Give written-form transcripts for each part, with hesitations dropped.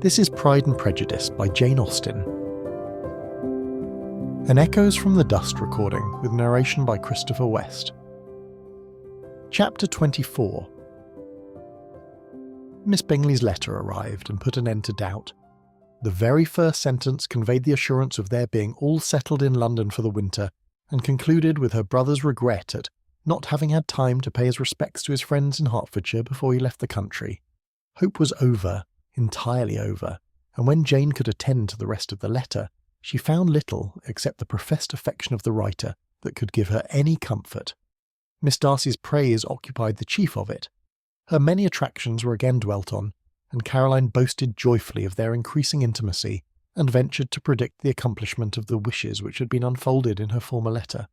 This is Pride and Prejudice by Jane Austen. An Echoes from the Dust recording with narration by Christopher West. Chapter 24. Miss Bingley's letter arrived and put an end to doubt. The very first sentence conveyed the assurance of their being all settled in London for the winter, and concluded with her brother's regret at not having had time to pay his respects to his friends in Hertfordshire before he left the country. Hope was over, entirely over, and when Jane could attend to the rest of the letter, she found little except the professed affection of the writer that could give her any comfort. Miss Darcy's praise occupied the chief of it. Her many attractions were again dwelt on, and Caroline boasted joyfully of their increasing intimacy, and ventured to predict the accomplishment of the wishes which had been unfolded in her former letter.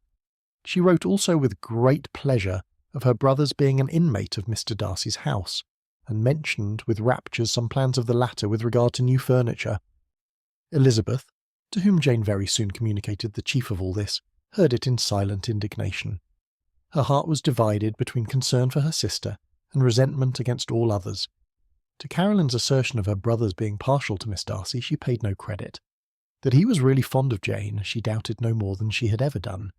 She wrote also with great pleasure of her brother's being an inmate of Mr. Darcy's house, and mentioned with raptures some plans of the latter with regard to new furniture. Elizabeth, to whom Jane very soon communicated the chief of all this, heard it in silent indignation. Her heart was divided between concern for her sister and resentment against all others. To Caroline's assertion of her brother's being partial to Miss Darcy she paid no credit. That he was really fond of Jane she doubted no more than she had ever done,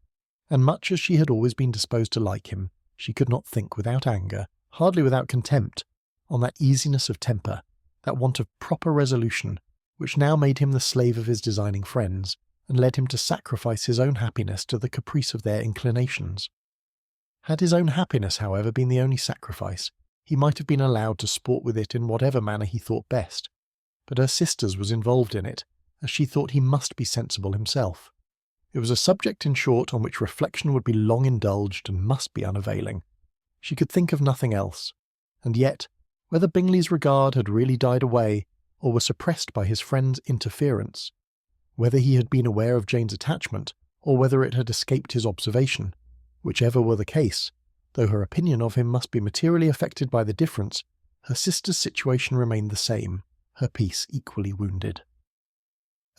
and much as she had always been disposed to like him, she could not think without anger, hardly without contempt, on that easiness of temper, that want of proper resolution, which now made him the slave of his designing friends, and led him to sacrifice his own happiness to the caprice of their inclinations. Had his own happiness, however, been the only sacrifice, he might have been allowed to sport with it in whatever manner he thought best, but her sister's was involved in it, as she thought he must be sensible himself. It was a subject, in short, on which reflection would be long indulged and must be unavailing. She could think of nothing else, and yet, whether Bingley's regard had really died away, or was suppressed by his friend's interference, whether he had been aware of Jane's attachment, or whether it had escaped his observation, whichever were the case, though her opinion of him must be materially affected by the difference, her sister's situation remained the same, her peace equally wounded.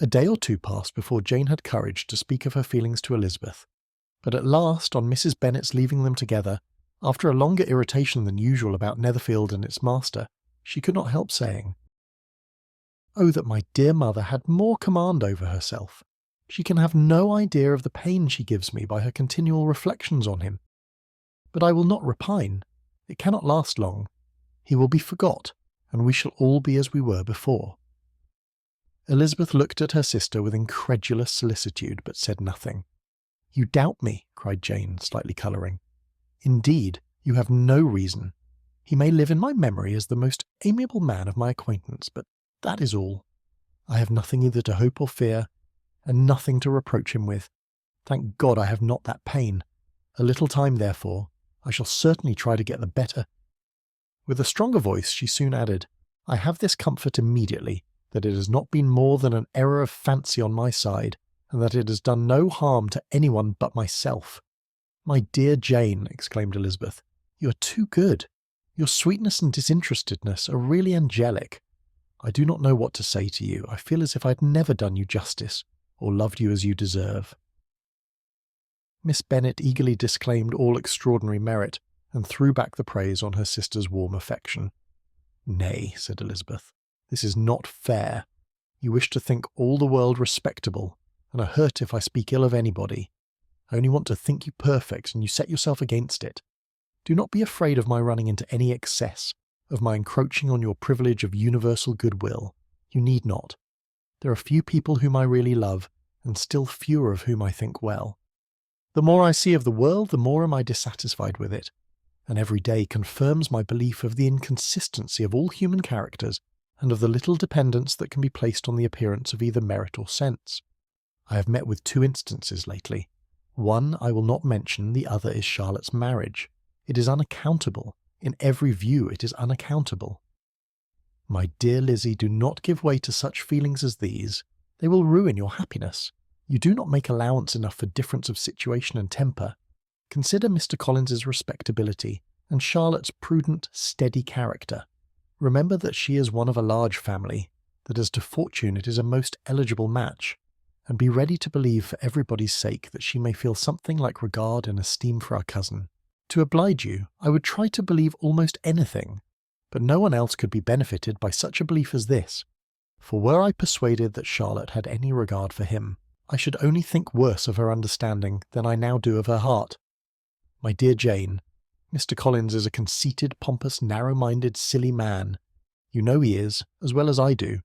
A day or two passed before Jane had courage to speak of her feelings to Elizabeth, but at last, on Mrs. Bennet's leaving them together, after a longer irritation than usual about Netherfield and its master, she could not help saying, "Oh, that my dear mother had more command over herself! She can have no idea of the pain she gives me by her continual reflections on him. But I will not repine. It cannot last long. He will be forgot, and we shall all be as we were before." Elizabeth looked at her sister with incredulous solicitude, but said nothing. "You doubt me," cried Jane, slightly colouring. "Indeed, you have no reason. He may live in my memory as the most amiable man of my acquaintance, but that is all. I have nothing either to hope or fear, and nothing to reproach him with. Thank God I have not that pain. A little time, therefore. I shall certainly try to get the better." With a stronger voice she soon added, "I have this comfort immediately, that it has not been more than an error of fancy on my side, and that it has done no harm to anyone but myself." "My dear Jane," exclaimed Elizabeth, "you are too good. Your sweetness and disinterestedness are really angelic. I do not know what to say to you. I feel as if I had never done you justice, or loved you as you deserve." Miss Bennet eagerly disclaimed all extraordinary merit, and threw back the praise on her sister's warm affection. "Nay," said Elizabeth, "this is not fair. You wish to think all the world respectable, and are hurt if I speak ill of anybody. I only want to think you perfect, and you set yourself against it. Do not be afraid of my running into any excess, of my encroaching on your privilege of universal goodwill. You need not. There are few people whom I really love, and still fewer of whom I think well. The more I see of the world, the more am I dissatisfied with it, and every day confirms my belief of the inconsistency of all human characters, and of the little dependence that can be placed on the appearance of either merit or sense. I have met with two instances lately. One I will not mention, the other is Charlotte's marriage. It is unaccountable. In every view it is unaccountable. My dear Lizzie, do not give way to such feelings as these. They will ruin your happiness. You do not make allowance enough for difference of situation and temper. Consider Mr. Collins's respectability, and Charlotte's prudent, steady character. Remember that she is one of a large family, that as to fortune it is a most eligible match, and be ready to believe for everybody's sake that she may feel something like regard and esteem for our cousin. To oblige you, I would try to believe almost anything, but no one else could be benefited by such a belief as this. For were I persuaded that Charlotte had any regard for him, I should only think worse of her understanding than I now do of her heart. My dear Jane, Mr. Collins is a conceited, pompous, narrow-minded, silly man. You know he is, as well as I do,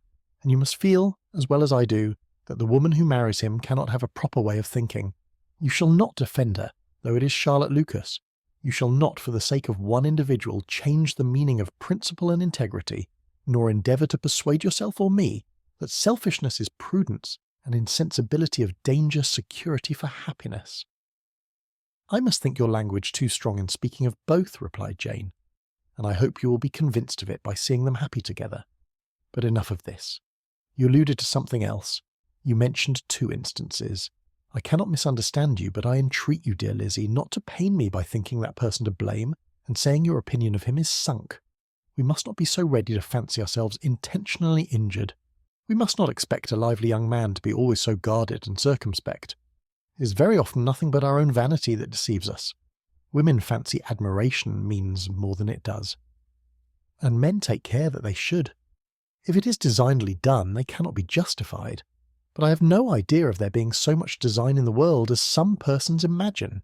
and you must feel, as well as I do, that the woman who marries him cannot have a proper way of thinking. You shall not defend her, though it is Charlotte Lucas. You shall not, for the sake of one individual, change the meaning of principle and integrity, nor endeavour to persuade yourself or me that selfishness is prudence, and insensibility of danger security for happiness. I must think your language too strong in speaking of both, replied Jane, and I hope you will be convinced of it by seeing them happy together. But enough of this. You alluded to something else. You mentioned 2 instances. I cannot misunderstand you, but I entreat you, dear Lizzie, not to pain me by thinking that person to blame, and saying your opinion of him is sunk. We must not be so ready to fancy ourselves intentionally injured. We must not expect a lively young man to be always so guarded and circumspect. It is very often nothing but our own vanity that deceives us. Women fancy admiration means more than it does. And men take care that they should. If it is designedly done, they cannot be justified. But I have no idea of there being so much design in the world as some persons imagine.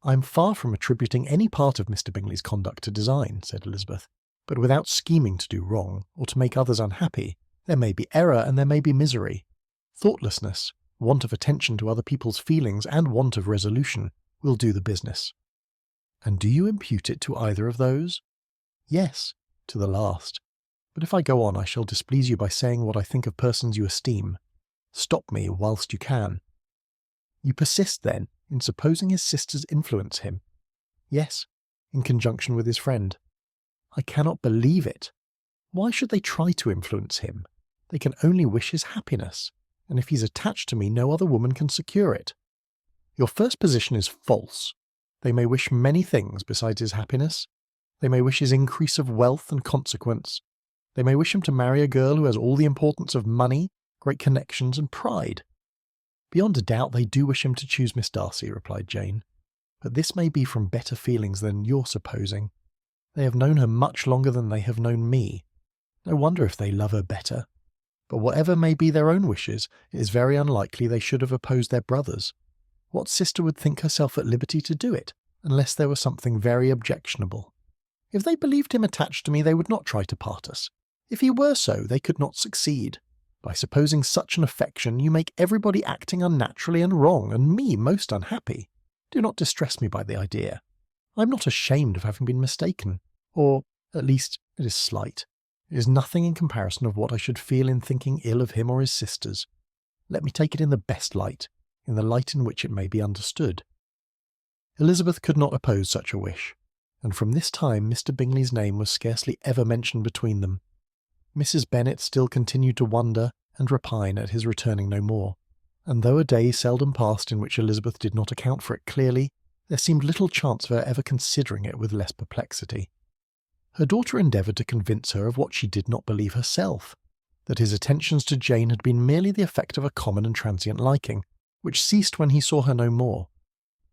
I am far from attributing any part of Mr. Bingley's conduct to design, said Elizabeth, but without scheming to do wrong, or to make others unhappy, there may be error and there may be misery. Thoughtlessness, want of attention to other people's feelings, and want of resolution will do the business. And do you impute it to either of those? Yes, to the last. But if I go on, I shall displease you by saying what I think of persons you esteem. Stop me whilst you can. You persist, then, in supposing his sisters influence him? Yes, in conjunction with his friend. I cannot believe it. Why should they try to influence him? They can only wish his happiness, and if he's attached to me, no other woman can secure it. Your first position is false. They may wish many things besides his happiness. They may wish his increase of wealth and consequence. They may wish him to marry a girl who has all the importance of money, great connections, and pride. Beyond a doubt they do wish him to choose Miss Darcy, replied Jane. But this may be from better feelings than you're supposing. They have known her much longer than they have known me. No wonder if they love her better. But whatever may be their own wishes, it is very unlikely they should have opposed their brothers. What sister would think herself at liberty to do it, unless there was something very objectionable? If they believed him attached to me, they would not try to part us. If he were so, they could not succeed. By supposing such an affection, you make everybody acting unnaturally and wrong, and me most unhappy. Do not distress me by the idea. I am not ashamed of having been mistaken, or, at least, it is slight. It is nothing in comparison of what I should feel in thinking ill of him or his sisters. Let me take it in the best light, in the light in which it may be understood. Elizabeth could not oppose such a wish, and from this time Mr. Bingley's name was scarcely ever mentioned between them. Mrs. Bennet still continued to wonder and repine at his returning no more, and though a day seldom passed in which Elizabeth did not account for it clearly, there seemed little chance of her ever considering it with less perplexity. Her daughter endeavoured to convince her of what she did not believe herself, that his attentions to Jane had been merely the effect of a common and transient liking, which ceased when he saw her no more.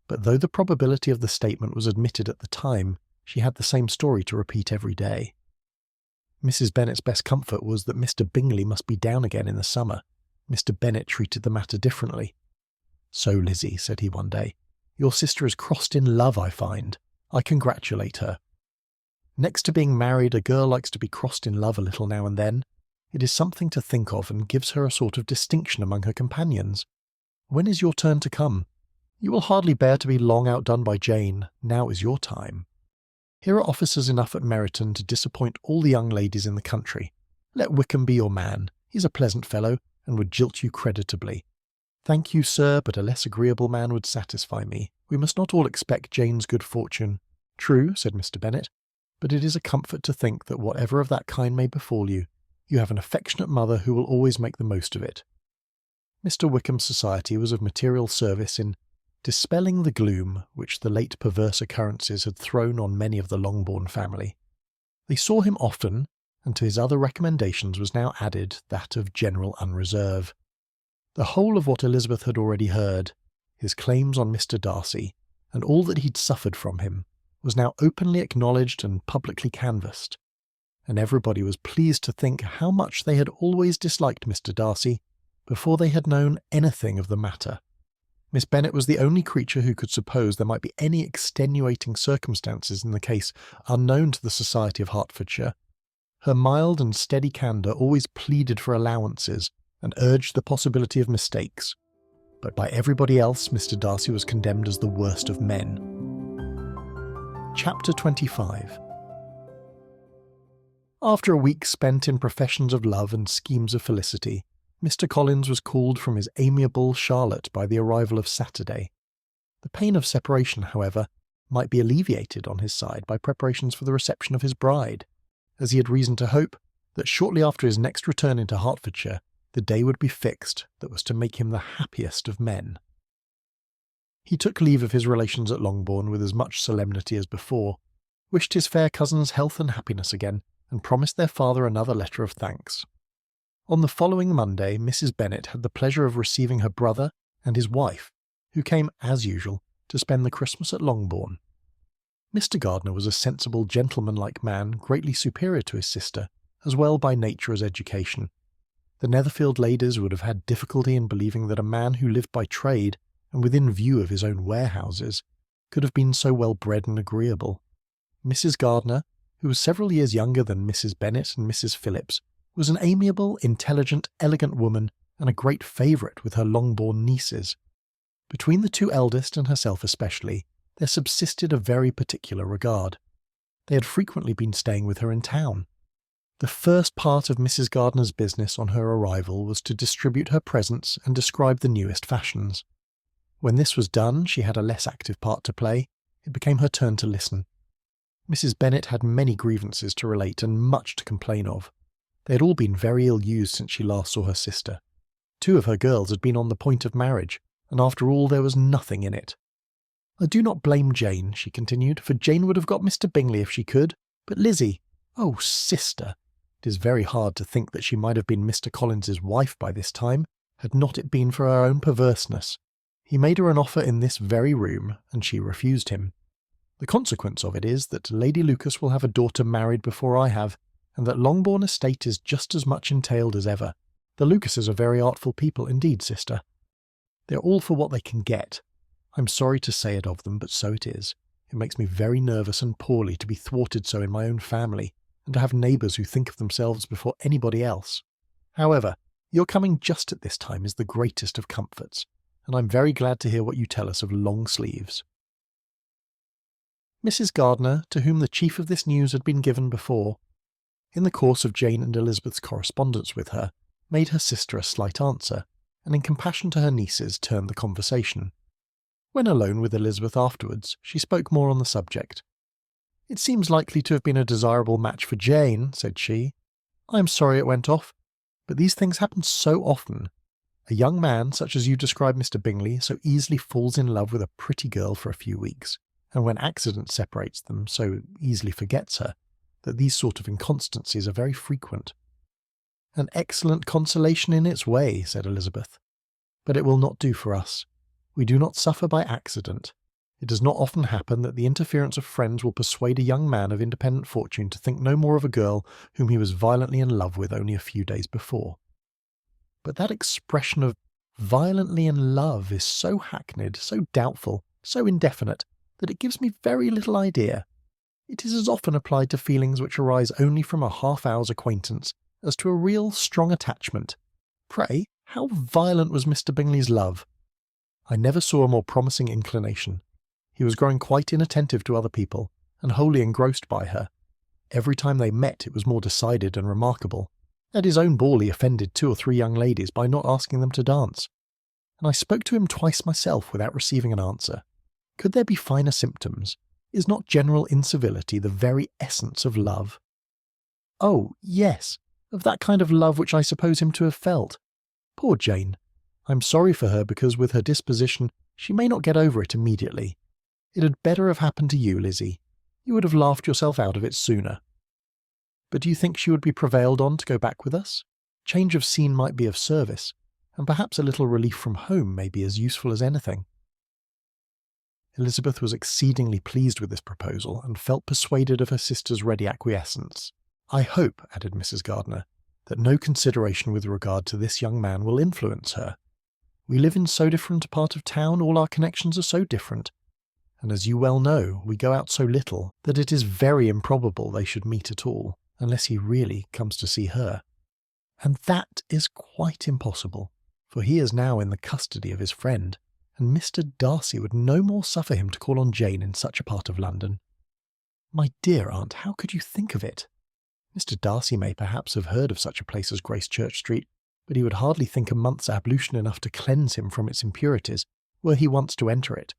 But though the probability of the statement was admitted at the time, she had the same story to repeat every day. Mrs. Bennet's best comfort was that Mr. Bingley must be down again in the summer. Mr. Bennet treated the matter differently. "So, Lizzie," said he one day, "your sister is crossed in love, I find. I congratulate her. Next to being married, a girl likes to be crossed in love a little now and then. It is something to think of and gives her a sort of distinction among her companions. When is your turn to come? You will hardly bear to be long outdone by Jane. Now is your time. Here are officers enough at Meryton to disappoint all the young ladies in the country. Let Wickham be your man. He's a pleasant fellow, and would jilt you creditably. Thank you, sir, but a less agreeable man would satisfy me. We must not all expect Jane's good fortune." "True," said Mr. Bennet, "but it is a comfort to think that whatever of that kind may befall you, you have an affectionate mother who will always make the most of it." Mr. Wickham's society was of material service in dispelling the gloom which the late perverse occurrences had thrown on many of the Longbourn family. They saw him often, and to his other recommendations was now added that of general unreserve. The whole of what Elizabeth had already heard, his claims on Mr. Darcy, and all that he'd suffered from him, was now openly acknowledged and publicly canvassed. and everybody was pleased to think how much they had always disliked Mr. Darcy before they had known anything of the matter. Miss Bennet was the only creature who could suppose there might be any extenuating circumstances in the case unknown to the society of Hertfordshire. Her mild and steady candour always pleaded for allowances and urged the possibility of mistakes, but by everybody else Mr. Darcy was condemned as the worst of men. Chapter 25. After a week spent in professions of love and schemes of felicity, Mr. Collins was called from his amiable Charlotte by the arrival of Saturday. The pain of separation, however, might be alleviated on his side by preparations for the reception of his bride, as he had reason to hope that shortly after his next return into Hertfordshire the day would be fixed that was to make him the happiest of men. He took leave of his relations at Longbourn with as much solemnity as before, wished his fair cousins health and happiness again, and promised their father another letter of thanks. On the following Monday, Mrs. Bennet had the pleasure of receiving her brother and his wife, who came, as usual, to spend the Christmas at Longbourn. Mr. Gardiner was a sensible, gentlemanlike man, greatly superior to his sister, as well by nature as education. The Netherfield ladies would have had difficulty in believing that a man who lived by trade, and within view of his own warehouses, could have been so well bred and agreeable. Mrs. Gardiner, who was several years younger than Mrs. Bennet and Mrs. Phillips, was an amiable, intelligent, elegant woman, and a great favourite with her Longbourn nieces. Between the two eldest and herself especially, there subsisted a very particular regard. They had frequently been staying with her in town. The first part of Mrs. Gardiner's business on her arrival was to distribute her presents and describe the newest fashions. When this was done, she had a less active part to play. It became her turn to listen. Mrs. Bennet had many grievances to relate and much to complain of. They had all been very ill used since she last saw her sister. 2 of her girls had been on the point of marriage, and after all there was nothing in it. "I do not blame Jane," she continued, "for Jane would have got Mr. Bingley if she could. But Lizzie, oh sister, it is very hard to think that she might have been Mr. Collins's wife by this time, had not it been for her own perverseness. He made her an offer in this very room, and she refused him. The consequence of it is that Lady Lucas will have a daughter married before I have, and that Longbourn estate is just as much entailed as ever. The Lucases are very artful people indeed, sister. They're all for what they can get. I'm sorry to say it of them, but so it is. It makes me very nervous and poorly to be thwarted so in my own family, and to have neighbours who think of themselves before anybody else. However, your coming just at this time is the greatest of comforts, and I'm very glad to hear what you tell us of long sleeves." Mrs. Gardiner, to whom the chief of this news had been given before, in the course of Jane and Elizabeth's correspondence with her, made her sister a slight answer, and in compassion to her nieces turned the conversation. When alone with Elizabeth afterwards, she spoke more on the subject. "It seems likely to have been a desirable match for Jane," said she. "I am sorry it went off, but these things happen so often. A young man, such as you describe Mr. Bingley, so easily falls in love with a pretty girl for a few weeks, and when accident separates them, so easily forgets her, that these sort of inconstancies are very frequent." "An excellent consolation in its way," said Elizabeth. "But it will not do for us. We do not suffer by accident. It does not often happen that the interference of friends will persuade a young man of independent fortune to think no more of a girl whom he was violently in love with only a few days before. But that expression of violently in love is so hackneyed, so doubtful, so indefinite, that it gives me very little idea. It is as often applied to feelings which arise only from a half-hour's acquaintance as to a real strong attachment. Pray, how violent was Mr. Bingley's love? I never saw a more promising inclination. He was growing quite inattentive to other people, and wholly engrossed by her. Every time they met it was more decided and remarkable. At his own ball he offended 2 or 3 young ladies by not asking them to dance. And I spoke to him twice myself without receiving an answer. Could there be finer symptoms? Is not general incivility the very essence of love? Oh, yes, of that kind of love which I suppose him to have felt. Poor Jane! I'm sorry for her because with her disposition she may not get over it immediately. It had better have happened to you, Lizzie. You would have laughed yourself out of it sooner. But do you think she would be prevailed on to go back with us? Change of scene might be of service, and perhaps a little relief from home may be as useful as anything." Elizabeth was exceedingly pleased with this proposal, and felt persuaded of her sister's ready acquiescence. I hope, added Mrs. Gardiner, that no consideration with regard to this young man will influence her. We live in so different a part of town, all our connections are so different, and as you well know, we go out so little that it is very improbable they should meet at all, unless he really comes to see her. And that is quite impossible, for he is now in the custody of his friend, and Mr. Darcy would no more suffer him to call on Jane in such a part of London. My dear aunt, how could you think of it? Mr. Darcy may perhaps have heard of such a place as Gracechurch Street, but he would hardly think a month's ablution enough to cleanse him from its impurities, were he once to enter it.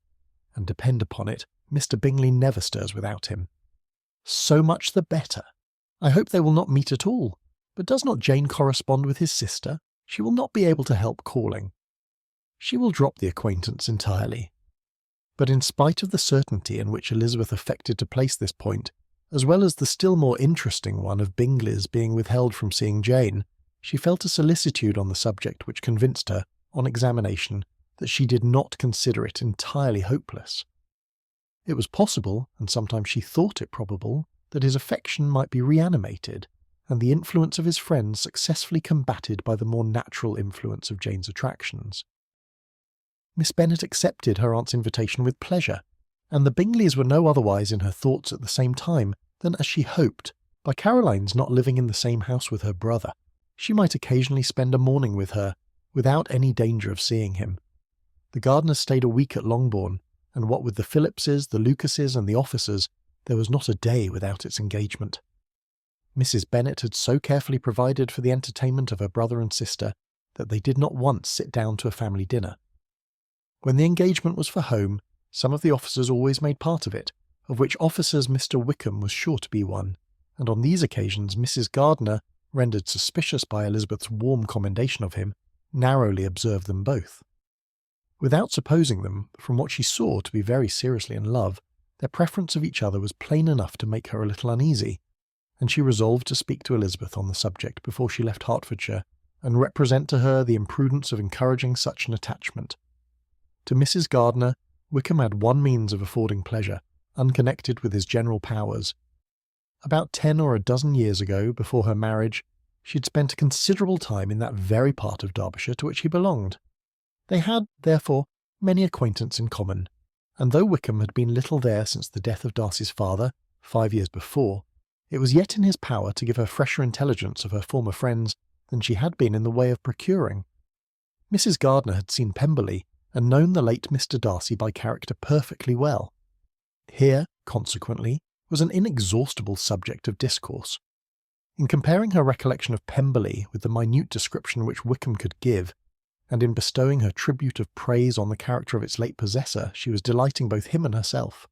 And depend upon it, Mr. Bingley never stirs without him. So much the better. I hope they will not meet at all. But does not Jane correspond with his sister? She will not be able to help calling. She will drop the acquaintance entirely. But in spite of the certainty in which Elizabeth affected to place this point, as well as the still more interesting one of Bingley's being withheld from seeing Jane, she felt a solicitude on the subject which convinced her, on examination, that she did not consider it entirely hopeless. It was possible, and sometimes she thought it probable, that his affection might be reanimated, and the influence of his friends successfully combated by the more natural influence of Jane's attractions. Miss Bennet accepted her aunt's invitation with pleasure, and the Bingleys were no otherwise in her thoughts at the same time than as she hoped, by Caroline's not living in the same house with her brother, she might occasionally spend a morning with her, without any danger of seeing him. The Gardiners stayed a week at Longbourn, and what with the Phillipses, the Lucases, and the officers, there was not a day without its engagement. Mrs. Bennet had so carefully provided for the entertainment of her brother and sister that they did not once sit down to a family dinner. When the engagement was for home, some of the officers always made part of it, of which officers Mr. Wickham was sure to be one, and on these occasions Mrs. Gardiner, rendered suspicious by Elizabeth's warm commendation of him, narrowly observed them both. Without supposing them, from what she saw, to be very seriously in love, their preference of each other was plain enough to make her a little uneasy, and she resolved to speak to Elizabeth on the subject before she left Hertfordshire, and represent to her the imprudence of encouraging such an attachment. To Mrs. Gardiner, Wickham had one means of affording pleasure, unconnected with his general powers. About 10 or a dozen years ago, before her marriage, she had spent a considerable time in that very part of Derbyshire to which he belonged. They had, therefore, many acquaintance in common, and though Wickham had been little there since the death of Darcy's father, 5 years before, it was yet in his power to give her fresher intelligence of her former friends than she had been in the way of procuring. Mrs. Gardiner had seen Pemberley, and known the late Mr. Darcy by character perfectly well. Here, consequently, was an inexhaustible subject of discourse. In comparing her recollection of Pemberley with the minute description which Wickham could give, and in bestowing her tribute of praise on the character of its late possessor, she was delighting both him and herself.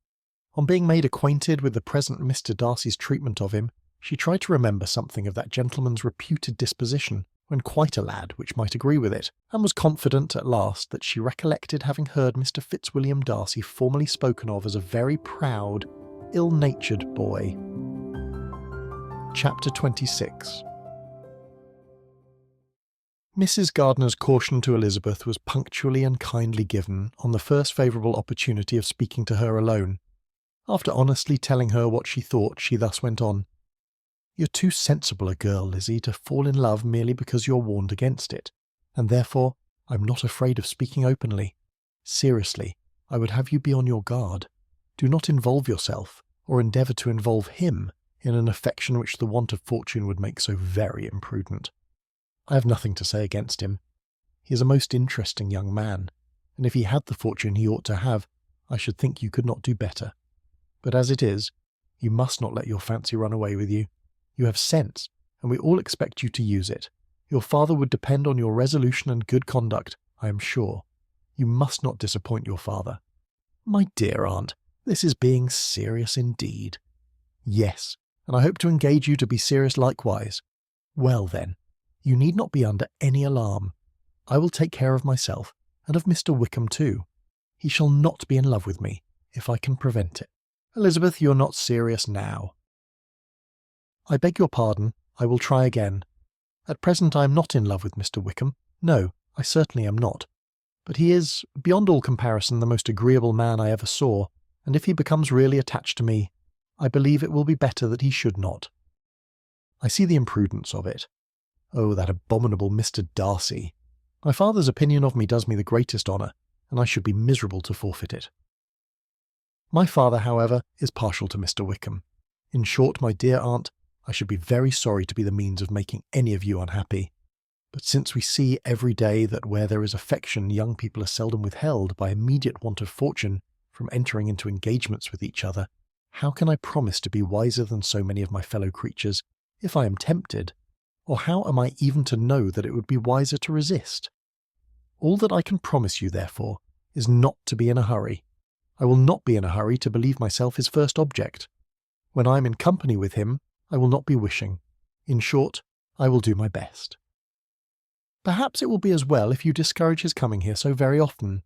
On being made acquainted with the present Mr. Darcy's treatment of him, she tried to remember something of that gentleman's reputed disposition, when quite a lad which might agree with it, and was confident at last that she recollected having heard Mr. Fitzwilliam Darcy formerly spoken of as a very proud, ill-natured boy. Chapter 26. Mrs. Gardiner's caution to Elizabeth was punctually and kindly given on the first favourable opportunity of speaking to her alone. After honestly telling her what she thought, she thus went on. "You're too sensible a girl, Lizzie, to fall in love merely because you're warned against it, and therefore I'm not afraid of speaking openly. Seriously, I would have you be on your guard. Do not involve yourself, or endeavour to involve him, in an affection which the want of fortune would make so very imprudent. I have nothing to say against him. He is a most interesting young man, and if he had the fortune he ought to have, I should think you could not do better. But as it is, you must not let your fancy run away with you. You have sense, and we all expect you to use it. Your father would depend on your resolution and good conduct, I am sure. You must not disappoint your father." "My dear aunt, this is being serious indeed." "Yes, and I hope to engage you to be serious likewise. Well then, you need not be under any alarm. I will take care of myself, and of Mr. Wickham too. He shall not be in love with me, if I can prevent it. Elizabeth, you are not serious now." "I beg your pardon, I will try again. At present I am not in love with Mr. Wickham. No, I certainly am not. But he is, beyond all comparison, the most agreeable man I ever saw, and if he becomes really attached to me, I believe it will be better that he should not." I see the imprudence of it. Oh, that abominable Mr. Darcy. My father's opinion of me does me the greatest honour, and I should be miserable to forfeit it. My father, however, is partial to Mr. Wickham. In short, my dear aunt, I should be very sorry to be the means of making any of you unhappy. But since we see every day that where there is affection young people are seldom withheld by immediate want of fortune from entering into engagements with each other, how can I promise to be wiser than so many of my fellow creatures, if I am tempted? Or how am I even to know that it would be wiser to resist? All that I can promise you, therefore, is not to be in a hurry. I will not be in a hurry to believe myself his first object. When I am in company with him, I will not be wishing. In short, I will do my best. Perhaps it will be as well if you discourage his coming here so very often.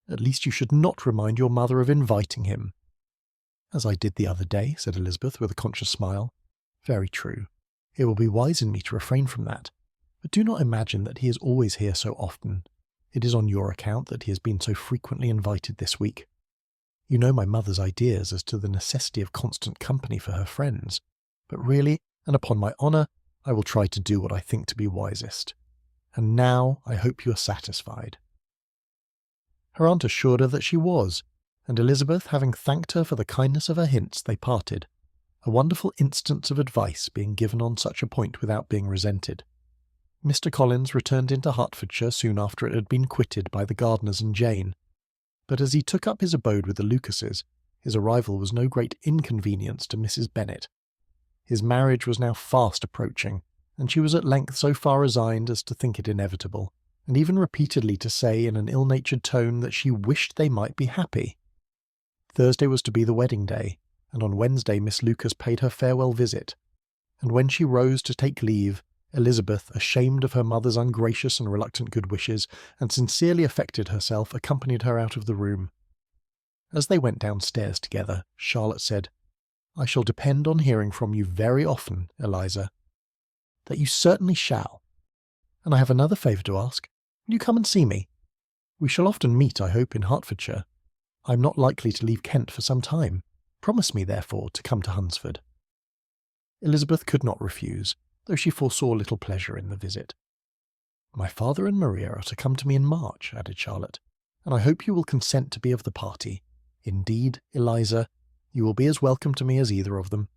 At least you should not remind your mother of inviting him. As I did the other day, said Elizabeth with a conscious smile. Very true. It will be wise in me to refrain from that. But do not imagine that he is always here so often. It is on your account that he has been so frequently invited this week. You know my mother's ideas as to the necessity of constant company for her friends. But really, and upon my honour, I will try to do what I think to be wisest. And now I hope you are satisfied. Her aunt assured her that she was, and Elizabeth, having thanked her for the kindness of her hints, they parted, a wonderful instance of advice being given on such a point without being resented. Mr. Collins returned into Hertfordshire soon after it had been quitted by the Gardiners and Jane, but as he took up his abode with the Lucases, his arrival was no great inconvenience to Mrs. Bennet. His marriage was now fast approaching, and she was at length so far resigned as to think it inevitable, and even repeatedly to say in an ill-natured tone that she wished they might be happy. Thursday was to be the wedding day, and on Wednesday Miss Lucas paid her farewell visit, and when she rose to take leave, Elizabeth, ashamed of her mother's ungracious and reluctant good wishes, and sincerely affected herself, accompanied her out of the room. As they went downstairs together, Charlotte said, "I shall depend on hearing from you very often, Eliza." "That you certainly shall. And I have another favour to ask. Will you come and see me? We shall often meet, I hope, in Hertfordshire. I am not likely to leave Kent for some time. Promise me, therefore, to come to Hunsford." Elizabeth could not refuse, though she foresaw little pleasure in the visit. "My father and Maria are to come to me in March," added Charlotte, "and I hope you will consent to be of the party. Indeed, Eliza, you will be as welcome to me as either of them."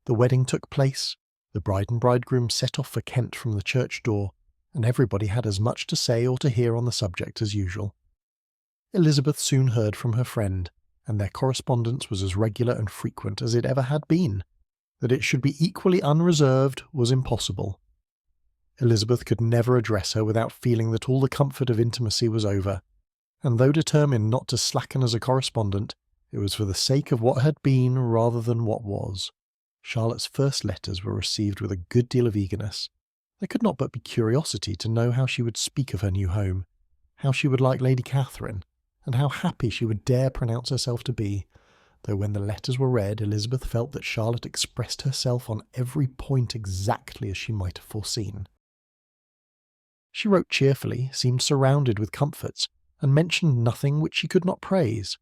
The wedding took place. The bride and bridegroom set off for Kent from the church door, and everybody had as much to say or to hear on the subject as usual. Elizabeth soon heard from her friend, and their correspondence was as regular and frequent as it ever had been. That it should be equally unreserved was impossible. Elizabeth could never address her without feeling that all the comfort of intimacy was over, and though determined not to slacken as a correspondent, it was for the sake of what had been rather than what was. Charlotte's first letters were received with a good deal of eagerness. There could not but be curiosity to know how she would speak of her new home, how she would like Lady Catherine, and how happy she would dare pronounce herself to be, though when the letters were read, Elizabeth felt that Charlotte expressed herself on every point exactly as she might have foreseen. She wrote cheerfully, seemed surrounded with comforts, and mentioned nothing which she could not praise.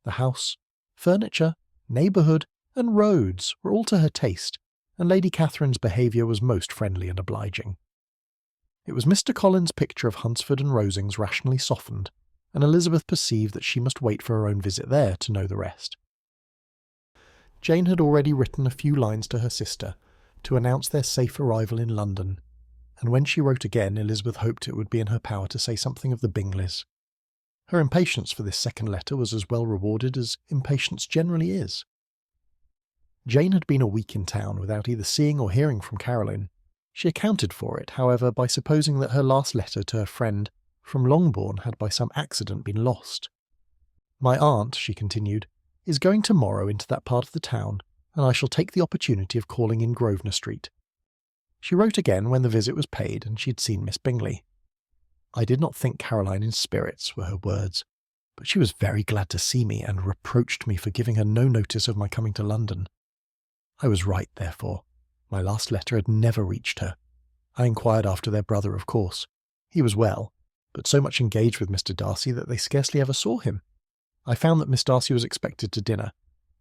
The house, furniture, neighbourhood, and roads were all to her taste, and Lady Catherine's behaviour was most friendly and obliging. It was Mr. Collins' picture of Hunsford and Rosings rationally softened, and Elizabeth perceived that she must wait for her own visit there to know the rest. Jane had already written a few lines to her sister to announce their safe arrival in London, and when she wrote again, Elizabeth hoped it would be in her power to say something of the Bingleys. Her impatience for this second letter was as well rewarded as impatience generally is. Jane had been a week in town without either seeing or hearing from Caroline. She accounted for it, however, by supposing that her last letter to her friend from Longbourn had by some accident been lost. "My aunt," she continued, "is going tomorrow into that part of the town, and I shall take the opportunity of calling in Grosvenor Street." She wrote again when the visit was paid and she had seen Miss Bingley. "I did not think Caroline in spirits," were her words, "but she was very glad to see me and reproached me for giving her no notice of my coming to London. I was right, therefore. My last letter had never reached her. I inquired after their brother, of course. He was well, but so much engaged with Mr. Darcy that they scarcely ever saw him. I found that Miss Darcy was expected to dinner.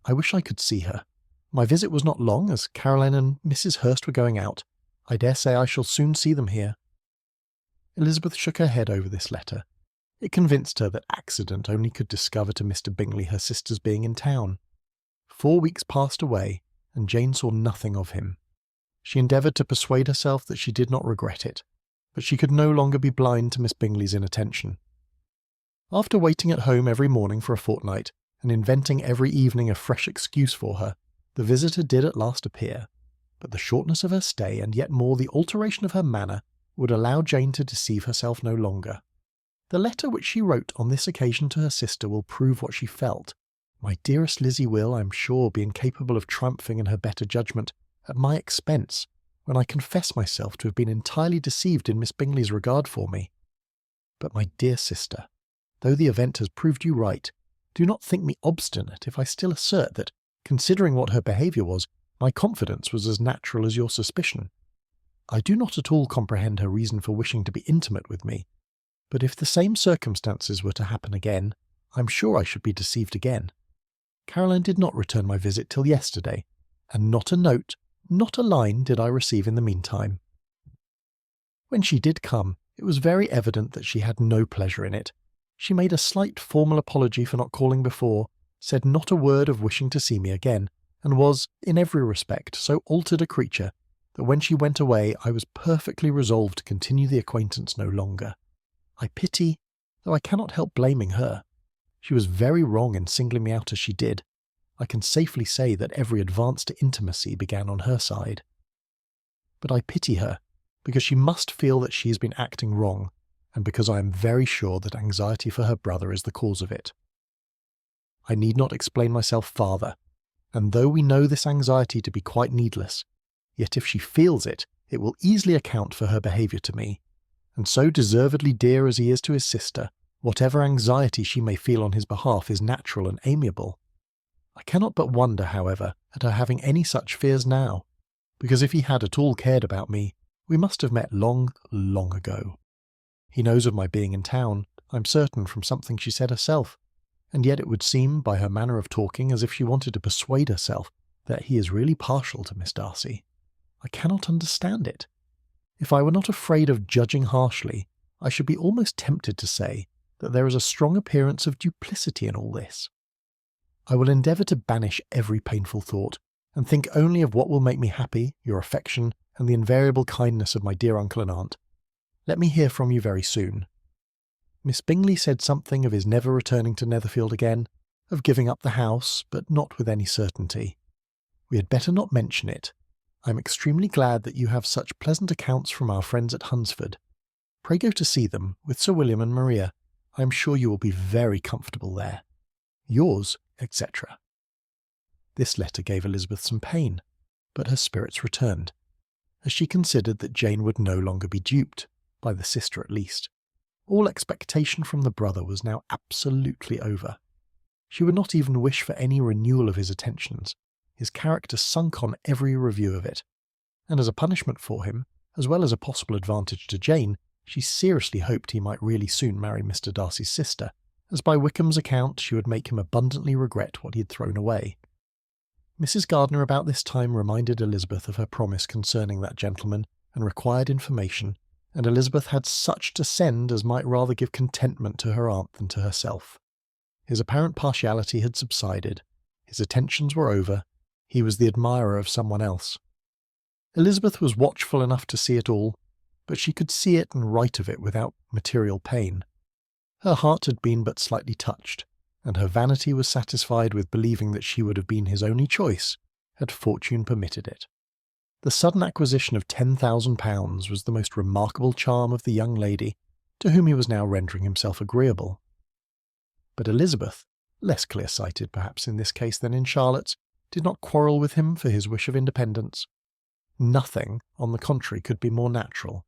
I wish I could see her. My visit was not long, as Caroline and Mrs. Hurst were going out. I dare say I shall soon see them here." Elizabeth shook her head over this letter. It convinced her that accident only could discover to Mr. Bingley her sister's being in town. 4 weeks passed away, and Jane saw nothing of him. She endeavoured to persuade herself that she did not regret it, but she could no longer be blind to Miss Bingley's inattention. After waiting at home every morning for a fortnight, and inventing every evening a fresh excuse for her, the visitor did at last appear, but the shortness of her stay, and yet more the alteration of her manner, would allow Jane to deceive herself no longer. The letter which she wrote on this occasion to her sister will prove what she felt. My dearest Lizzie will, I am sure, be incapable of triumphing in her better judgment at my expense, when I confess myself to have been entirely deceived in Miss Bingley's regard for me. But, my dear sister, though the event has proved you right, do not think me obstinate if I still assert that, considering what her behaviour was, my confidence was as natural as your suspicion. I do not at all comprehend her reason for wishing to be intimate with me, but if the same circumstances were to happen again, I am sure I should be deceived again. Caroline did not return my visit till yesterday, and not a note, not a line did I receive in the meantime. When she did come, it was very evident that she had no pleasure in it. She made a slight formal apology for not calling before, said not a word of wishing to see me again, and was, in every respect, so altered a creature that when she went away I was perfectly resolved to continue the acquaintance no longer. I pity, though I cannot help blaming her. She was very wrong in singling me out as she did. I can safely say that every advance to intimacy began on her side. But I pity her, because she must feel that she has been acting wrong, and because I am very sure that anxiety for her brother is the cause of it. I need not explain myself farther, and though we know this anxiety to be quite needless, yet if she feels it, it will easily account for her behaviour to me, and so deservedly dear as he is to his sister, whatever anxiety she may feel on his behalf is natural and amiable. I cannot but wonder, however, at her having any such fears now, because if he had at all cared about me, we must have met long, long ago. He knows of my being in town, I'm certain, from something she said herself, and yet it would seem, by her manner of talking, as if she wanted to persuade herself that he is really partial to Miss Darcy. I cannot understand it. If I were not afraid of judging harshly, I should be almost tempted to say that there is a strong appearance of duplicity in all this. I will endeavour to banish every painful thought, and think only of what will make me happy, your affection, and the invariable kindness of my dear uncle and aunt. Let me hear from you very soon. Miss Bingley said something of his never returning to Netherfield again, of giving up the house, but not with any certainty. We had better not mention it. I am extremely glad that you have such pleasant accounts from our friends at Hunsford. Pray go to see them, with Sir William and Maria. I am sure you will be very comfortable there. Yours, etc. This letter gave Elizabeth some pain, but her spirits returned, as she considered that Jane would no longer be duped, by the sister at least. All expectation from the brother was now absolutely over. She would not even wish for any renewal of his attentions. His character sunk on every review of it, and as a punishment for him, as well as a possible advantage to Jane, she seriously hoped he might really soon marry Mr. Darcy's sister, as by Wickham's account she would make him abundantly regret what he had thrown away. Mrs. Gardiner about this time reminded Elizabeth of her promise concerning that gentleman, and required information, and Elizabeth had such to send as might rather give contentment to her aunt than to herself. His apparent partiality had subsided, his attentions were over, he was the admirer of someone else. Elizabeth was watchful enough to see it all, but she could see it and write of it without material pain. Her heart had been but slightly touched, and her vanity was satisfied with believing that she would have been his only choice, had fortune permitted it. The sudden acquisition of £10,000 was the most remarkable charm of the young lady, to whom he was now rendering himself agreeable. But Elizabeth, less clear-sighted perhaps in this case than in Charlotte's, did not quarrel with him for his wish of independence. Nothing, on the contrary, could be more natural,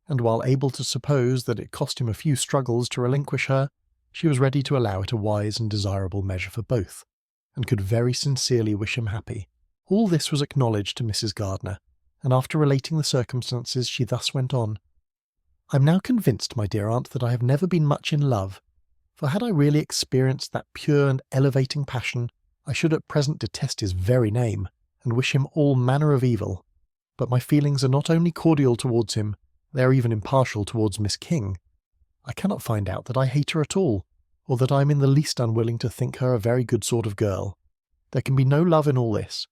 and while able to suppose that it cost him a few struggles to relinquish her, she was ready to allow it a wise and desirable measure for both, and could very sincerely wish him happy. All this was acknowledged to Mrs. Gardiner, and after relating the circumstances she thus went on. "I am now convinced, my dear aunt, that I have never been much in love, for had I really experienced that pure and elevating passion, I should at present detest his very name, and wish him all manner of evil, but my feelings are not only cordial towards him, they are even impartial towards Miss King. I cannot find out that I hate her at all, or that I am in the least unwilling to think her a very good sort of girl. There can be no love in all this.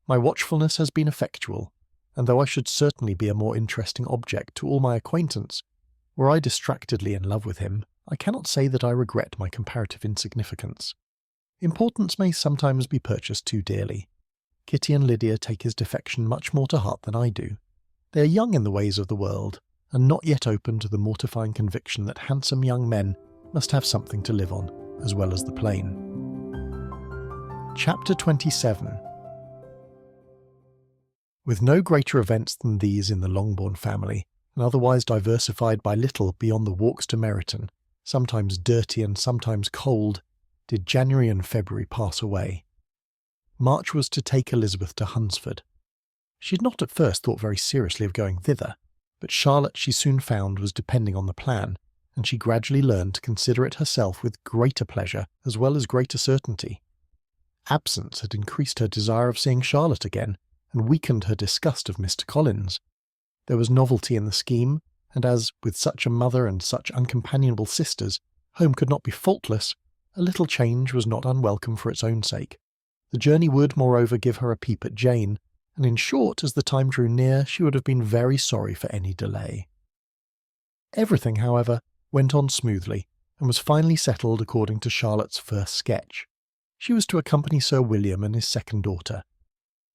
My watchfulness has been effectual, and though I should certainly be a more interesting object to all my acquaintance, were I distractedly in love with him, I cannot say that I regret my comparative insignificance. Importance may sometimes be purchased too dearly. Kitty and Lydia take his defection much more to heart than I do. They are young in the ways of the world, and not yet open to the mortifying conviction that handsome young men must have something to live on, as well as the plain. Chapter 27. With no greater events than these in the Longbourn family, and otherwise diversified by little beyond the walks to Meryton, sometimes dirty and sometimes cold, did January and February pass away. March was to take Elizabeth to Hunsford. She had not at first thought very seriously of going thither, but Charlotte she soon found was depending on the plan, and she gradually learned to consider it herself with greater pleasure as well as greater certainty. Absence had increased her desire of seeing Charlotte again, and weakened her disgust of Mr. Collins. There was novelty in the scheme, and as, with such a mother and such uncompanionable sisters, home could not be faultless, a little change was not unwelcome for its own sake. The journey would, moreover, give her a peep at Jane, and in short, as the time drew near, she would have been very sorry for any delay. Everything, however, went on smoothly, and was finally settled according to Charlotte's first sketch. She was to accompany Sir William and his second daughter.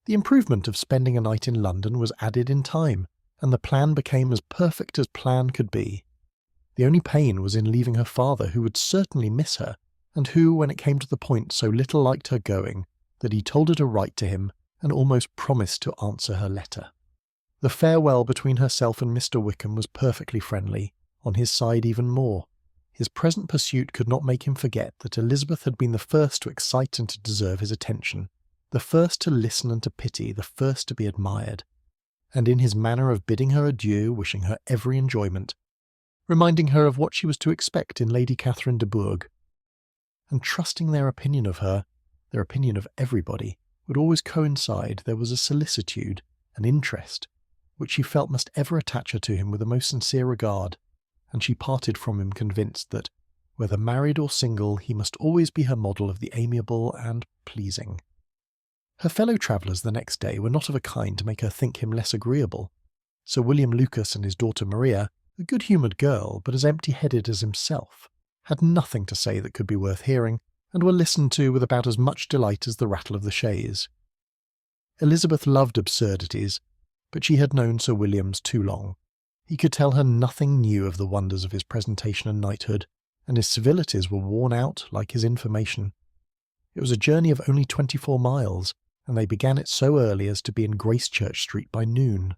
The improvement of spending a night in London was added in time, and the plan became as perfect as plan could be. The only pain was in leaving her father, who would certainly miss her, and who, when it came to the point, so little liked her going, that he told her to write to him, and almost promised to answer her letter. The farewell between herself and Mr. Wickham was perfectly friendly, on his side even more. His present pursuit could not make him forget that Elizabeth had been the first to excite and to deserve his attention, the first to listen and to pity, the first to be admired. And in his manner of bidding her adieu, wishing her every enjoyment, reminding her of what she was to expect in Lady Catherine de Bourgh, and trusting their opinion of her, their opinion of everybody, would always coincide, there was a solicitude, an interest, which she felt must ever attach her to him with a most sincere regard, and she parted from him convinced that, whether married or single, he must always be her model of the amiable and pleasing. Her fellow travellers the next day were not of a kind to make her think him less agreeable. Sir William Lucas and his daughter Maria, a good-humoured girl, but as empty-headed as himself, had nothing to say that could be worth hearing, and were listened to with about as much delight as the rattle of the chaise. Elizabeth loved absurdities, but she had known Sir William's too long. He could tell her nothing new of the wonders of his presentation and knighthood, and his civilities were worn out like his information. It was a journey of only 24 miles, and they began it so early as to be in Gracechurch Street by noon.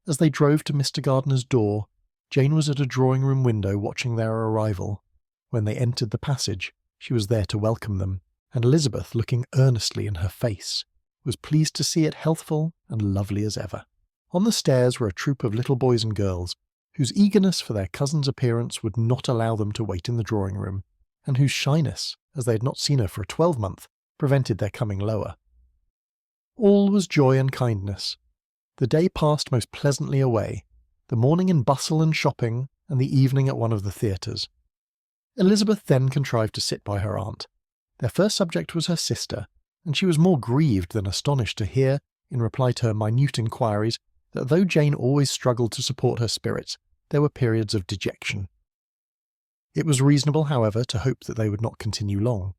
As they drove to Mr. Gardiner's door, Jane was at a drawing-room window watching their arrival. When they entered the passage, she was there to welcome them, and Elizabeth, looking earnestly in her face, was pleased to see it healthful and lovely as ever. On the stairs were a troop of little boys and girls, whose eagerness for their cousin's appearance would not allow them to wait in the drawing-room, and whose shyness, as they had not seen her for a 12-month, prevented their coming lower. All was joy and kindness. The day passed most pleasantly away, the morning in bustle and shopping, and the evening at one of the theatres. Elizabeth then contrived to sit by her aunt. Their first subject was her sister, and she was more grieved than astonished to hear, in reply to her minute inquiries, that though Jane always struggled to support her spirits, there were periods of dejection. It was reasonable, however, to hope that they would not continue long.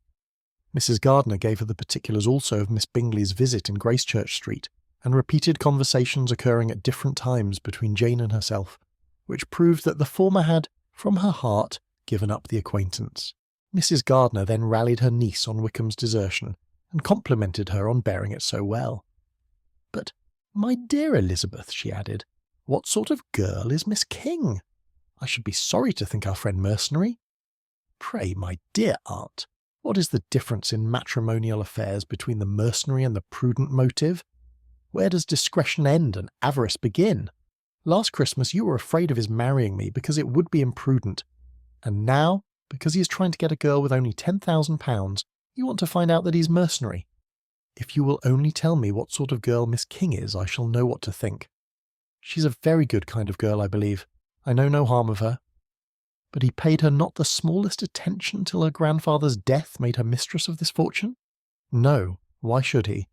Mrs. Gardiner gave her the particulars also of Miss Bingley's visit in Gracechurch Street, and repeated conversations occurring at different times between Jane and herself, which proved that the former had, from her heart, given up the acquaintance. Mrs. Gardiner then rallied her niece on Wickham's desertion, and complimented her on bearing it so well. "But, my dear Elizabeth," she added, "what sort of girl is Miss King? I should be sorry to think our friend mercenary. Pray, my dear aunt, what is the difference in matrimonial affairs between the mercenary and the prudent motive? Where does discretion end and avarice begin? Last Christmas you were afraid of his marrying me because it would be imprudent, and now, because he is trying to get a girl with only £10,000, you want to find out that he's mercenary. If you will only tell me what sort of girl Miss King is, I shall know what to think. She's a very good kind of girl, I believe. I know no harm of her. But he paid her not the smallest attention till her grandfather's death made her mistress of this fortune? No, why should he?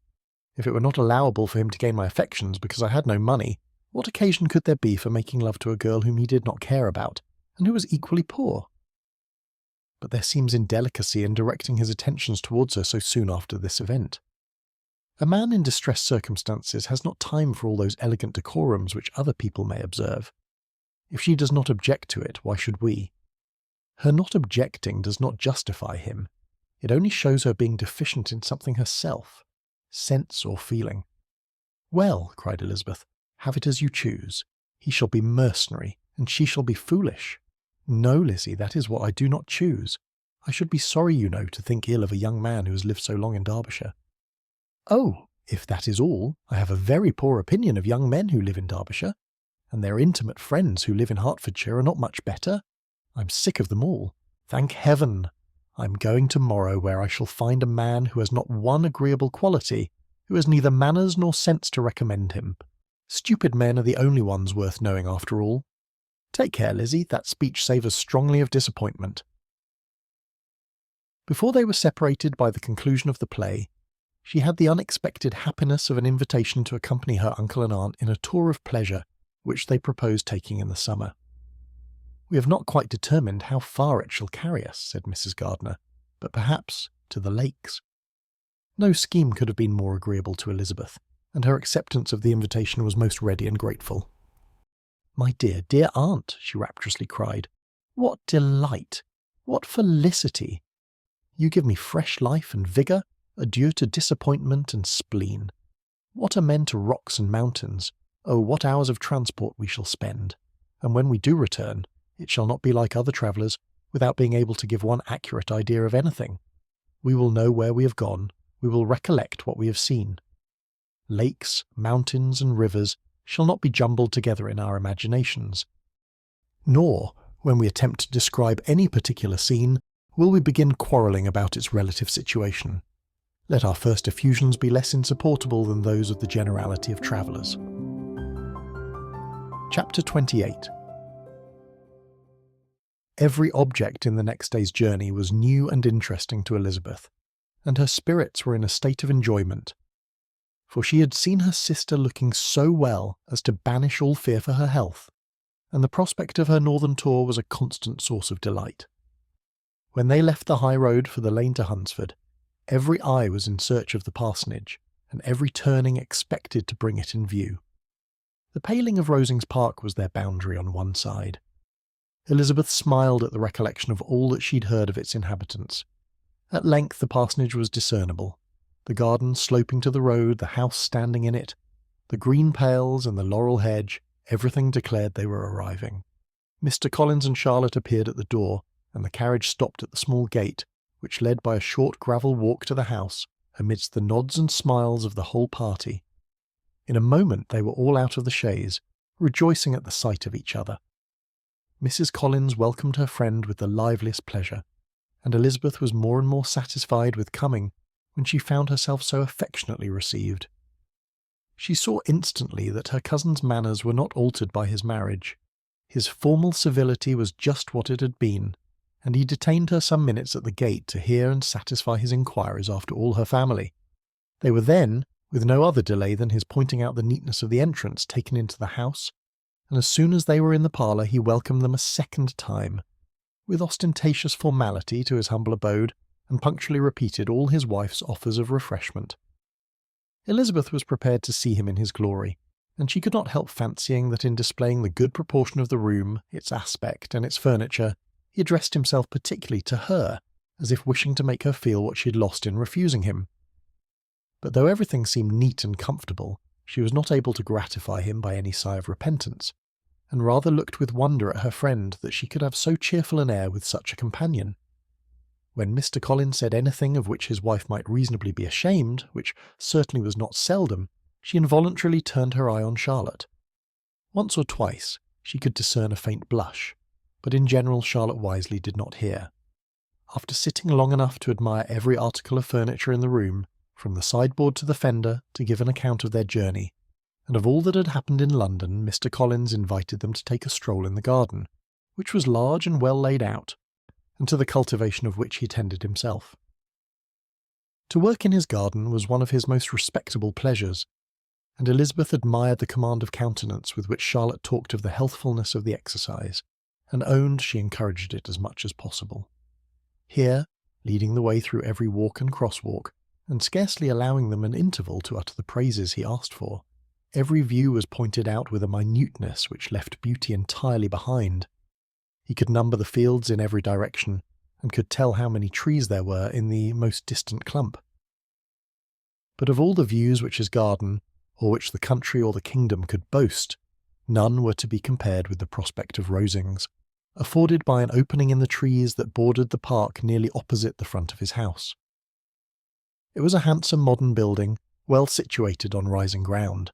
If it were not allowable for him to gain my affections because I had no money, what occasion could there be for making love to a girl whom he did not care about, and who was equally poor? But there seems indelicacy in directing his attentions towards her so soon after this event. A man in distressed circumstances has not time for all those elegant decorums which other people may observe. If she does not object to it, why should we? Her not objecting does not justify him. It only shows her being deficient in something herself, sense or feeling. "Well," cried Elizabeth, "have it as you choose. He shall be mercenary, and she shall be foolish. No, Lizzie, that is what I do not choose. I should be sorry, you know, to think ill of a young man who has lived so long in Derbyshire." "Oh, if that is all, I have a very poor opinion of young men who live in Derbyshire, and their intimate friends who live in Hertfordshire are not much better. I'm sick of them all. Thank heaven! I'm going tomorrow where I shall find a man who has not one agreeable quality, who has neither manners nor sense to recommend him. Stupid men are the only ones worth knowing after all. Take care, Lizzie, that speech savours strongly of disappointment." Before they were separated by the conclusion of the play, she had the unexpected happiness of an invitation to accompany her uncle and aunt in a tour of pleasure which they proposed taking in the summer. "We have not quite determined how far it shall carry us," said Mrs. Gardiner, "but perhaps to the lakes." No scheme could have been more agreeable to Elizabeth, and her acceptance of the invitation was most ready and grateful. "My dear, dear aunt," she rapturously cried, "what delight! What felicity! You give me fresh life and vigour. Adieu to disappointment and spleen. What are men to rocks and mountains? Oh, what hours of transport we shall spend! And when we do return, it shall not be like other travellers, without being able to give one accurate idea of anything. We will know where we have gone, we will recollect what we have seen. Lakes, mountains, and rivers shall not be jumbled together in our imaginations. Nor, when we attempt to describe any particular scene, will we begin quarrelling about its relative situation. Let our first effusions be less insupportable than those of the generality of travellers." Chapter 28. Every object in the next day's journey was new and interesting to Elizabeth, and her spirits were in a state of enjoyment, for she had seen her sister looking so well as to banish all fear for her health, and the prospect of her northern tour was a constant source of delight. When they left the high road for the lane to Hunsford, every eye was in search of the parsonage, and every turning expected to bring it in view. The paling of Rosings Park was their boundary on one side. Elizabeth smiled at the recollection of all that she'd heard of its inhabitants. At length the parsonage was discernible, the garden sloping to the road, the house standing in it, the green pales and the laurel hedge, everything declared they were arriving. Mr. Collins and Charlotte appeared at the door, and the carriage stopped at the small gate, which led by a short gravel walk to the house, amidst the nods and smiles of the whole party. In a moment they were all out of the chaise, rejoicing at the sight of each other. Mrs. Collins welcomed her friend with the liveliest pleasure, and Elizabeth was more and more satisfied with coming when she found herself so affectionately received. She saw instantly that her cousin's manners were not altered by his marriage. His formal civility was just what it had been, and he detained her some minutes at the gate to hear and satisfy his inquiries after all her family. They were then, with no other delay than his pointing out the neatness of the entrance, taken into the house, and as soon as they were in the parlour he welcomed them a second time, with ostentatious formality to his humble abode, and punctually repeated all his wife's offers of refreshment. Elizabeth was prepared to see him in his glory, and she could not help fancying that in displaying the good proportion of the room, its aspect, and its furniture, he addressed himself particularly to her, as if wishing to make her feel what she had lost in refusing him. But though everything seemed neat and comfortable, she was not able to gratify him by any sigh of repentance, and rather looked with wonder at her friend that she could have so cheerful an air with such a companion. When Mr. Collins said anything of which his wife might reasonably be ashamed, which certainly was not seldom, she involuntarily turned her eye on Charlotte. Once or twice she could discern a faint blush, but in general Charlotte wisely did not hear. After sitting long enough to admire every article of furniture in the room, from the sideboard to the fender, to give an account of their journey, and of all that had happened in London. Mr. Collins invited them to take a stroll in the garden, which was large and well laid out, and to the cultivation of which he attended himself. To work in his garden was one of his most respectable pleasures, and Elizabeth admired the command of countenance with which Charlotte talked of the healthfulness of the exercise, and owned she encouraged it as much as possible. Here, leading the way through every walk and crosswalk, and scarcely allowing them an interval to utter the praises he asked for, every view was pointed out with a minuteness which left beauty entirely behind. He could number the fields in every direction, and could tell how many trees there were in the most distant clump. But of all the views which his garden, or which the country or the kingdom could boast, none were to be compared with the prospect of Rosings, afforded by an opening in the trees that bordered the park nearly opposite the front of his house. It was a handsome modern building, well situated on rising ground.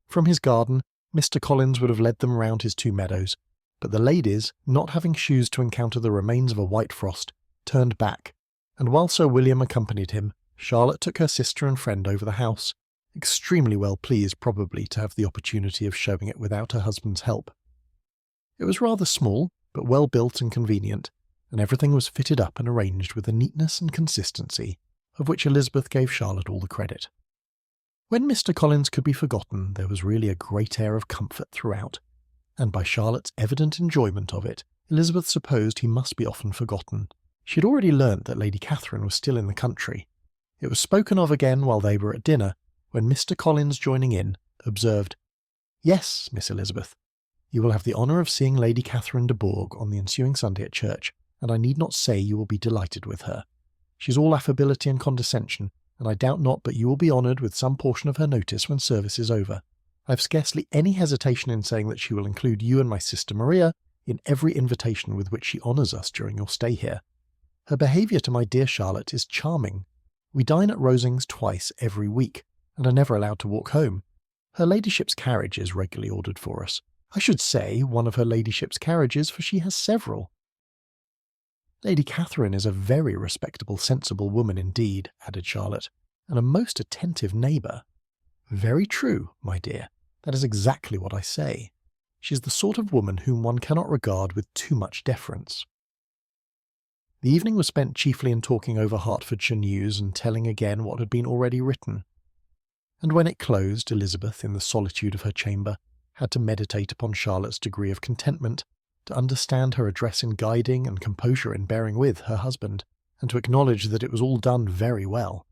From his garden, Mr. Collins would have led them round his 2 meadows, but the ladies, not having shoes to encounter the remains of a white frost, turned back, and while Sir William accompanied him, Charlotte took her sister and friend over the house, extremely well pleased probably to have the opportunity of showing it without her husband's help. It was rather small, but well built and convenient, and everything was fitted up and arranged with a neatness and consistency of which Elizabeth gave Charlotte all the credit. When Mr. Collins could be forgotten, there was really a great air of comfort throughout, and by Charlotte's evident enjoyment of it, Elizabeth supposed he must be often forgotten. She had already learnt that Lady Catherine was still in the country. It was spoken of again while they were at dinner, when Mr. Collins, joining in, observed, "Yes, Miss Elizabeth, you will have the honour of seeing Lady Catherine de Bourgh on the ensuing Sunday at church, and I need not say you will be delighted with her. She is all affability and condescension, and I doubt not but you will be honoured with some portion of her notice when service is over. I have scarcely any hesitation in saying that she will include you and my sister Maria in every invitation with which she honours us during your stay here. Her behaviour to my dear Charlotte is charming. We dine at Rosings twice every week, and are never allowed to walk home. Her ladyship's carriage is regularly ordered for us. I should say one of her ladyship's carriages, for she has several. Lady Catherine is a very respectable, sensible woman indeed," added Charlotte, "and a most attentive neighbour." "Very true, my dear. That is exactly what I say. She is the sort of woman whom one cannot regard with too much deference." The evening was spent chiefly in talking over Hertfordshire news and telling again what had been already written. And when it closed, Elizabeth, in the solitude of her chamber, had to meditate upon Charlotte's degree of contentment, to understand her address in guiding and composure in bearing with her husband, and to acknowledge that it was all done very well.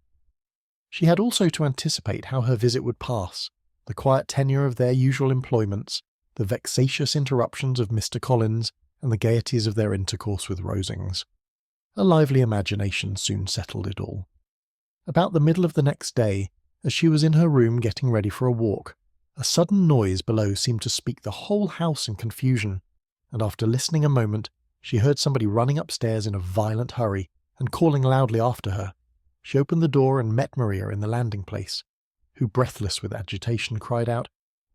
She had also to anticipate how her visit would pass, the quiet tenure of their usual employments, the vexatious interruptions of Mr. Collins, and the gaieties of their intercourse with Rosings. A lively imagination soon settled it all. About the middle of the next day, as she was in her room getting ready for a walk, a sudden noise below seemed to speak the whole house in confusion, and after listening a moment, she heard somebody running upstairs in a violent hurry, and calling loudly after her. She opened the door and met Maria in the landing-place, who, breathless with agitation, cried out,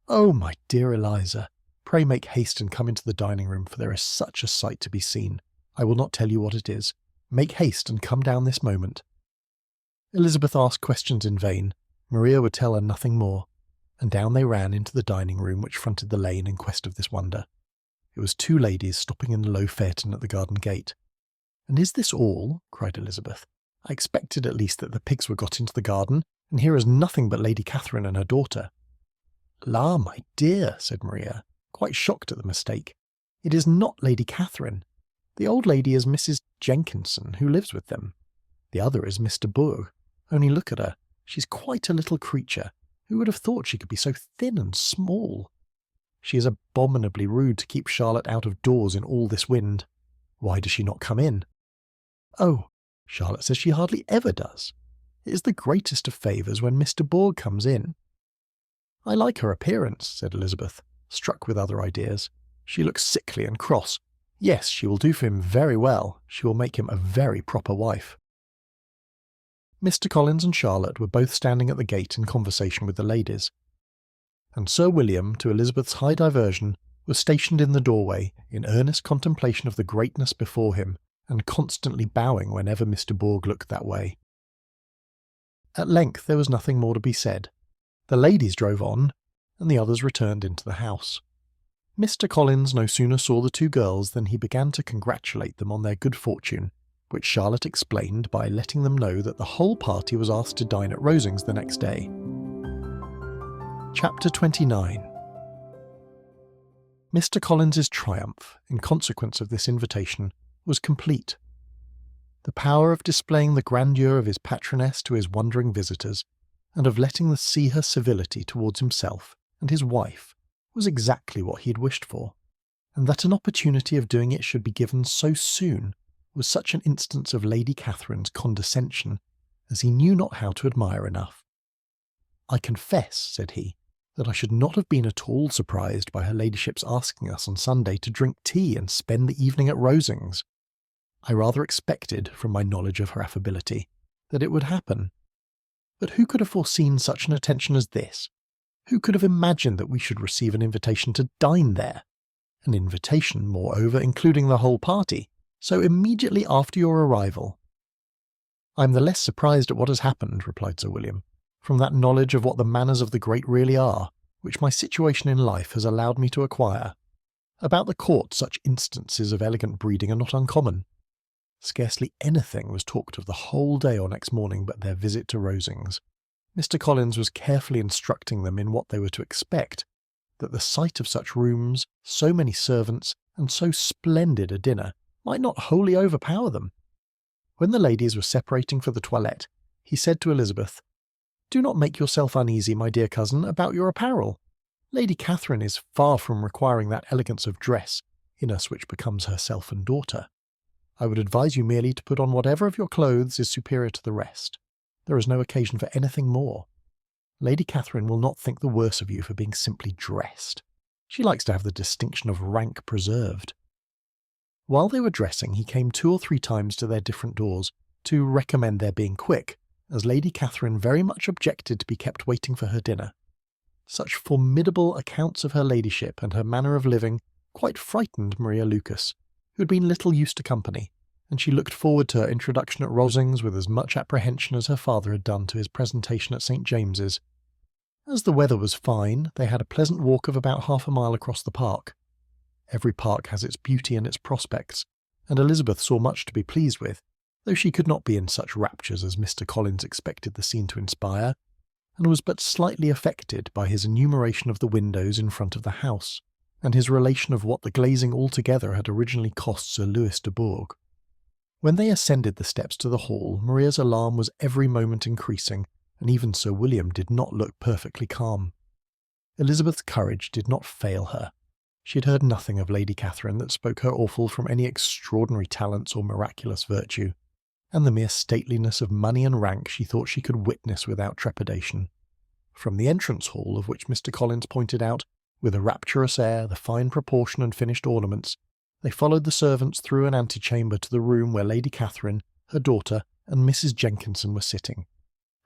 "Oh, my dear Eliza, pray make haste and come into the dining-room, for there is such a sight to be seen. I will not tell you what it is. Make haste and come down this moment." Elizabeth asked questions in vain. Maria would tell her nothing more, and down they ran into the dining-room which fronted the lane in quest of this wonder. It was 2 ladies stopping in the low phaeton at the garden gate. "And is this all?" cried Elizabeth. "I expected at least that the pigs were got into the garden, and here is nothing but Lady Catherine and her daughter." "La, my dear," said Maria, quite shocked at the mistake. "It is not Lady Catherine. The old lady is Mrs. Jenkinson, who lives with them. The other is Mr. Bourgh. Only look at her. She's quite a little creature. Who would have thought she could be so thin and small? She is abominably rude to keep Charlotte out of doors in all this wind. Why does she not come in?" "Oh, Charlotte says she hardly ever does. It is the greatest of favours when Mr. Bourgh comes in." "I like her appearance," said Elizabeth, struck with other ideas. "She looks sickly and cross. Yes, she will do for him very well. She will make him a very proper wife." Mr. Collins and Charlotte were both standing at the gate in conversation with the ladies, and Sir William, to Elizabeth's high diversion, was stationed in the doorway in earnest contemplation of the greatness before him, and constantly bowing whenever Mr. Bourgh looked that way. At length there was nothing more to be said. The ladies drove on, and the others returned into the house. Mr. Collins no sooner saw the two girls than he began to congratulate them on their good fortune, which Charlotte explained by letting them know that the whole party was asked to dine at Rosings the next day. Chapter 29. Mr. Collins's triumph, in consequence of this invitation, was complete. The power of displaying the grandeur of his patroness to his wondering visitors, and of letting them see her civility towards himself and his wife, was exactly what he had wished for, and that an opportunity of doing it should be given so soon was such an instance of Lady Catherine's condescension as he knew not how to admire enough. "I confess," said he, "that I should not have been at all surprised by her ladyship's asking us on Sunday to drink tea and spend the evening at Rosings. I rather expected, from my knowledge of her affability, that it would happen. But who could have foreseen such an attention as this? Who could have imagined that we should receive an invitation to dine there? An invitation, moreover, including the whole party, so immediately after your arrival." "I am the less surprised at what has happened," replied Sir William, "from that knowledge of what the manners of the great really are, which my situation in life has allowed me to acquire. About the court such instances of elegant breeding are not uncommon. Scarcely anything was talked of the whole day or next morning but their visit to Rosings. Mr. Collins was carefully instructing them in what they were to expect, that the sight of such rooms, so many servants, and so splendid a dinner might not wholly overpower them. When the ladies were separating for the toilette, he said to Elizabeth, "Do not make yourself uneasy, my dear cousin, about your apparel. Lady Catherine is far from requiring that elegance of dress in us which becomes herself and daughter. I would advise you merely to put on whatever of your clothes is superior to the rest. There is no occasion for anything more. Lady Catherine will not think the worse of you for being simply dressed. She likes to have the distinction of rank preserved." While they were dressing, he came 2 or 3 times to their different doors to recommend their being quick, as Lady Catherine very much objected to be kept waiting for her dinner. Such formidable accounts of her ladyship and her manner of living quite frightened Maria Lucas, who had been little used to company, and she looked forward to her introduction at Rosings with as much apprehension as her father had done to his presentation at St. James's. As the weather was fine, they had a pleasant walk of about half a mile across the park. Every park has its beauty and its prospects, and Elizabeth saw much to be pleased with, though she could not be in such raptures as Mr. Collins expected the scene to inspire, and was but slightly affected by his enumeration of the windows in front of the house, and his relation of what the glazing altogether had originally cost Sir Louis de Bourgh. When they ascended the steps to the hall, Maria's alarm was every moment increasing, and even Sir William did not look perfectly calm. Elizabeth's courage did not fail her. She had heard nothing of Lady Catherine that spoke her awful from any extraordinary talents or miraculous virtue, and the mere stateliness of money and rank she thought she could witness without trepidation. From the entrance hall, of which Mr. Collins pointed out, with a rapturous air, the fine proportion and finished ornaments, they followed the servants through an antechamber to the room where Lady Catherine, her daughter, and Mrs. Jenkinson were sitting.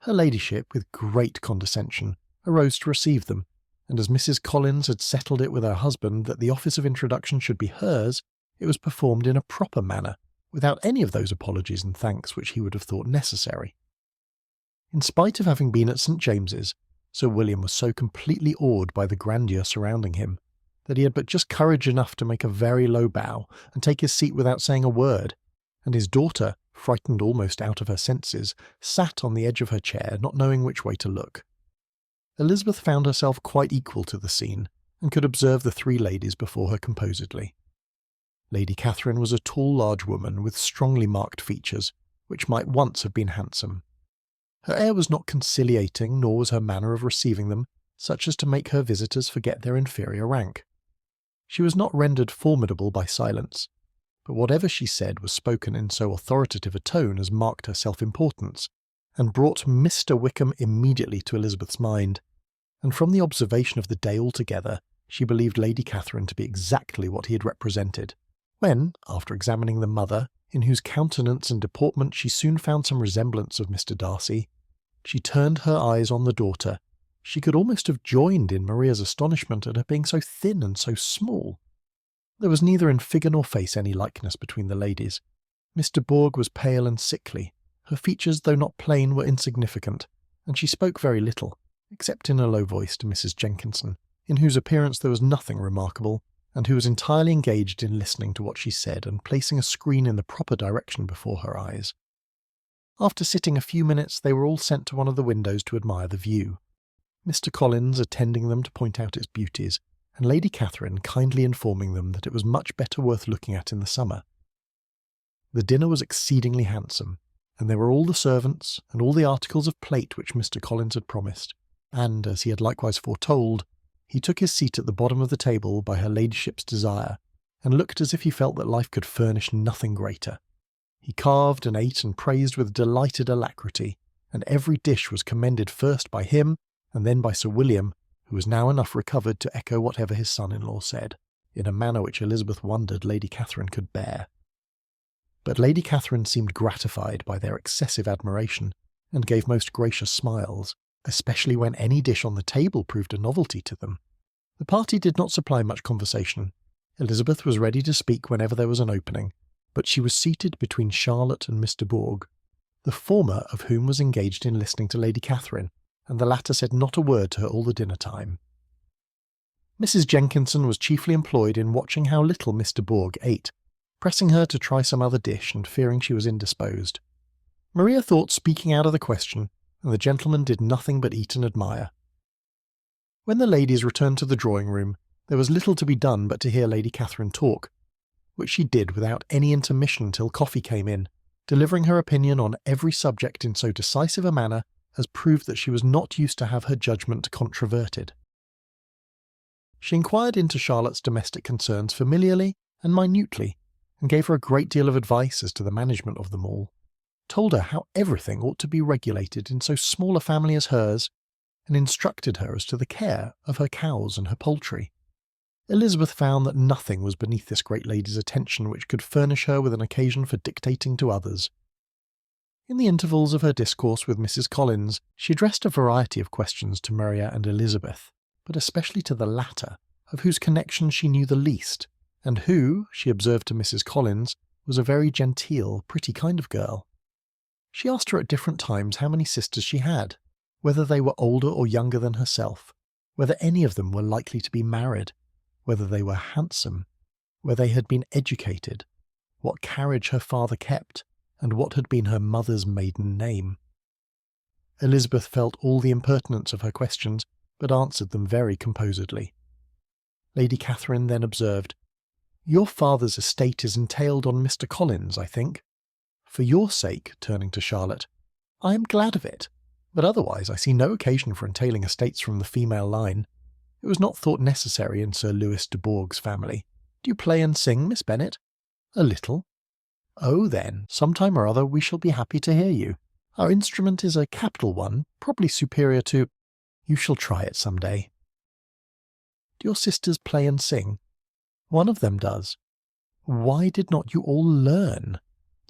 Her ladyship, with great condescension, arose to receive them, and as Mrs. Collins had settled it with her husband that the office of introduction should be hers, it was performed in a proper manner, without any of those apologies and thanks which he would have thought necessary. In spite of having been at St. James's, Sir William was so completely awed by the grandeur surrounding him that he had but just courage enough to make a very low bow and take his seat without saying a word, and his daughter, frightened almost out of her senses, sat on the edge of her chair, not knowing which way to look. Elizabeth found herself quite equal to the scene, and could observe the 3 ladies before her composedly. Lady Catherine was a tall, large woman with strongly marked features, which might once have been handsome. Her air was not conciliating, nor was her manner of receiving them such as to make her visitors forget their inferior rank. She was not rendered formidable by silence, but whatever she said was spoken in so authoritative a tone as marked her self-importance, and brought Mr. Wickham immediately to Elizabeth's mind, and from the observation of the day altogether, she believed Lady Catherine to be exactly what he had represented, when, after examining the mother, in whose countenance and deportment she soon found some resemblance of Mr. Darcy, she turned her eyes on the daughter. She could almost have joined in Maria's astonishment at her being so thin and so small. There was neither in figure nor face any likeness between the ladies. Miss de Bourgh was pale and sickly. Her features, though not plain, were insignificant, and she spoke very little, except in a low voice to Mrs. Jenkinson, in whose appearance there was nothing remarkable, and who was entirely engaged in listening to what she said and placing a screen in the proper direction before her eyes. After sitting a few minutes, they were all sent to one of the windows to admire the view, Mr. Collins attending them to point out its beauties, and Lady Catherine kindly informing them that it was much better worth looking at in the summer. The dinner was exceedingly handsome, and there were all the servants and all the articles of plate which Mr. Collins had promised, and, as he had likewise foretold, he took his seat at the bottom of the table by her ladyship's desire, and looked as if he felt that life could furnish nothing greater. He carved and ate and praised with delighted alacrity, and every dish was commended first by him and then by Sir William, who was now enough recovered to echo whatever his son-in-law said, in a manner which Elizabeth wondered Lady Catherine could bear. But Lady Catherine seemed gratified by their excessive admiration, and gave most gracious smiles, especially when any dish on the table proved a novelty to them. The party did not supply much conversation. Elizabeth was ready to speak whenever there was an opening, but she was seated between Charlotte and Mr. Bourg, the former of whom was engaged in listening to Lady Catherine, and the latter said not a word to her all the dinner time. Mrs. Jenkinson was chiefly employed in watching how little Mr. Bourg ate, pressing her to try some other dish and fearing she was indisposed. Maria thought speaking out of the question, and the gentlemen did nothing but eat and admire. When the ladies returned to the drawing-room, there was little to be done but to hear Lady Catherine talk, which she did without any intermission till coffee came in, delivering her opinion on every subject in so decisive a manner as proved that she was not used to have her judgment controverted. She inquired into Charlotte's domestic concerns familiarly and minutely, and gave her a great deal of advice as to the management of them all, told her how everything ought to be regulated in so small a family as hers, and instructed her as to the care of her cows and her poultry. Elizabeth found that nothing was beneath this great lady's attention which could furnish her with an occasion for dictating to others. In the intervals of her discourse with Mrs. Collins, she addressed a variety of questions to Maria and Elizabeth, but especially to the latter, of whose connection she knew the least, and who, she observed to Mrs. Collins, was a very genteel, pretty kind of girl. She asked her at different times how many sisters she had, whether they were older or younger than herself, whether any of them were likely to be married, whether they were handsome, whether they had been educated, what carriage her father kept, and what had been her mother's maiden name. Elizabeth felt all the impertinence of her questions, but answered them very composedly. Lady Catherine then observed, "Your father's estate is entailed on Mr. Collins, I think. For your sake," turning to Charlotte, "I am glad of it, but otherwise I see no occasion for entailing estates from the female line. It was not thought necessary in Sir Louis de Bourgh's family. Do you play and sing, Miss Bennet?" "A little." "Oh, then, some time or other we shall be happy to hear you. Our instrument is a capital one, probably superior to— You shall try it some day." "Do your sisters play and sing?" "One of them does." "Why did not you all learn?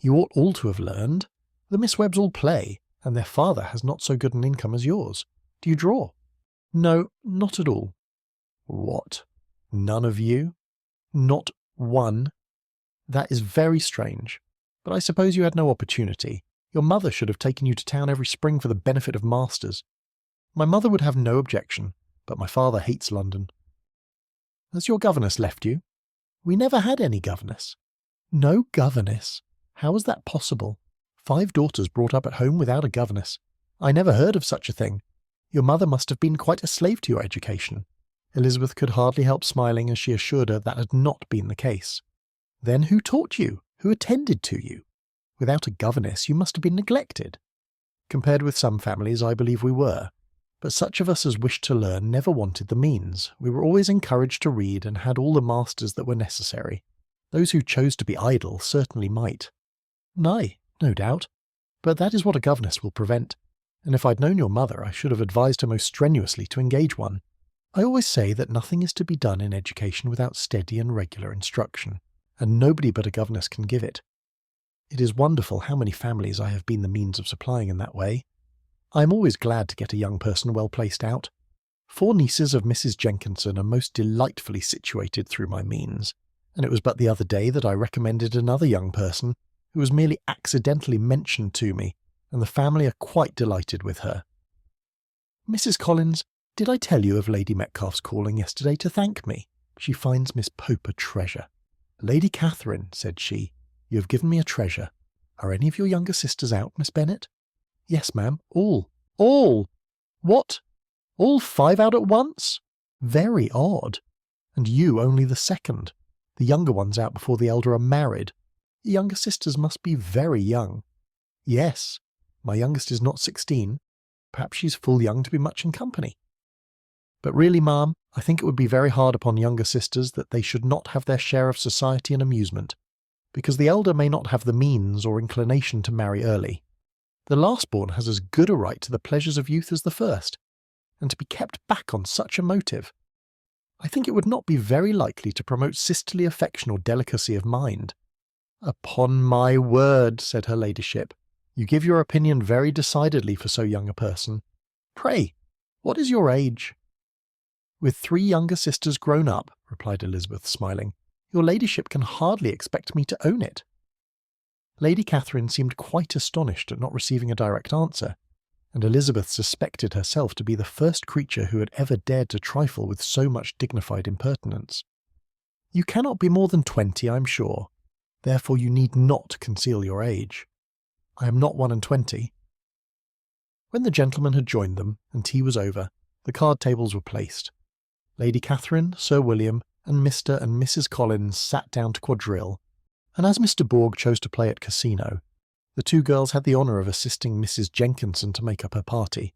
You ought all to have learned. The Miss Webbs all play, and their father has not so good an income as yours. Do you draw?" "No, not at all." "What? None of you? Not one? That is very strange. But I suppose you had no opportunity. Your mother should have taken you to town every spring for the benefit of masters." "My mother would have no objection, but my father hates London." "Has your governess left you?" "We never had any governess." "No governess? How was that possible? 5 daughters brought up at home without a governess. I never heard of such a thing. Your mother must have been quite a slave to your education." Elizabeth could hardly help smiling as she assured her that had not been the case. "Then who taught you? Who attended to you? Without a governess you must have been neglected." "Compared with some families, I believe we were. But such of us as wished to learn never wanted the means. We were always encouraged to read and had all the masters that were necessary. Those who chose to be idle certainly might." "Nay, no doubt. But that is what a governess will prevent. And if I'd known your mother, I should have advised her most strenuously to engage one. I always say that nothing is to be done in education without steady and regular instruction, and nobody but a governess can give it. It is wonderful how many families I have been the means of supplying in that way. I am always glad to get a young person well placed out. 4 nieces of Mrs. Jenkinson are most delightfully situated through my means, and it was but the other day that I recommended another young person who was merely accidentally mentioned to me, and the family are quite delighted with her. Mrs. Collins, did I tell you of Lady Metcalfe's calling yesterday to thank me? She finds Miss Pope a treasure. Lady Catherine, said she, you have given me a treasure. Are any of your younger sisters out, Miss Bennet? Yes, ma'am, all. All! What? All 5 out at once? Very odd. And you only the second. The younger ones out before the elder are married. Your younger sisters must be very young. Yes, my youngest is not 16. Perhaps she's full young to be much in company. But really, ma'am, I think it would be very hard upon younger sisters that they should not have their share of society and amusement, because the elder may not have the means or inclination to marry early. The last-born has as good a right to the pleasures of youth as the first, and to be kept back on such a motive, I think it would not be very likely to promote sisterly affection or delicacy of mind. Upon my word, said her ladyship, you give your opinion very decidedly for so young a person. Pray, what is your age? With 3 younger sisters grown up, replied Elizabeth, smiling, your ladyship can hardly expect me to own it. Lady Catherine seemed quite astonished at not receiving a direct answer, and Elizabeth suspected herself to be the first creature who had ever dared to trifle with so much dignified impertinence. You cannot be more than 20, I am sure. Therefore you need not conceal your age. I am not 21. When the gentlemen had joined them, and tea was over, the card tables were placed. Lady Catherine, Sir William, and Mr. and Mrs. Collins sat down to quadrille, and as Mr. Bourg chose to play at casino, the 2 girls had the honour of assisting Mrs. Jenkinson to make up her party.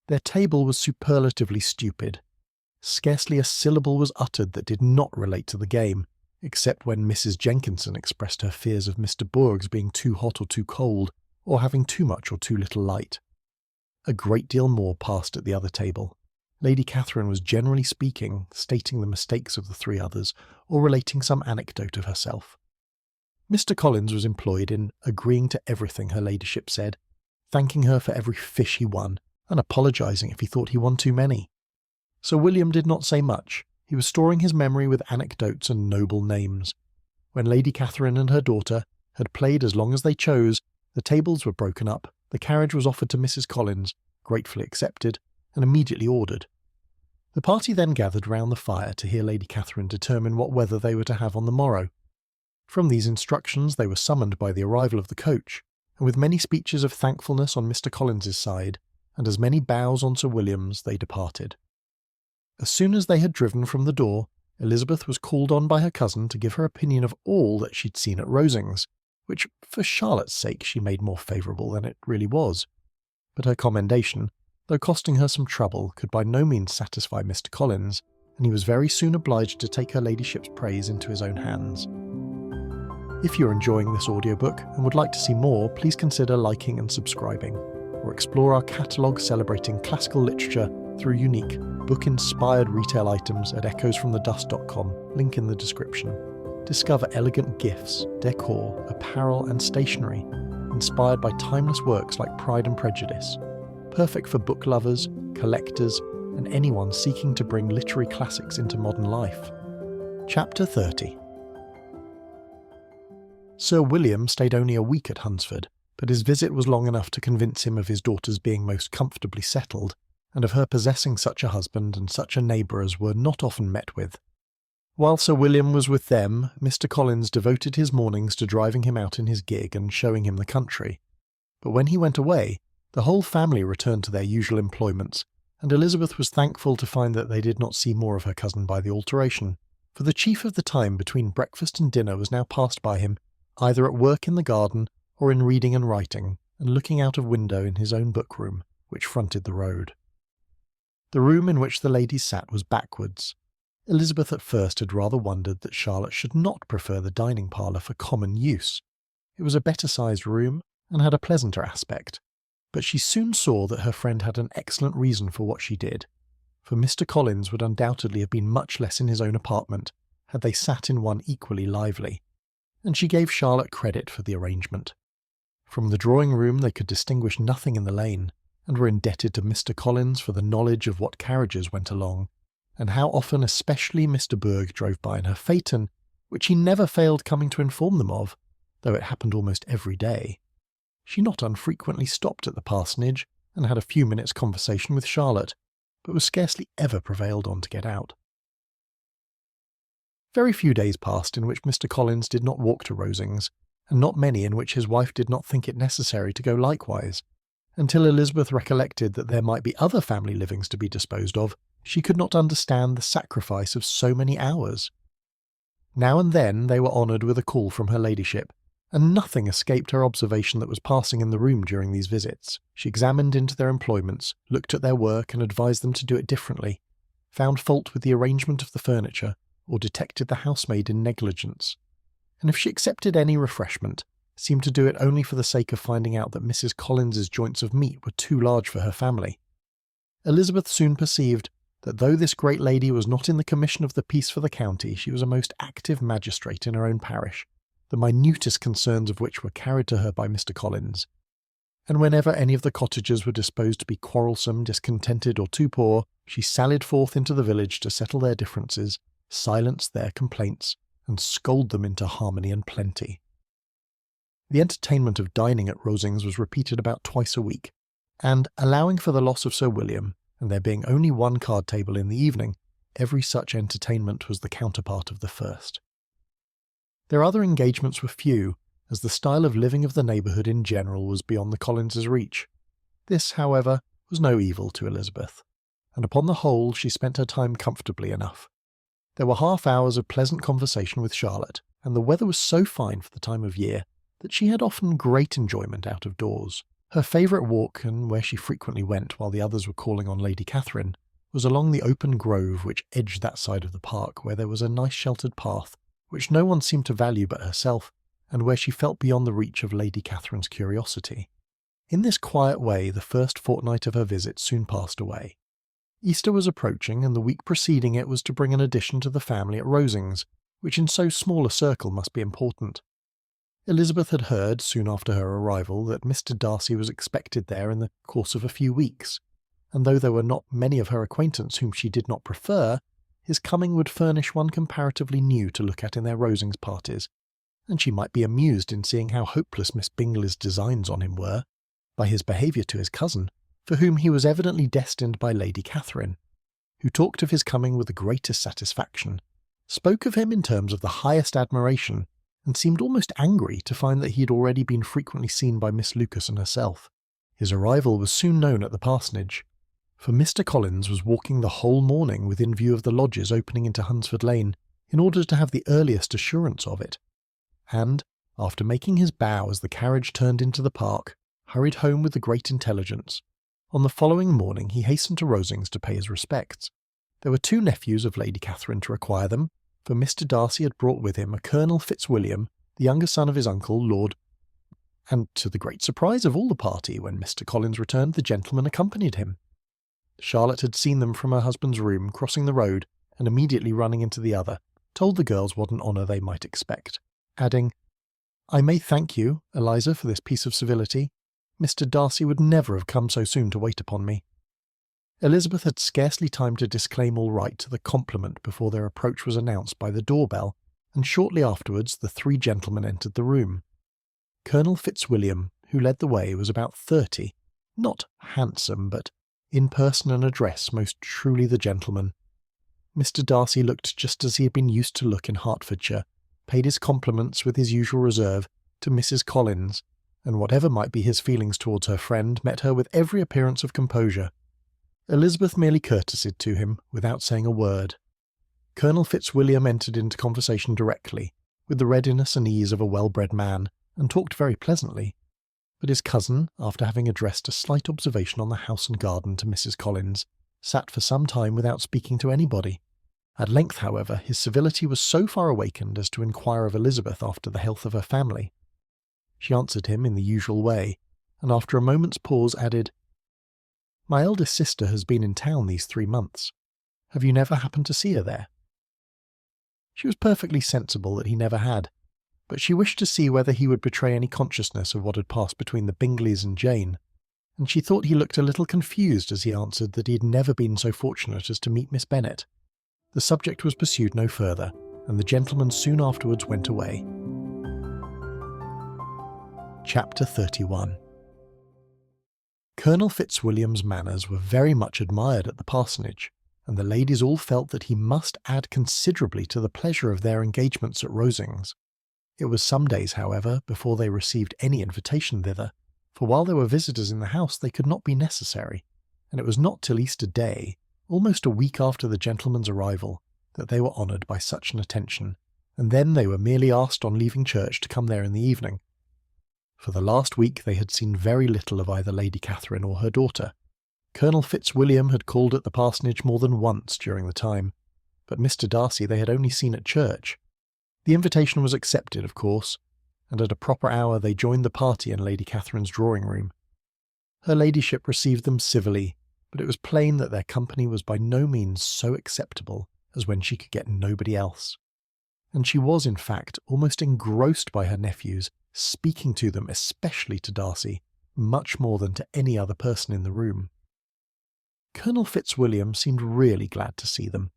Their table was superlatively stupid. Scarcely a syllable was uttered that did not relate to the game, except when Mrs. Jenkinson expressed her fears of Mr. Bourg's being too hot or too cold, or having too much or too little light. A great deal more passed at the other table. Lady Catherine was generally speaking, stating the mistakes of the 3 others, or relating some anecdote of herself. Mr. Collins was employed in agreeing to everything her ladyship said, thanking her for every fish he won, and apologising if he thought he won too many. Sir William did not say much. He was storing his memory with anecdotes and noble names. When Lady Catherine and her daughter had played as long as they chose, the tables were broken up, the carriage was offered to Mrs. Collins, gratefully accepted, and immediately ordered. The party then gathered round the fire to hear Lady Catherine determine what weather they were to have on the morrow. From these instructions they were summoned by the arrival of the coach, and with many speeches of thankfulness on Mr. Collins's side, and as many bows on Sir William's, they departed. As soon as they had driven from the door, Elizabeth was called on by her cousin to give her opinion of all that she'd seen at Rosings, which, for Charlotte's sake, she made more favourable than it really was. But her commendation, though costing her some trouble, could by no means satisfy Mr. Collins, and he was very soon obliged to take her ladyship's praise into his own hands. If you're enjoying this audiobook and would like to see more, please consider liking and subscribing, or explore our catalogue celebrating classical literature through unique, book-inspired retail items at echoesfromthedust.com, link in the description. Discover elegant gifts, decor, apparel and stationery, inspired by timeless works like Pride and Prejudice, perfect for book lovers, collectors, and anyone seeking to bring literary classics into modern life. Chapter 30. Sir William stayed only a week at Hunsford, but his visit was long enough to convince him of his daughter's being most comfortably settled, and of her possessing such a husband and such a neighbour as were not often met with. While Sir William was with them, Mr. Collins devoted his mornings to driving him out in his gig and showing him the country. But when he went away, the whole family returned to their usual employments, and Elizabeth was thankful to find that they did not see more of her cousin by the alteration, for the chief of the time between breakfast and dinner was now passed by him, either at work in the garden or in reading and writing, and looking out of window in his own book-room, which fronted the road. The room in which the ladies sat was backwards. Elizabeth at first had rather wondered that Charlotte should not prefer the dining parlour for common use. It was a better-sized room, and had a pleasanter aspect, but she soon saw that her friend had an excellent reason for what she did, for Mr. Collins would undoubtedly have been much less in his own apartment had they sat in one equally lively, and she gave Charlotte credit for the arrangement. From the drawing-room they could distinguish nothing in the lane, and were indebted to Mr. Collins for the knowledge of what carriages went along, and how often especially Mr. Bourg drove by in her phaeton, which he never failed coming to inform them of, though it happened almost every day. She not unfrequently stopped at the parsonage, and had a few minutes' conversation with Charlotte, but was scarcely ever prevailed on to get out. Very few days passed in which Mr. Collins did not walk to Rosings, and not many in which his wife did not think it necessary to go likewise. Until Elizabeth recollected that there might be other family livings to be disposed of, she could not understand the sacrifice of so many hours. Now and then they were honoured with a call from her ladyship, and nothing escaped her observation that was passing in the room during these visits. She examined into their employments, looked at their work and advised them to do it differently, found fault with the arrangement of the furniture, or detected the housemaid in negligence. And if she accepted any refreshment, seemed to do it only for the sake of finding out that Mrs. Collins's joints of meat were too large for her family. Elizabeth soon perceived that though this great lady was not in the commission of the peace for the county, she was a most active magistrate in her own parish, the minutest concerns of which were carried to her by Mr. Collins. And whenever any of the cottagers were disposed to be quarrelsome, discontented, or too poor, she sallied forth into the village to settle their differences, silence their complaints, and scold them into harmony and plenty. The entertainment of dining at Rosings was repeated about twice a week, and, allowing for the loss of Sir William, and there being only one card table in the evening, every such entertainment was the counterpart of the first. Their other engagements were few, as the style of living of the neighbourhood in general was beyond the Collinses' reach. This, however, was no evil to Elizabeth, and upon the whole she spent her time comfortably enough. There were half hours of pleasant conversation with Charlotte, and the weather was so fine for the time of year that she had often great enjoyment out of doors. Her favourite walk, and where she frequently went while the others were calling on Lady Catherine, was along the open grove which edged that side of the park, where there was a nice sheltered path, which no one seemed to value but herself, and where she felt beyond the reach of Lady Catherine's curiosity. In this quiet way the first fortnight of her visit soon passed away. Easter was approaching, and the week preceding it was to bring an addition to the family at Rosings, which in so small a circle must be important. Elizabeth had heard, soon after her arrival, that Mr. Darcy was expected there in the course of a few weeks, and though there were not many of her acquaintance whom she did not prefer, his coming would furnish one comparatively new to look at in their Rosings parties, and she might be amused in seeing how hopeless Miss Bingley's designs on him were, by his behaviour to his cousin, for whom he was evidently destined by Lady Catherine, who talked of his coming with the greatest satisfaction, spoke of him in terms of the highest admiration, and seemed almost angry to find that he had already been frequently seen by Miss Lucas and herself. His arrival was soon known at the parsonage, for Mr. Collins was walking the whole morning within view of the lodges opening into Hunsford Lane, in order to have the earliest assurance of it, and, after making his bow as the carriage turned into the park, hurried home with the great intelligence. On the following morning he hastened to Rosings to pay his respects. There were two nephews of Lady Catherine to require them, for Mr. Darcy had brought with him a Colonel Fitzwilliam, the younger son of his uncle, Lord, and to the great surprise of all the party, when Mr. Collins returned, the gentleman accompanied him. Charlotte had seen them from her husband's room, crossing the road, and immediately running into the other, told the girls what an honour they might expect, adding, "I may thank you, Eliza, for this piece of civility. Mr. Darcy would never have come so soon to wait upon me." Elizabeth had scarcely time to disclaim all right to the compliment before their approach was announced by the door-bell, and shortly afterwards the three gentlemen entered the room. Colonel Fitzwilliam, who led the way, was about 30, not handsome, but in person and address most truly the gentleman. Mr. Darcy looked just as he had been used to look in Hertfordshire, paid his compliments with his usual reserve to Mrs. Collins, and whatever might be his feelings towards her friend, met her with every appearance of composure. Elizabeth merely courtesied to him, without saying a word. Colonel Fitzwilliam entered into conversation directly, with the readiness and ease of a well-bred man, and talked very pleasantly. But his cousin, after having addressed a slight observation on the house and garden to Mrs. Collins, sat for some time without speaking to anybody. At length, however, his civility was so far awakened as to inquire of Elizabeth after the health of her family. She answered him in the usual way, and after a moment's pause added, "My eldest sister has been in town these 3 months. Have you never happened to see her there?" She was perfectly sensible that he never had, but she wished to see whether he would betray any consciousness of what had passed between the Bingleys and Jane, and she thought he looked a little confused as he answered that he had never been so fortunate as to meet Miss Bennet. The subject was pursued no further, and the gentleman soon afterwards went away. Chapter 31. Colonel Fitzwilliam's manners were very much admired at the parsonage, and the ladies all felt that he must add considerably to the pleasure of their engagements at Rosings. It was some days, however, before they received any invitation thither, for while there were visitors in the house they could not be necessary, and it was not till Easter Day, almost a week after the gentleman's arrival, that they were honoured by such an attention, and then they were merely asked on leaving church to come there in the evening. For the last week they had seen very little of either Lady Catherine or her daughter. Colonel Fitzwilliam had called at the parsonage more than once during the time, but Mr. Darcy they had only seen at church. The invitation was accepted, of course, and at a proper hour they joined the party in Lady Catherine's drawing-room. Her ladyship received them civilly, but it was plain that their company was by no means so acceptable as when she could get nobody else. And she was, in fact, almost engrossed by her nephews, speaking to them, especially to Darcy, much more than to any other person in the room. Colonel Fitzwilliam seemed really glad to see them.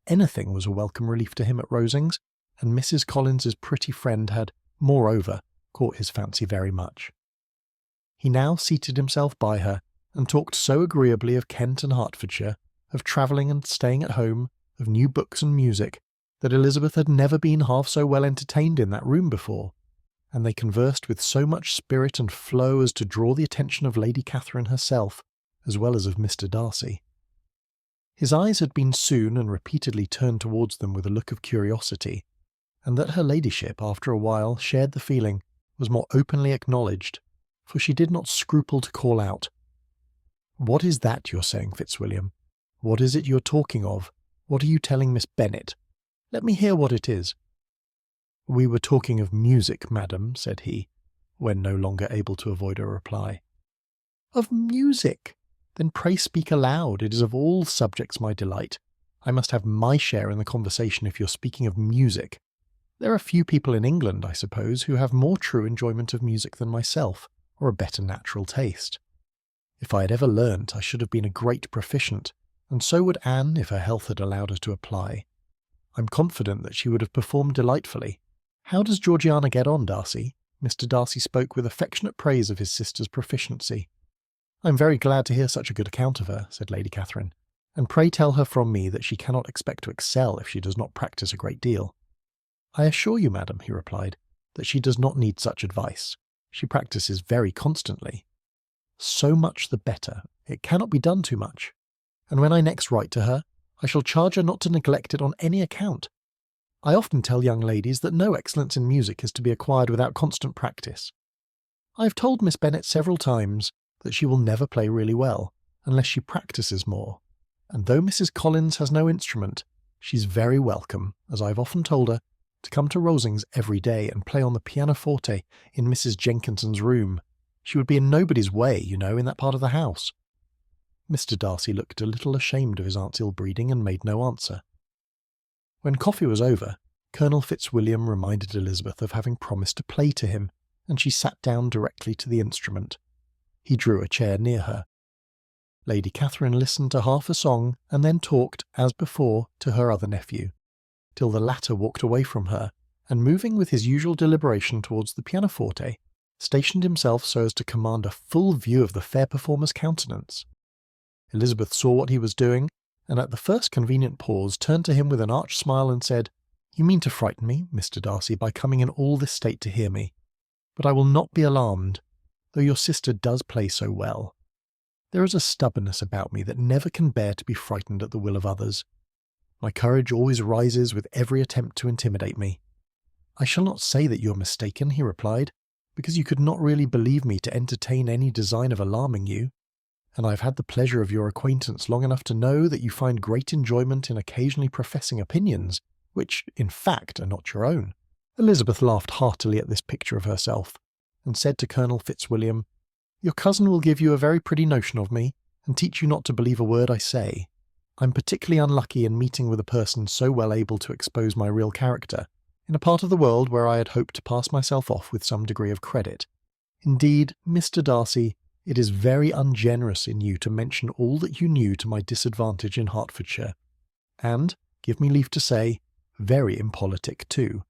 Anything was a welcome relief to him at Rosings, and Mrs. Collins's pretty friend had, moreover, caught his fancy very much. He now seated himself by her, and talked so agreeably of Kent and Hertfordshire, of travelling and staying at home, of new books and music, that Elizabeth had never been half so well entertained in that room before, and they conversed with so much spirit and flow as to draw the attention of Lady Catherine herself, as well as of Mr. Darcy. His eyes had been soon and repeatedly turned towards them with a look of curiosity, and that her ladyship, after a while, shared the feeling, was more openly acknowledged, for she did not scruple to call out, "What is that you're saying, Fitzwilliam? What is it you're talking of? What are you telling Miss Bennet? Let me hear what it is." "We were talking of music, madam," said he, when no longer able to avoid a reply. "Of music? Then pray speak aloud. It is of all subjects my delight. I must have my share in the conversation if you're speaking of music. There are few people in England, I suppose, who have more true enjoyment of music than myself, or a better natural taste. If I had ever learnt, I should have been a great proficient, and so would Anne if her health had allowed her to apply. I'm confident that she would have performed delightfully. How does Georgiana get on, Darcy?" Mr. Darcy spoke with affectionate praise of his sister's proficiency. "I'm very glad to hear such a good account of her," said Lady Catherine, "and pray tell her from me that she cannot expect to excel if she does not practise a great deal." "I assure you, madam," he replied, "that she does not need such advice. She practises very constantly." "So much the better. It cannot be done too much. And when I next write to her, I shall charge her not to neglect it on any account. I often tell young ladies that no excellence in music is to be acquired without constant practice. I have told Miss Bennet several times that she will never play really well, unless she practises more, and though Mrs. Collins has no instrument, she's very welcome, as I've often told her, to come to Rosings every day and play on the pianoforte in Mrs. Jenkinson's room. She would be in nobody's way, you know, in that part of the house." Mr. Darcy looked a little ashamed of his aunt's ill-breeding and made no answer. When coffee was over, Colonel Fitzwilliam reminded Elizabeth of having promised to play to him, and she sat down directly to the instrument. He drew a chair near her. Lady Catherine listened to half a song and then talked, as before, to her other nephew, till the latter walked away from her, and moving with his usual deliberation towards the pianoforte, stationed himself so as to command a full view of the fair performer's countenance. Elizabeth saw what he was doing, and at the first convenient pause turned to him with an arch smile and said, "You mean to frighten me, Mr. Darcy, by coming in all this state to hear me. But I will not be alarmed, though your sister does play so well. There is a stubbornness about me that never can bear to be frightened at the will of others. My courage always rises with every attempt to intimidate me." "I shall not say that you are mistaken," he replied, "because you could not really believe me to entertain any design of alarming you, and I have had the pleasure of your acquaintance long enough to know that you find great enjoyment in occasionally professing opinions, which, in fact, are not your own." Elizabeth laughed heartily at this picture of herself, and said to Colonel Fitzwilliam, "Your cousin will give you a very pretty notion of me, and teach you not to believe a word I say. I'm particularly unlucky in meeting with a person so well able to expose my real character, in a part of the world where I had hoped to pass myself off with some degree of credit. Indeed, Mr. Darcy, it is very ungenerous in you to mention all that you knew to my disadvantage in Hertfordshire, and, give me leave to say, very impolitic too,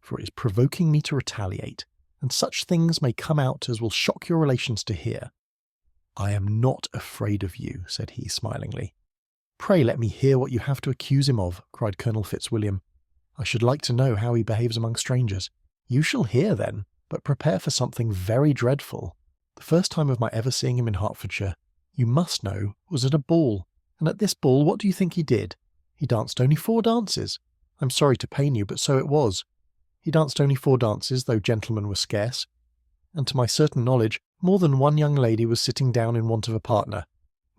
for it is provoking me to retaliate, and such things may come out as will shock your relations to hear. "I am not afraid of you," said he smilingly. "Pray let me hear what you have to accuse him of," cried Colonel Fitzwilliam. "I should like to know how he behaves among strangers." "You shall hear then, but prepare for something very dreadful. The first time of my ever seeing him in Hertfordshire, you must know, was at a ball, and at this ball what do you think he did? He danced only 4 dances. I'm sorry to pain you, but so it was. He danced only 4 dances, though gentlemen were scarce, and to my certain knowledge more than one young lady was sitting down in want of a partner.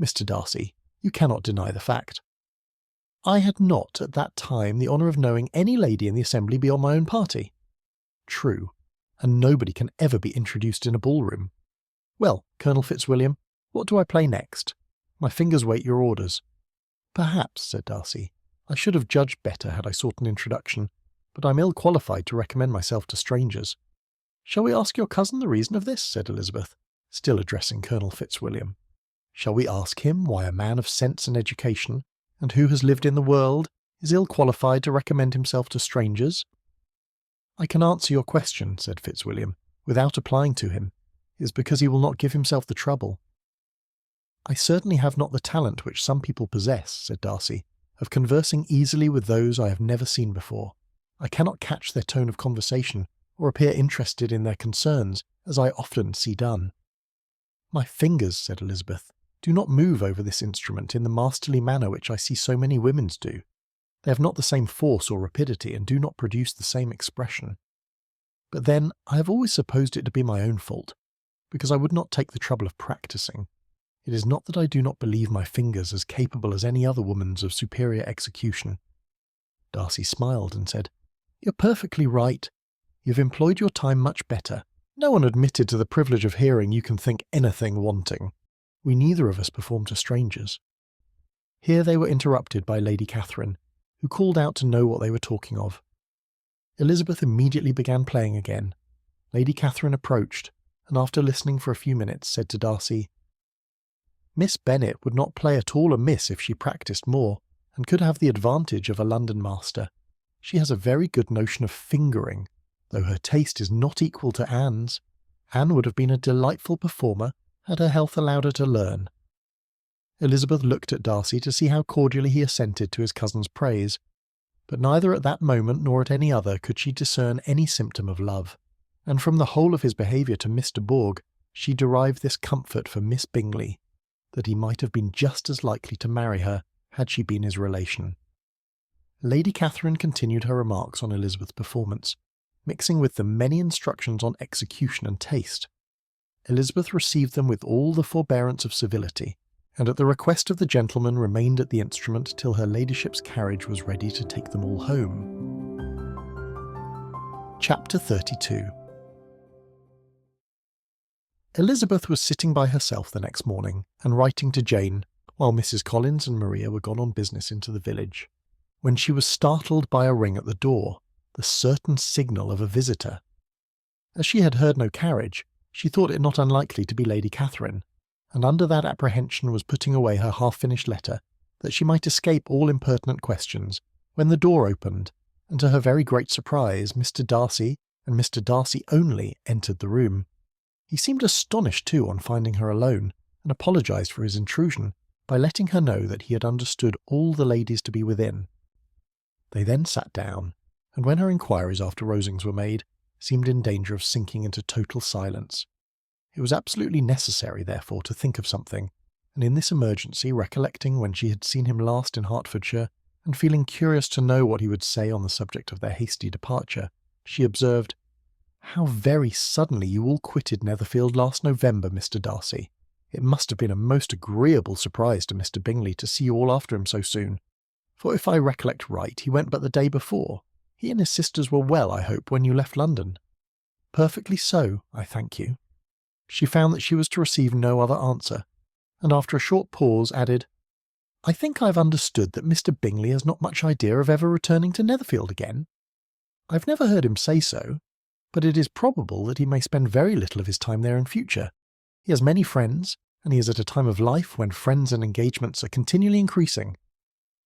Mr. Darcy, you cannot deny the fact. I had not at that time the honour of knowing any lady in the assembly beyond my own party. True, and nobody can ever be introduced in a ballroom. Well, Colonel Fitzwilliam, what do I play next? My fingers wait your orders." "Perhaps," said Darcy, "I should have judged better had I sought an introduction, but I'm ill qualified to recommend myself to strangers." "Shall we ask your cousin the reason of this?" said Elizabeth, still addressing Colonel Fitzwilliam. "Shall we ask him why a man of sense and education, and who has lived in the world, is ill qualified to recommend himself to strangers?" "I can answer your question," said Fitzwilliam, "without applying to him. It is because he will not give himself the trouble." "I certainly have not the talent which some people possess," said Darcy, "of conversing easily with those I have never seen before. I cannot catch their tone of conversation, or appear interested in their concerns, as I often see done." "My fingers," said Elizabeth, "do not move over this instrument in the masterly manner which I see so many women's do. They have not the same force or rapidity, and do not produce the same expression. But then I have always supposed it to be my own fault, because I would not take the trouble of practising. It is not that I do not believe my fingers as capable as any other woman's of superior execution." Darcy smiled and said, "You're perfectly right. You've employed your time much better. No one admitted to the privilege of hearing you can think anything wanting. We neither of us perform to strangers." Here they were interrupted by Lady Catherine, who called out to know what they were talking of. Elizabeth immediately began playing again. Lady Catherine approached, and after listening for a few minutes, said to Darcy, "Miss Bennet would not play at all amiss if she practised more, and could have the advantage of a London master. She has a very good notion of fingering, though her taste is not equal to Anne's. Anne would have been a delightful performer had her health allowed her to learn." Elizabeth looked at Darcy to see how cordially he assented to his cousin's praise, but neither at that moment nor at any other could she discern any symptom of love, and from the whole of his behaviour to Mr. Bourg she derived this comfort for Miss Bingley, that he might have been just as likely to marry her had she been his relation. Lady Catherine continued her remarks on Elizabeth's performance, mixing with them many instructions on execution and taste. Elizabeth received them with all the forbearance of civility, and at the request of the gentleman remained at the instrument till her ladyship's carriage was ready to take them all home. Chapter 32. Elizabeth was sitting by herself the next morning, and writing to Jane, while Mrs. Collins and Maria were gone on business into the village, when she was startled by a ring at the door, the certain signal of a visitor. As she had heard no carriage, she thought it not unlikely to be Lady Catherine, and under that apprehension was putting away her half-finished letter, that she might escape all impertinent questions, when the door opened, and to her very great surprise, Mr. Darcy, and Mr. Darcy only, entered the room. He seemed astonished too on finding her alone, and apologised for his intrusion by letting her know that he had understood all the ladies to be within. They then sat down, and when her inquiries after Rosings were made, seemed in danger of sinking into total silence. It was absolutely necessary, therefore, to think of something, and in this emergency, recollecting when she had seen him last in Hertfordshire, and feeling curious to know what he would say on the subject of their hasty departure, she observed, "How very suddenly you all quitted Netherfield last November, Mr. Darcy. It must have been a most agreeable surprise to Mr. Bingley to see you all after him so soon, for if I recollect right, he went but the day before. He and his sisters were well, I hope, when you left London?" "Perfectly so, I thank you." She found that she was to receive no other answer, and after a short pause added, "I think I have understood that Mr. Bingley has not much idea of ever returning to Netherfield again. I've never heard him say so, but it is probable that he may spend very little of his time there in future. He has many friends, and he is at a time of life when friends and engagements are continually increasing.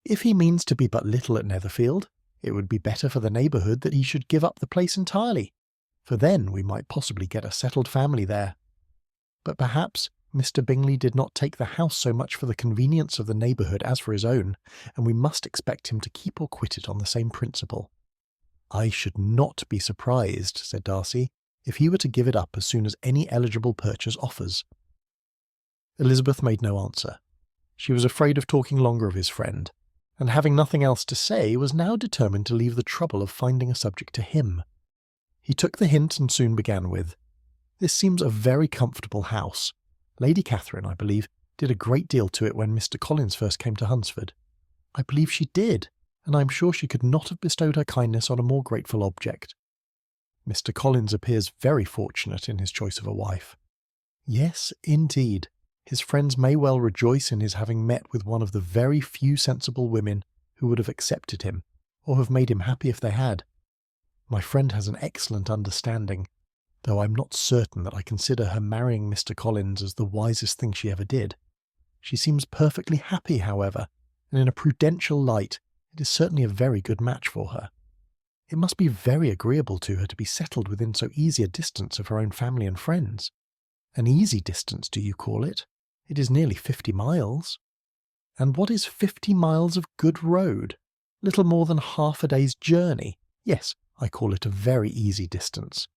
If he means to be but little at Netherfield, it would be better for the neighbourhood that he should give up the place entirely, for then we might possibly get a settled family there. But perhaps Mr. Bingley did not take the house so much for the convenience of the neighbourhood as for his own, and we must expect him to keep or quit it on the same principle." "I should not be surprised," said Darcy, "if he were to give it up as soon as any eligible purchase offers." Elizabeth made no answer. She was afraid of talking longer of his friend, and having nothing else to say, was now determined to leave the trouble of finding a subject to him. He took the hint and soon began with, "This seems a very comfortable house. Lady Catherine, I believe, did a great deal to it when Mr. Collins first came to Hunsford." "I believe she did, and I am sure she could not have bestowed her kindness on a more grateful object." "Mr. Collins appears very fortunate in his choice of a wife." "Yes, indeed. His friends may well rejoice in his having met with one of the very few sensible women who would have accepted him, or have made him happy if they had. My friend has an excellent understanding, though I'm not certain that I consider her marrying Mr. Collins as the wisest thing she ever did. She seems perfectly happy, however, and in a prudential light, it is certainly a very good match for her. It must be very agreeable to her to be settled within so easy a distance of her own family and friends. An easy distance, do you call it? It is nearly 50 miles. And what is 50 miles of good road? Little more than half a day's journey. Yes, I call it a very easy distance."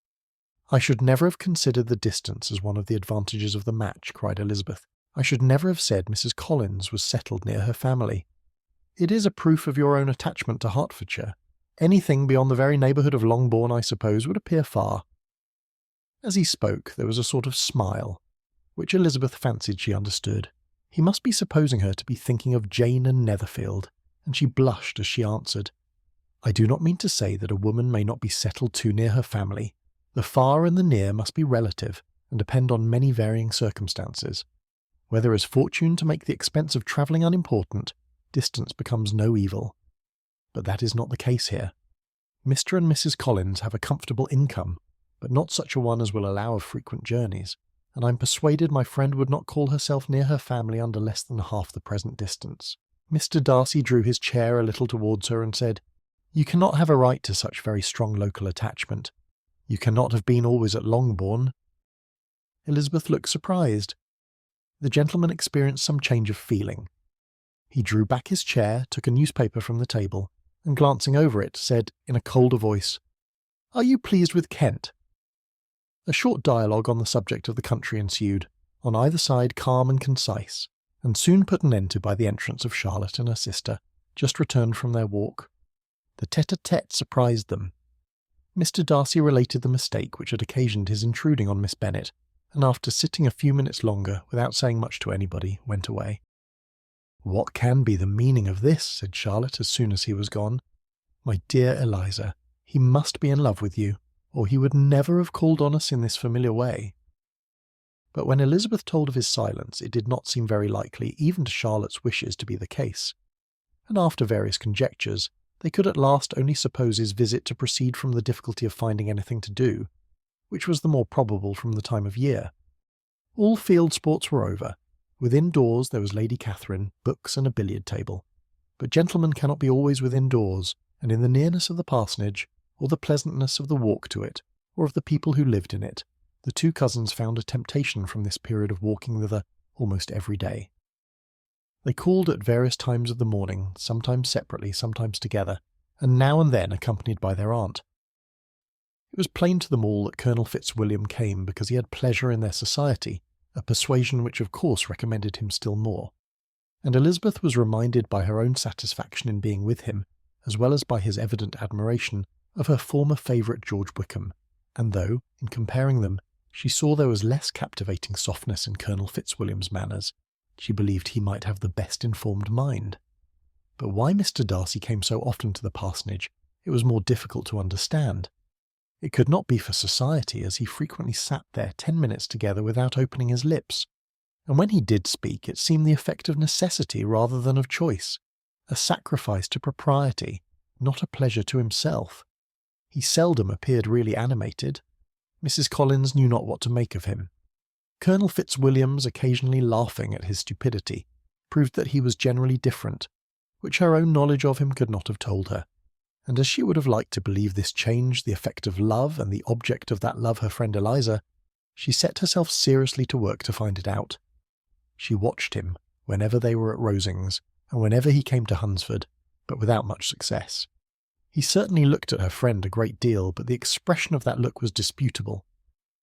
"I should never have considered the distance as one of the advantages of the match," cried Elizabeth. "I should never have said Mrs. Collins was settled near her family. It is a proof of your own attachment to Hertfordshire. Anything beyond the very neighbourhood of Longbourn, I suppose, would appear far." As he spoke, there was a sort of smile, which Elizabeth fancied she understood. He must be supposing her to be thinking of Jane and Netherfield, and she blushed as she answered, "I do not mean to say that a woman may not be settled too near her family. The far and the near must be relative, and depend on many varying circumstances. Where there is fortune to make the expense of travelling unimportant, distance becomes no evil. But that is not the case here. Mr. and Mrs. Collins have a comfortable income, but not such a one as will allow of frequent journeys, and I am persuaded my friend would not call herself near her family under less than half the present distance." Mr. Darcy drew his chair a little towards her and said, "You cannot have a right to such very strong local attachment. You cannot have been always at Longbourn." Elizabeth looked surprised. The gentleman experienced some change of feeling. He drew back his chair, took a newspaper from the table, and glancing over it, said in a colder voice, "Are you pleased with Kent?" A short dialogue on the subject of the country ensued, on either side calm and concise, and soon put an end to by the entrance of Charlotte and her sister, just returned from their walk. The tête-à-tête surprised them. Mr. Darcy related the mistake which had occasioned his intruding on Miss Bennet, and after sitting a few minutes longer, without saying much to anybody, went away. "What can be the meaning of this?" said Charlotte as soon as he was gone. "My dear Eliza, he must be in love with you, or he would never have called on us in this familiar way." But when Elizabeth told of his silence, it did not seem very likely, even to Charlotte's wishes, to be the case, and after various conjectures, they could at last only suppose his visit to proceed from the difficulty of finding anything to do, which was the more probable from the time of year. All field sports were over. Within doors there was Lady Catherine, books and a billiard table. But gentlemen cannot be always within doors, and in the nearness of the parsonage, or the pleasantness of the walk to it, or of the people who lived in it, the two cousins found a temptation from this period of walking thither almost every day. They called at various times of the morning, sometimes separately, sometimes together, and now and then accompanied by their aunt. It was plain to them all that Colonel Fitzwilliam came because he had pleasure in their society, a persuasion which of course recommended him still more, and Elizabeth was reminded by her own satisfaction in being with him, as well as by his evident admiration, of her former favourite George Wickham, and though, in comparing them, she saw there was less captivating softness in Colonel Fitzwilliam's manners, she believed he might have the best informed mind. But why Mr. Darcy came so often to the parsonage, it was more difficult to understand. It could not be for society, as he frequently sat there 10 minutes together without opening his lips, and when he did speak it seemed the effect of necessity rather than of choice, a sacrifice to propriety, not a pleasure to himself. He seldom appeared really animated. Mrs. Collins knew not what to make of him. Colonel Fitzwilliam's occasionally laughing at his stupidity proved that he was generally different, which her own knowledge of him could not have told her, and as she would have liked to believe this change the effect of love and the object of that love her friend Eliza, she set herself seriously to work to find it out, She watched him whenever they were at Rosings and whenever he came to Hunsford, but without much success. He certainly looked at her friend a great deal, but the expression of that look was disputable.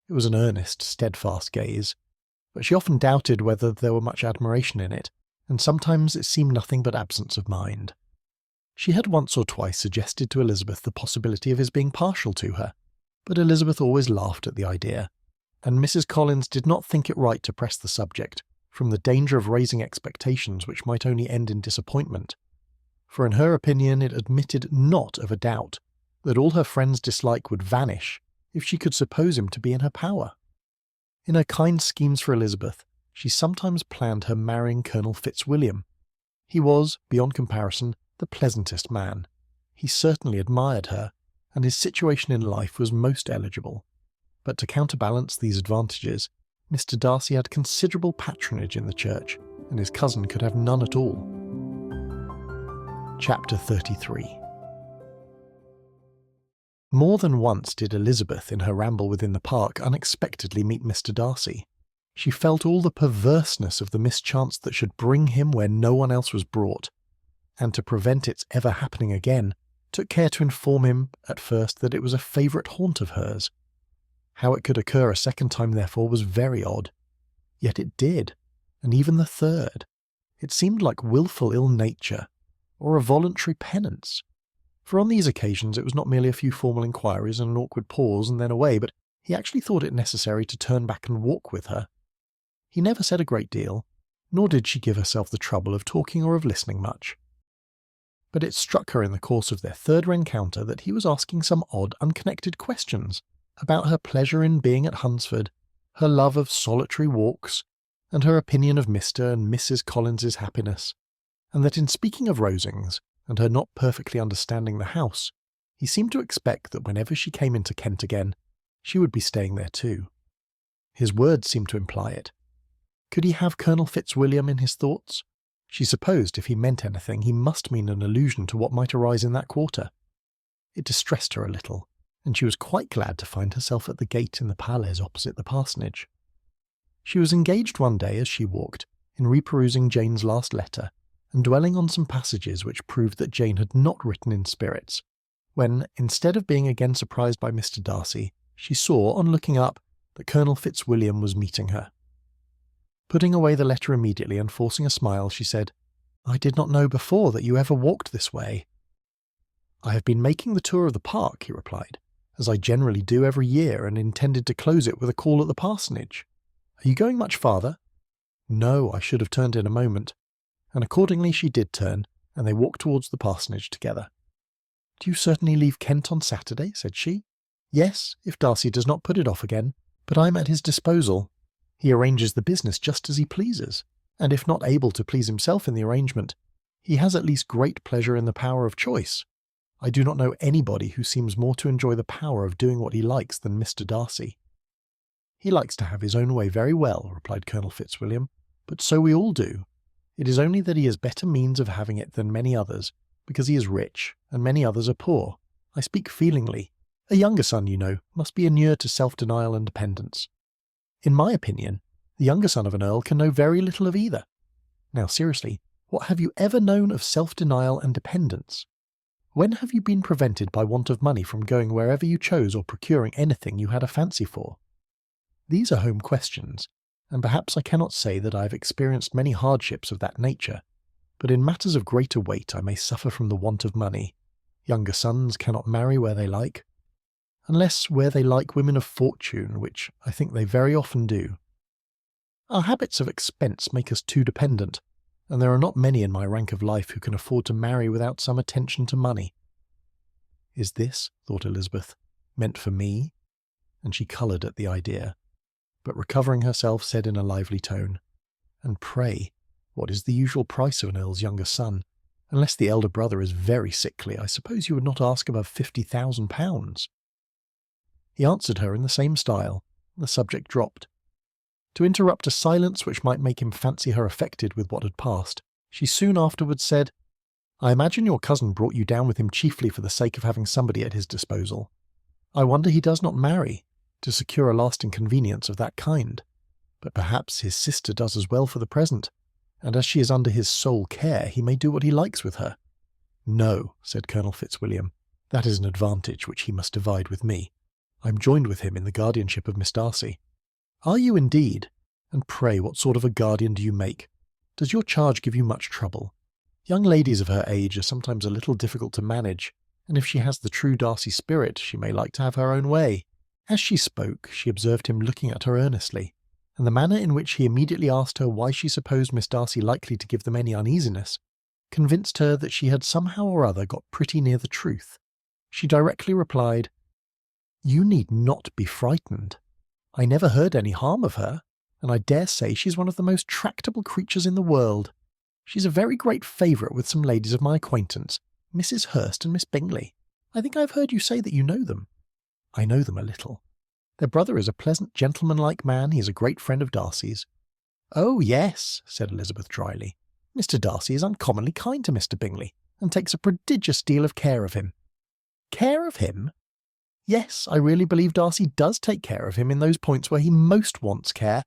It was an earnest, steadfast gaze, but she often doubted whether there were much admiration in it, and sometimes it seemed nothing but absence of mind. She had once or twice suggested to Elizabeth the possibility of his being partial to her, but Elizabeth always laughed at the idea, and Mrs. Collins did not think it right to press the subject, from the danger of raising expectations which might only end in disappointment, for in her opinion it admitted not of a doubt that all her friend's dislike would vanish if she could suppose him to be in her power. In her kind schemes for Elizabeth, she sometimes planned her marrying Colonel Fitzwilliam. He was, beyond comparison, the pleasantest man. He certainly admired her, and his situation in life was most eligible. But to counterbalance these advantages, Mr. Darcy had considerable patronage in the church, and his cousin could have none at all. Chapter 33. More than once did Elizabeth, in her ramble within the park, unexpectedly meet Mr. Darcy. She felt all the perverseness of the mischance that should bring him where no one else was brought, and to prevent its ever happening again, took care to inform him at first that it was a favourite haunt of hers. How it could occur a second time, therefore, was very odd. Yet it did, and even the third. It seemed like wilful ill-nature, or a voluntary penance. For on these occasions it was not merely a few formal inquiries and an awkward pause and then away, but he actually thought it necessary to turn back and walk with her. He never said a great deal, nor did she give herself the trouble of talking or of listening much. But it struck her in the course of their third rencounter that he was asking some odd, unconnected questions about her pleasure in being at Hunsford, her love of solitary walks, and her opinion of Mr. and Mrs. Collins's happiness, and that in speaking of Rosings, and her not perfectly understanding the house, he seemed to expect that whenever she came into Kent again, she would be staying there too. His words seemed to imply it. Could he have Colonel Fitzwilliam in his thoughts? She supposed if he meant anything, he must mean an allusion to what might arise in that quarter. It distressed her a little, and she was quite glad to find herself at the gate in the Palais opposite the parsonage. She was engaged one day, as she walked, in reperusing Jane's last letter, and dwelling on some passages which proved that Jane had not written in spirits, when, instead of being again surprised by Mr. Darcy, she saw, on looking up, that Colonel Fitzwilliam was meeting her. Putting away the letter immediately and forcing a smile, she said, "I did not know before that you ever walked this way." "I have been making the tour of the park," he replied, "as I generally do every year, and intended to close it with a call at the parsonage. Are you going much farther?" "No, I should have turned in a moment." And accordingly she did turn, and they walked towards the parsonage together. "Do you certainly leave Kent on Saturday?" said she. "Yes, if Darcy does not put it off again, but I am at his disposal. He arranges the business just as he pleases, and if not able to please himself in the arrangement, he has at least great pleasure in the power of choice. I do not know anybody who seems more to enjoy the power of doing what he likes than Mr. Darcy." "He likes to have his own way very well," replied Colonel Fitzwilliam, "but so we all do. It is only that he has better means of having it than many others, because he is rich, and many others are poor. I speak feelingly. A younger son, you know, must be inured to self-denial and dependence. In my opinion, the younger son of an earl can know very little of either. Now seriously, what have you ever known of self-denial and dependence? When have you been prevented by want of money from going wherever you chose or procuring anything you had a fancy for? These are home questions, and perhaps I cannot say that I have experienced many hardships of that nature, but in matters of greater weight I may suffer from the want of money. Younger sons cannot marry where they like, unless where they like women of fortune, which I think they very often do. Our habits of expense make us too dependent, and there are not many in my rank of life who can afford to marry without some attention to money." "Is this," thought Elizabeth, "meant for me?" And she coloured at the idea, but recovering herself said in a lively tone, "And pray, what is the usual price of an earl's younger son? Unless the elder brother is very sickly, I suppose you would not ask above £50,000. He answered her in the same style. The subject dropped. To interrupt a silence which might make him fancy her affected with what had passed, she soon afterwards said, "I imagine your cousin brought you down with him chiefly for the sake of having somebody at his disposal. I wonder he does not marry, to secure a lasting convenience of that kind. but perhaps his sister does as well for the present, and as she is under his sole care, he may do what he likes with her." "No," said Colonel Fitzwilliam, "that is an advantage which he must divide with me. I am joined with him in the guardianship of Miss Darcy." "Are you indeed? And pray what sort of a guardian do you make? Does your charge give you much trouble? Young ladies of her age are sometimes a little difficult to manage, and if she has the true Darcy spirit, she may like to have her own way." As she spoke, she observed him looking at her earnestly, and the manner in which he immediately asked her why she supposed Miss Darcy likely to give them any uneasiness convinced her that she had somehow or other got pretty near the truth. She directly replied, "You need not be frightened. I never heard any harm of her, and I dare say she's one of the most tractable creatures in the world. She's a very great favourite with some ladies of my acquaintance, Mrs. Hurst and Miss Bingley. I think I have heard you say that you know them." "I know them a little. Their brother is a pleasant gentlemanlike man. He is a great friend of Darcy's." "Oh, yes," said Elizabeth dryly. "Mr. Darcy is uncommonly kind to Mr. Bingley, and takes a prodigious deal of care of him." "Care of him?" "Yes, I really believe Darcy does take care of him in those points where he most wants care.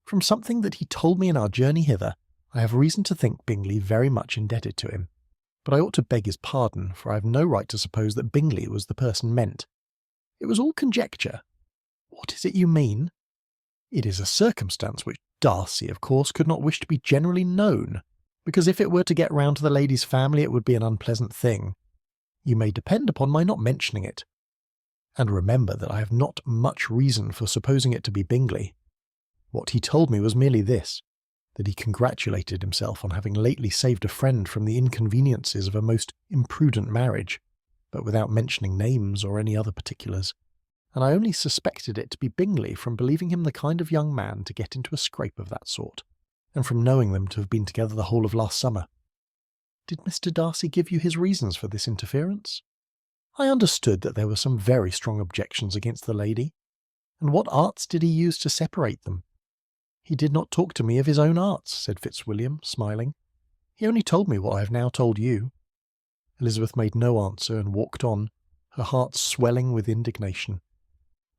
From something that he told me in our journey hither, I have reason to think Bingley very much indebted to him. But I ought to beg his pardon, for I have no right to suppose that Bingley was the person meant. It was all conjecture." "What is it you mean?" "It is a circumstance which Darcy, of course, could not wish to be generally known, because if it were to get round to the lady's family it would be an unpleasant thing. You may depend upon my not mentioning it. And remember that I have not much reason for supposing it to be Bingley. What he told me was merely this, that he congratulated himself on having lately saved a friend from the inconveniences of a most imprudent marriage, but without mentioning names or any other particulars, and I only suspected it to be Bingley from believing him the kind of young man to get into a scrape of that sort, and from knowing them to have been together the whole of last summer." "Did Mr. Darcy give you his reasons for this interference?" "I understood that there were some very strong objections against the lady." "And what arts did he use to separate them?" "He did not talk to me of his own arts," said Fitzwilliam, smiling. "He only told me what I have now told you." Elizabeth made no answer and walked on, her heart swelling with indignation.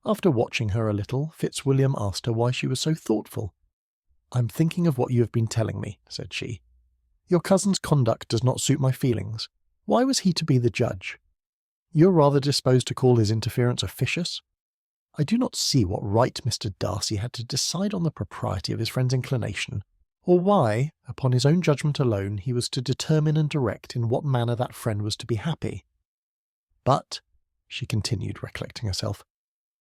After watching her a little, Fitzwilliam asked her why she was so thoughtful. "I'm thinking of what you have been telling me," said she. "Your cousin's conduct does not suit my feelings. Why was he to be the judge? You're rather disposed to call his interference officious. I do not see what right Mr. Darcy had to decide on the propriety of his friend's inclination, or why, upon his own judgment alone, he was to determine and direct in what manner that friend was to be happy. But," she continued, recollecting herself,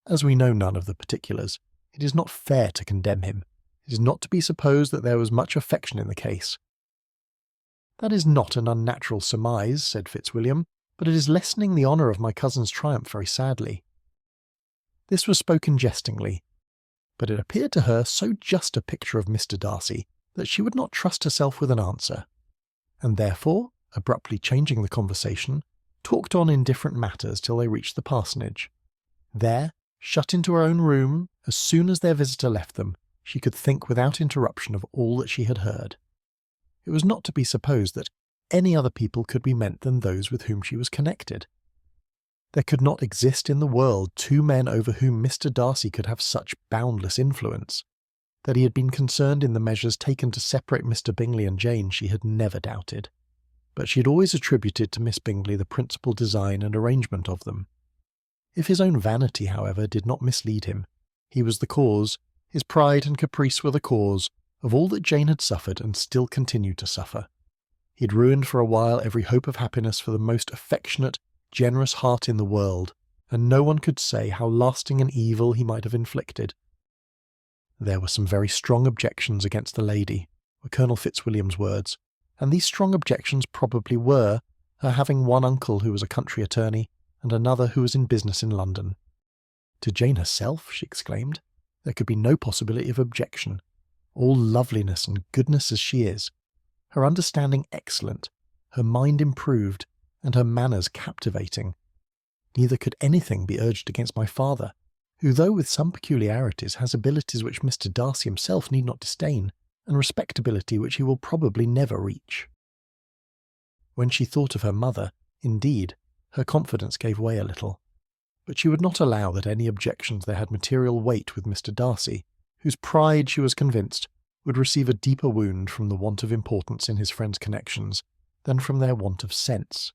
"as we know none of the particulars, it is not fair to condemn him. It is not to be supposed that there was much affection in the case." "That is not an unnatural surmise," said Fitzwilliam, "but it is lessening the honour of my cousin's triumph very sadly." This was spoken jestingly, but it appeared to her so just a picture of Mr. Darcy that she would not trust herself with an answer, and therefore, abruptly changing the conversation, talked on in different matters till they reached the parsonage. There, shut into her own room, as soon as their visitor left them, she could think without interruption of all that she had heard. It was not to be supposed that any other people could be meant than those with whom she was connected. There could not exist in the world two men over whom Mr. Darcy could have such boundless influence. That he had been concerned in the measures taken to separate Mr. Bingley and Jane she had never doubted, but she had always attributed to Miss Bingley the principal design and arrangement of them. If his own vanity, however, did not mislead him, he was the cause, his pride and caprice were the cause, of all that Jane had suffered and still continued to suffer. He had ruined for a while every hope of happiness for the most affectionate, generous heart in the world, and no one could say how lasting an evil he might have inflicted. There were some very strong objections against the lady, were Colonel Fitzwilliam's words, and these strong objections probably were her having one uncle who was a country attorney, and another who was in business in London. To Jane herself, she exclaimed, there could be no possibility of objection. All loveliness and goodness as she is, her understanding excellent, her mind improved, and her manners captivating. Neither could anything be urged against my father, who, though with some peculiarities, has abilities which Mr. Darcy himself need not disdain, and respectability which he will probably never reach. When she thought of her mother, indeed, her confidence gave way a little, but she would not allow that any objections there had material weight with Mr. Darcy, whose pride, she was convinced, would receive a deeper wound from the want of importance in his friends' connections than from their want of sense.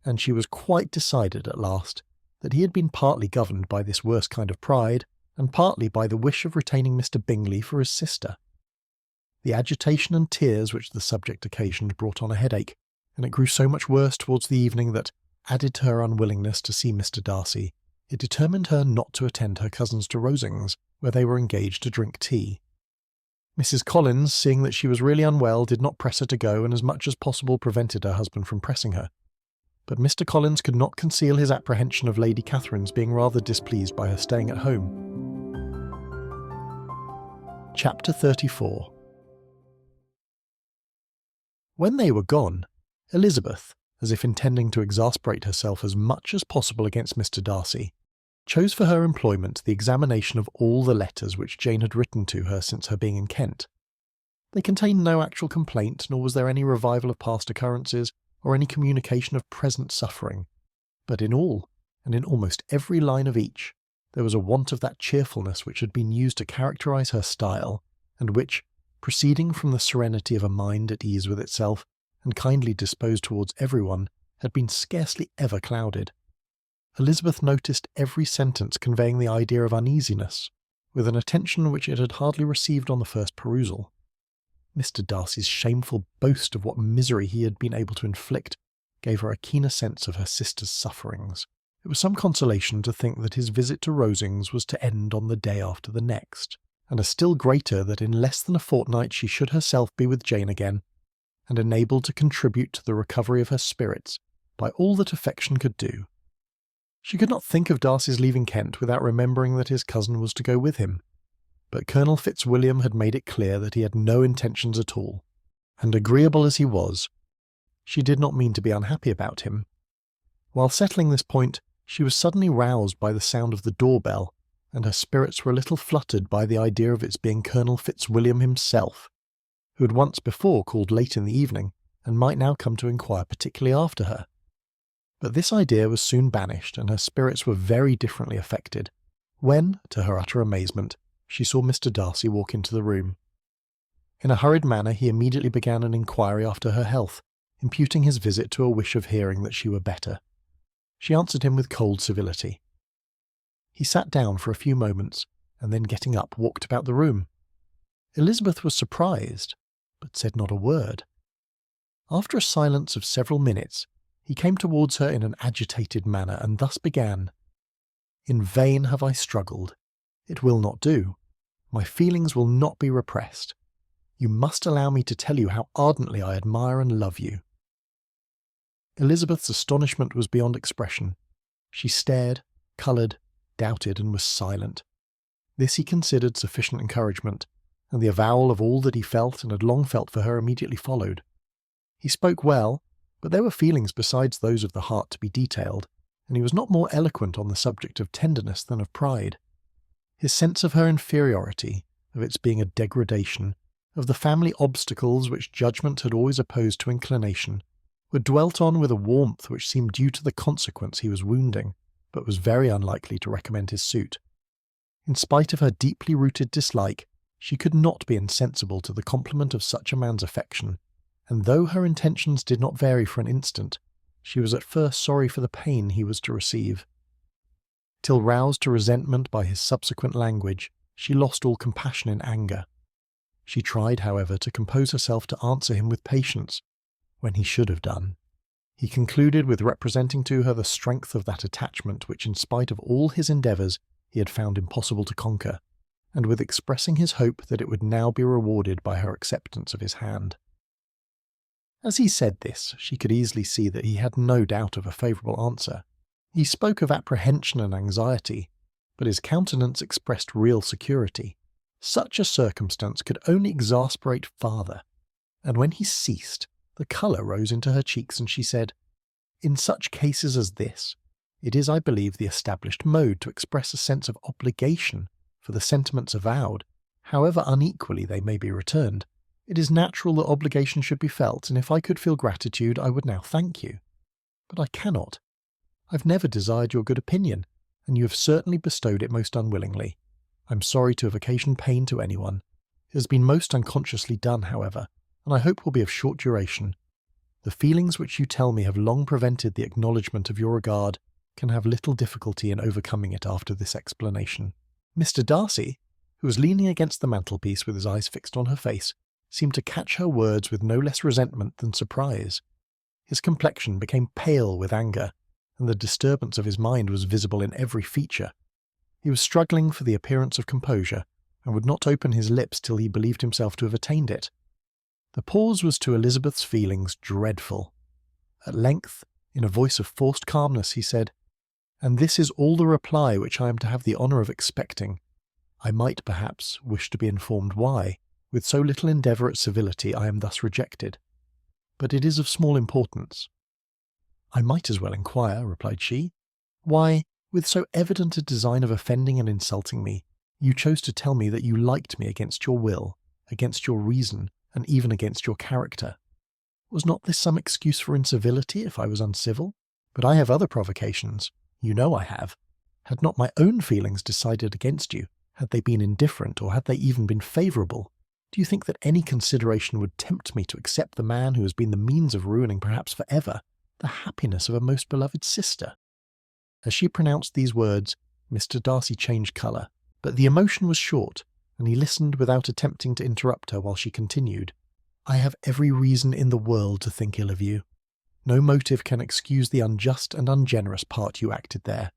And she was quite decided at last that he had been partly governed by this worst kind of pride, and partly by the wish of retaining Mr. Bingley for his sister. The agitation and tears which the subject occasioned brought on a headache, and it grew so much worse towards the evening that, added to her unwillingness to see Mr. Darcy, it determined her not to attend her cousins to Rosings, where they were engaged to drink tea. Mrs. Collins, seeing that she was really unwell, did not press her to go, and as much as possible prevented her husband from pressing her. But Mr. Collins could not conceal his apprehension of Lady Catherine's being rather displeased by her staying at home. Chapter 34. When they were gone, Elizabeth, as if intending to exasperate herself as much as possible against Mr. Darcy, chose for her employment the examination of all the letters which Jane had written to her since her being in Kent. They contained no actual complaint, nor was there any revival of past occurrences, or any communication of present suffering, but in all, and in almost every line of each, there was a want of that cheerfulness which had been used to characterize her style, and which, proceeding from the serenity of a mind at ease with itself, and kindly disposed towards everyone, had been scarcely ever clouded. Elizabeth noticed every sentence conveying the idea of uneasiness, with an attention which it had hardly received on the first perusal. Mr. Darcy's shameful boast of what misery he had been able to inflict gave her a keener sense of her sister's sufferings. It was some consolation to think that his visit to Rosings was to end on the day after the next, and a still greater that in less than a fortnight she should herself be with Jane again, and enabled to contribute to the recovery of her spirits by all that affection could do. She could not think of Darcy's leaving Kent without remembering that his cousin was to go with him, but Colonel Fitzwilliam had made it clear that he had no intentions at all, and agreeable as he was, she did not mean to be unhappy about him. While settling this point, she was suddenly roused by the sound of the door-bell, and her spirits were a little fluttered by the idea of its being Colonel Fitzwilliam himself, who had once before called late in the evening, and might now come to inquire particularly after her. But this idea was soon banished, and her spirits were very differently affected, when, to her utter amazement, she saw Mr. Darcy walk into the room. In a hurried manner he immediately began an inquiry after her health, imputing his visit to a wish of hearing that she were better. She answered him with cold civility. He sat down for a few moments, and then getting up walked about the room. Elizabeth was surprised, but said not a word. After a silence of several minutes, he came towards her in an agitated manner, and thus began. "In vain have I struggled. It will not do. My feelings will not be repressed. You must allow me to tell you how ardently I admire and love you." Elizabeth's astonishment was beyond expression. She stared, coloured, doubted, and was silent. This he considered sufficient encouragement, and the avowal of all that he felt and had long felt for her immediately followed. He spoke well, but there were feelings besides those of the heart to be detailed, and he was not more eloquent on the subject of tenderness than of pride. His sense of her inferiority, of its being a degradation, of the family obstacles which judgment had always opposed to inclination, were dwelt on with a warmth which seemed due to the consequence he was wounding, but was very unlikely to recommend his suit. In spite of her deeply rooted dislike, she could not be insensible to the compliment of such a man's affection, and though her intentions did not vary for an instant, she was at first sorry for the pain he was to receive. Till roused to resentment by his subsequent language, she lost all compassion in anger. She tried, however, to compose herself to answer him with patience, when he should have done. He concluded with representing to her the strength of that attachment which, in spite of all his endeavours, he had found impossible to conquer, and with expressing his hope that it would now be rewarded by her acceptance of his hand. As he said this, she could easily see that he had no doubt of a favourable answer. He spoke of apprehension and anxiety, but his countenance expressed real security. Such a circumstance could only exasperate farther, and when he ceased, the colour rose into her cheeks, and she said, "In such cases as this, it is, I believe, the established mode to express a sense of obligation for the sentiments avowed, however unequally they may be returned. It is natural that obligation should be felt, and if I could feel gratitude, I would now thank you. But I cannot. I've never desired your good opinion, and you have certainly bestowed it most unwillingly. I'm sorry to have occasioned pain to anyone. It has been most unconsciously done, however, and I hope will be of short duration. The feelings which you tell me have long prevented the acknowledgement of your regard can have little difficulty in overcoming it after this explanation." Mr. Darcy, who was leaning against the mantelpiece with his eyes fixed on her face, seemed to catch her words with no less resentment than surprise. His complexion became pale with anger, and the disturbance of his mind was visible in every feature. He was struggling for the appearance of composure, and would not open his lips till he believed himself to have attained it. The pause was to Elizabeth's feelings dreadful. At length, in a voice of forced calmness, he said, "And this is all the reply which I am to have the honour of expecting. I might, perhaps, wish to be informed why, with so little endeavour at civility, I am thus rejected. But it is of small importance." "I might as well inquire," replied she, "why, with so evident a design of offending and insulting me, you chose to tell me that you liked me against your will, against your reason, and even against your character. Was not this some excuse for incivility if I was uncivil? But I have other provocations. You know I have. Had not my own feelings decided against you, had they been indifferent, or had they even been favourable, do you think that any consideration would tempt me to accept the man who has been the means of ruining, perhaps for ever, the happiness of a most beloved sister?" As she pronounced these words, Mr. Darcy changed colour, but the emotion was short, and he listened without attempting to interrupt her while she continued. "I have every reason in the world to think ill of you. No motive can excuse the unjust and ungenerous part you acted there.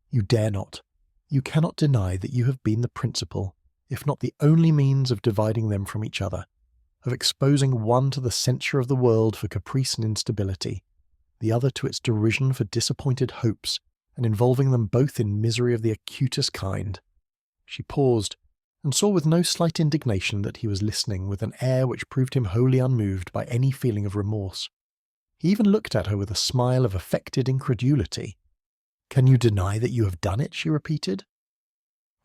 You dare not. You cannot deny that you have been the principal, if not the only means of dividing them from each other, of exposing one to the censure of the world for caprice and instability, the other to its derision for disappointed hopes, and involving them both in misery of the acutest kind." She paused, and saw with no slight indignation that he was listening with an air which proved him wholly unmoved by any feeling of remorse. He even looked at her with a smile of affected incredulity. "Can you deny that you have done it?" she repeated.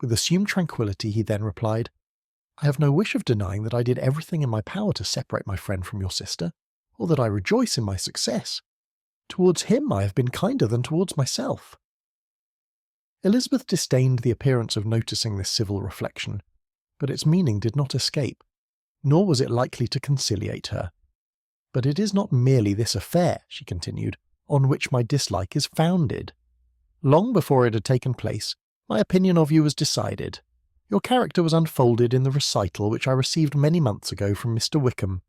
With assumed tranquillity he then replied, "I have no wish of denying that I did everything in my power to separate my friend from your sister, or that I rejoice in my success. Towards him I have been kinder than towards myself." Elizabeth disdained the appearance of noticing this civil reflection, but its meaning did not escape, nor was it likely to conciliate her. "But it is not merely this affair," she continued, "on which my dislike is founded. Long before it had taken place, my opinion of you was decided. Your character was unfolded in the recital which I received many months ago from Mr. Wickham.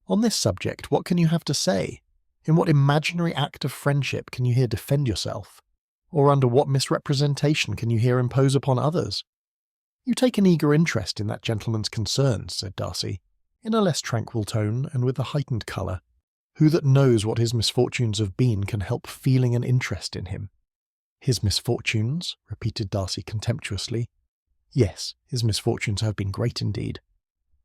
On this subject, what can you have to say? In what imaginary act of friendship can you here defend yourself? Or under what misrepresentation can you here impose upon others?" "You take an eager interest in that gentleman's concerns," said Darcy, in a less tranquil tone and with a heightened colour. "Who that knows what his misfortunes have been can help feeling an interest in him?" "His misfortunes?" repeated Darcy contemptuously. "Yes, his misfortunes have been great indeed."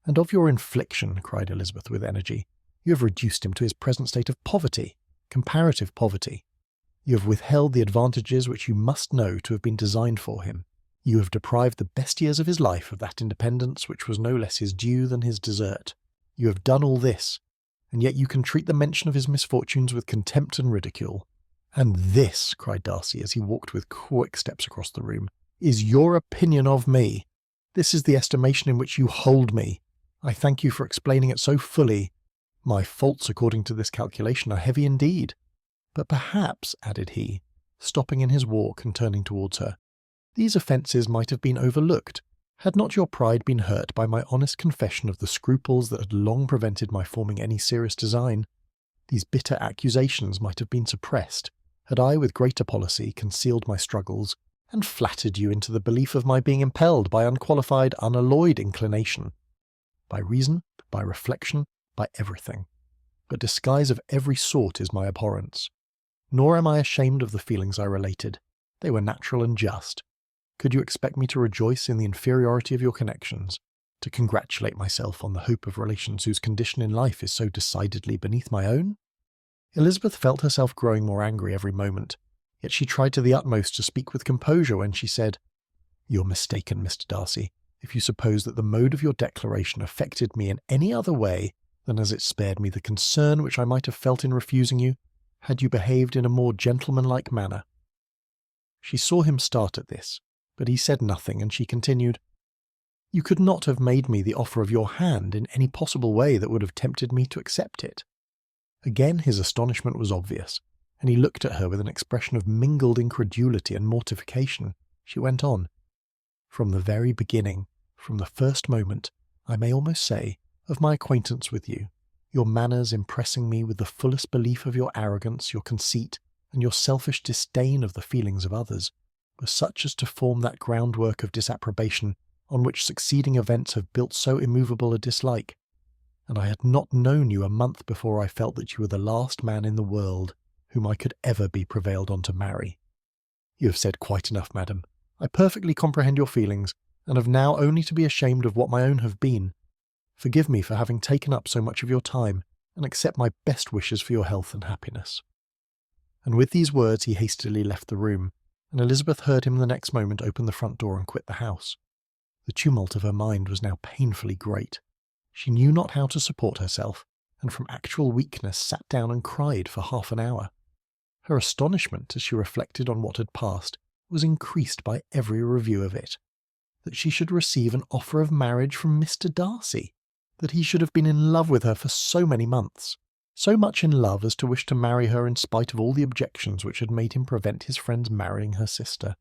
"And of your infliction," cried Elizabeth with energy, "you have reduced him to his present state of poverty, comparative poverty. You have withheld the advantages which you must know to have been designed for him. You have deprived the best years of his life of that independence which was no less his due than his desert. You have done all this, and yet you can treat the mention of his misfortunes with contempt and ridicule. And this," cried Darcy as he walked with quick steps across the room, "is your opinion of me. This is the estimation in which you hold me. I thank you for explaining it so fully. My faults, according to this calculation, are heavy indeed. But perhaps," added he, stopping in his walk and turning towards her, "these offences might have been overlooked, had not your pride been hurt by my honest confession of the scruples that had long prevented my forming any serious design. These bitter accusations might have been suppressed, had I with greater policy concealed my struggles, and flattered you into the belief of my being impelled by unqualified, unalloyed inclination. By reason, by reflection, by everything. But disguise of every sort is my abhorrence. Nor am I ashamed of the feelings I related. They were natural and just. Could you expect me to rejoice in the inferiority of your connections, to congratulate myself on the hope of relations whose condition in life is so decidedly beneath my own?" Elizabeth felt herself growing more angry every moment, yet she tried to the utmost to speak with composure when she said, "You're mistaken, Mr. Darcy, if you suppose that the mode of your declaration affected me in any other way than as it spared me the concern which I might have felt in refusing you, had you behaved in a more gentlemanlike manner." She saw him start at this, but he said nothing, and she continued, You could not have made me the offer of your hand in any possible way that would have tempted me to accept it." Again his astonishment was obvious, and he looked at her with an expression of mingled incredulity and mortification. She went on, "From the very beginning, from the first moment, I may almost say, of my acquaintance with you, your manners impressing me with the fullest belief of your arrogance, your conceit, and your selfish disdain of the feelings of others, were such as to form that groundwork of disapprobation on which succeeding events have built so immovable a dislike, and I had not known you a month before I felt that you were the last man in the world whom I could ever be prevailed on to marry. You have said quite enough, madam. I perfectly comprehend your feelings, and have now only to be ashamed of what my own have been. Forgive me for having taken up so much of your time, and accept my best wishes for your health and happiness." And with these words he hastily left the room, and Elizabeth heard him the next moment open the front door and quit the house. The tumult of her mind was now painfully great. She knew not how to support herself, and from actual weakness sat down and cried for half an hour. Her astonishment, as she reflected on what had passed, was increased by every review of it. That she should receive an offer of marriage from Mr. Darcy, that he should have been in love with her for so many months, so much in love as to wish to marry her in spite of all the objections which had made him prevent his friends marrying her sister,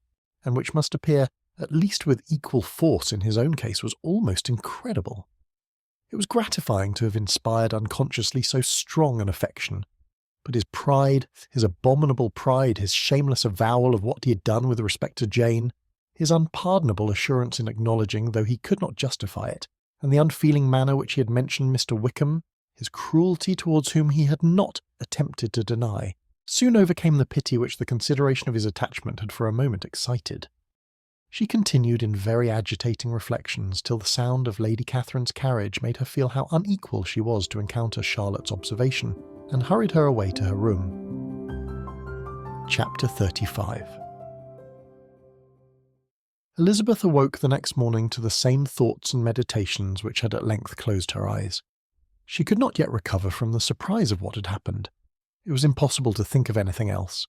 and which must appear, at least with equal force in his own case, was almost incredible. It was gratifying to have inspired unconsciously so strong an affection, but his pride, his abominable pride, his shameless avowal of what he had done with respect to Jane, his unpardonable assurance in acknowledging, though he could not justify it, and the unfeeling manner which he had mentioned Mr. Wickham, his cruelty towards whom he had not attempted to deny, soon overcame the pity which the consideration of his attachment had for a moment excited. She continued in very agitating reflections till the sound of Lady Catherine's carriage made her feel how unequal she was to encounter Charlotte's observation, and hurried her away to her room. Chapter 35. Elizabeth awoke the next morning to the same thoughts and meditations which had at length closed her eyes. She could not yet recover from the surprise of what had happened. It was impossible to think of anything else,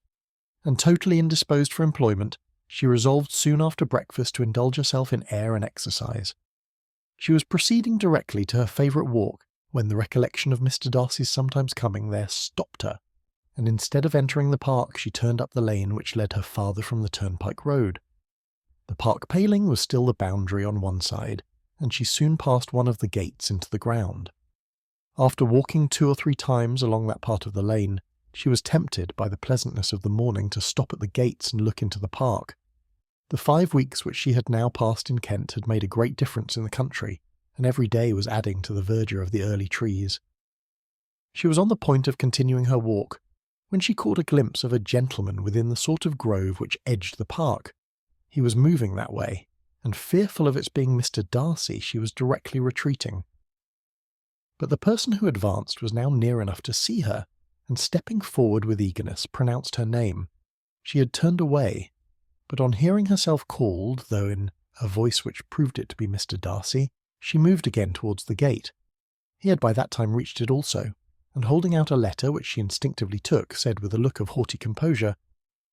and totally indisposed for employment, she resolved soon after breakfast to indulge herself in air and exercise. She was proceeding directly to her favourite walk when the recollection of Mr. Darcy's sometimes coming there stopped her, and instead of entering the park she turned up the lane which led her farther from the turnpike road. The park paling was still the boundary on one side, and she soon passed one of the gates into the ground. After walking 2 or 3 times along that part of the lane, she was tempted by the pleasantness of the morning to stop at the gates and look into the park. The 5 weeks which she had now passed in Kent had made a great difference in the country, and every day was adding to the verdure of the early trees. She was on the point of continuing her walk, when she caught a glimpse of a gentleman within the sort of grove which edged the park. He was moving that way, and fearful of its being Mr. Darcy, she was directly retreating. But the person who advanced was now near enough to see her, and stepping forward with eagerness, pronounced her name. She had turned away, but on hearing herself called, though in a voice which proved it to be Mr. Darcy, she moved again towards the gate. He had by that time reached it also, and holding out a letter which she instinctively took, said with a look of haughty composure,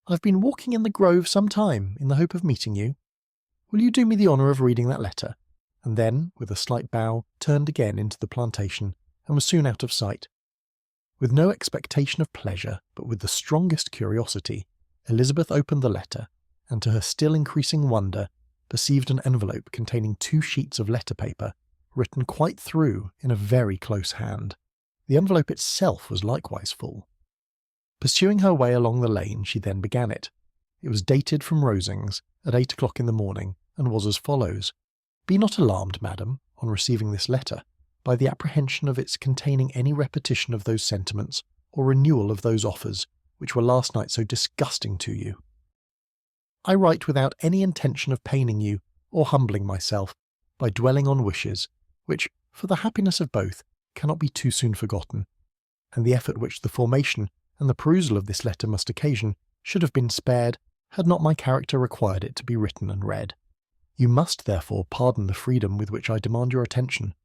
"I've been walking in the grove some time, in the hope of meeting you. Will you do me the honour of reading that letter?" And then, with a slight bow, turned again into the plantation, and was soon out of sight. With no expectation of pleasure, but with the strongest curiosity, Elizabeth opened the letter, and to her still increasing wonder, perceived an envelope containing 2 sheets of letter paper, written quite through in a very close hand. The envelope itself was likewise full. Pursuing her way along the lane, she then began it. It was dated from Rosings, at 8 o'clock in the morning, and was as follows: "Be not alarmed, madam, on receiving this letter, by the apprehension of its containing any repetition of those sentiments, or renewal of those offers, which were last night so disgusting to you. I write without any intention of paining you, or humbling myself, by dwelling on wishes, which, for the happiness of both, cannot be too soon forgotten, and the effort which the formation and the perusal of this letter must occasion should have been spared, had not my character required it to be written and read. You must, therefore, pardon the freedom with which I demand your attention.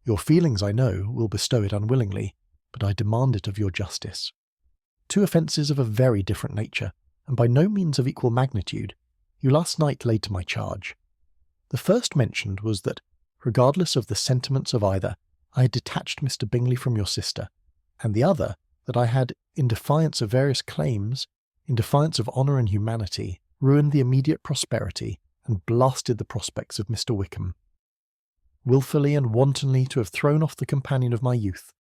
Your feelings, I know, will bestow it unwillingly, but I demand it of your justice. 2 offences of a very different nature, and by no means of equal magnitude, you last night laid to my charge. The first mentioned was that, regardless of the sentiments of either, I had detached Mr. Bingley from your sister, and the other, that I had, in defiance of various claims, in defiance of honour and humanity, ruined the immediate prosperity and blasted the prospects of Mr. Wickham. Wilfully and wantonly to have thrown off the companion of my youth,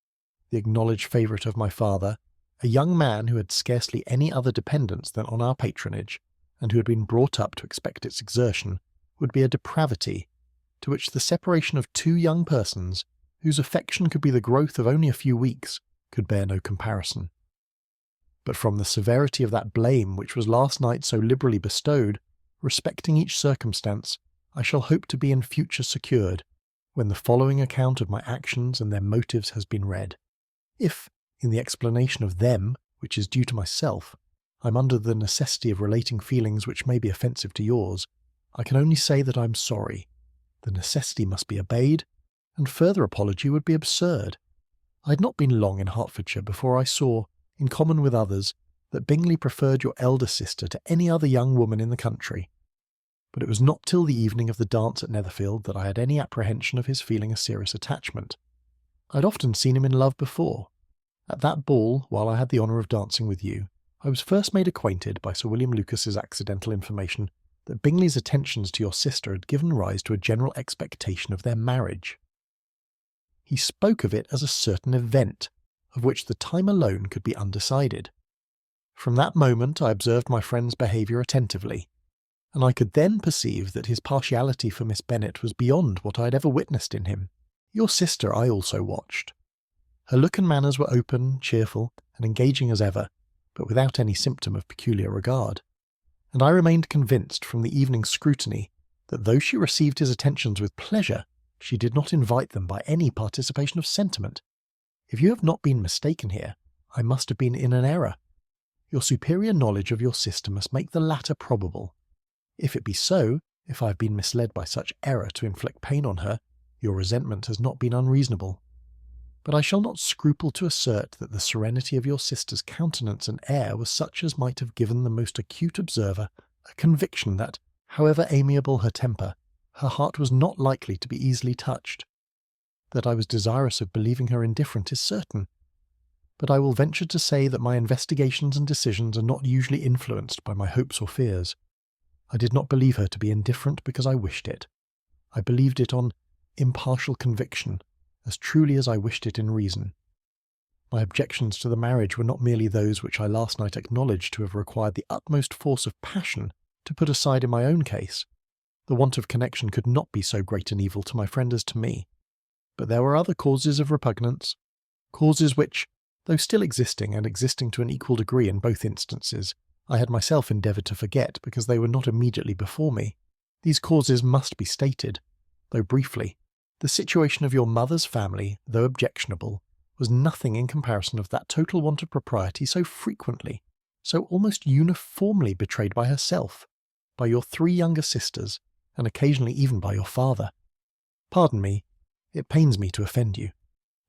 the acknowledged favourite of my father, a young man who had scarcely any other dependence than on our patronage, and who had been brought up to expect its exertion, would be a depravity to which the separation of two young persons, whose affection could be the growth of only a few weeks, could bear no comparison. But from the severity of that blame which was last night so liberally bestowed, respecting each circumstance, I shall hope to be in future secured, when the following account of my actions and their motives has been read. If, in the explanation of them, which is due to myself, I am under the necessity of relating feelings which may be offensive to yours, I can only say that I am sorry. The necessity must be obeyed, and further apology would be absurd. I had not been long in Hertfordshire before I saw, in common with others, that Bingley preferred your elder sister to any other young woman in the country. But it was not till the evening of the dance at Netherfield that I had any apprehension of his feeling a serious attachment. I had often seen him in love before. At that ball, while I had the honour of dancing with you, I was first made acquainted by Sir William Lucas's accidental information that Bingley's attentions to your sister had given rise to a general expectation of their marriage. He spoke of it as a certain event, of which the time alone could be undecided. From that moment I observed my friend's behaviour attentively, and I could then perceive that his partiality for Miss Bennet was beyond what I had ever witnessed in him. Your sister I also watched. Her look and manners were open, cheerful, and engaging as ever, but without any symptom of peculiar regard, and I remained convinced from the evening's scrutiny that though she received his attentions with pleasure, she did not invite them by any participation of sentiment. If you have not been mistaken here, I must have been in an error. Your superior knowledge of your sister must make the latter probable. If it be so, if I have been misled by such error to inflict pain on her, your resentment has not been unreasonable. But I shall not scruple to assert that the serenity of your sister's countenance and air was such as might have given the most acute observer a conviction that, however amiable her temper, her heart was not likely to be easily touched. That I was desirous of believing her indifferent is certain, but I will venture to say that my investigations and decisions are not usually influenced by my hopes or fears. I did not believe her to be indifferent because I wished it. I believed it on impartial conviction, as truly as I wished it in reason. My objections to the marriage were not merely those which I last night acknowledged to have required the utmost force of passion to put aside in my own case. The want of connection could not be so great an evil to my friend as to me. But there were other causes of repugnance, causes which, though still existing and existing to an equal degree in both instances, I had myself endeavoured to forget because they were not immediately before me. These causes must be stated, though briefly. The situation of your mother's family, though objectionable, was nothing in comparison of that total want of propriety so frequently, so almost uniformly betrayed by herself, by your 3 younger sisters, and occasionally even by your father. Pardon me, it pains me to offend you,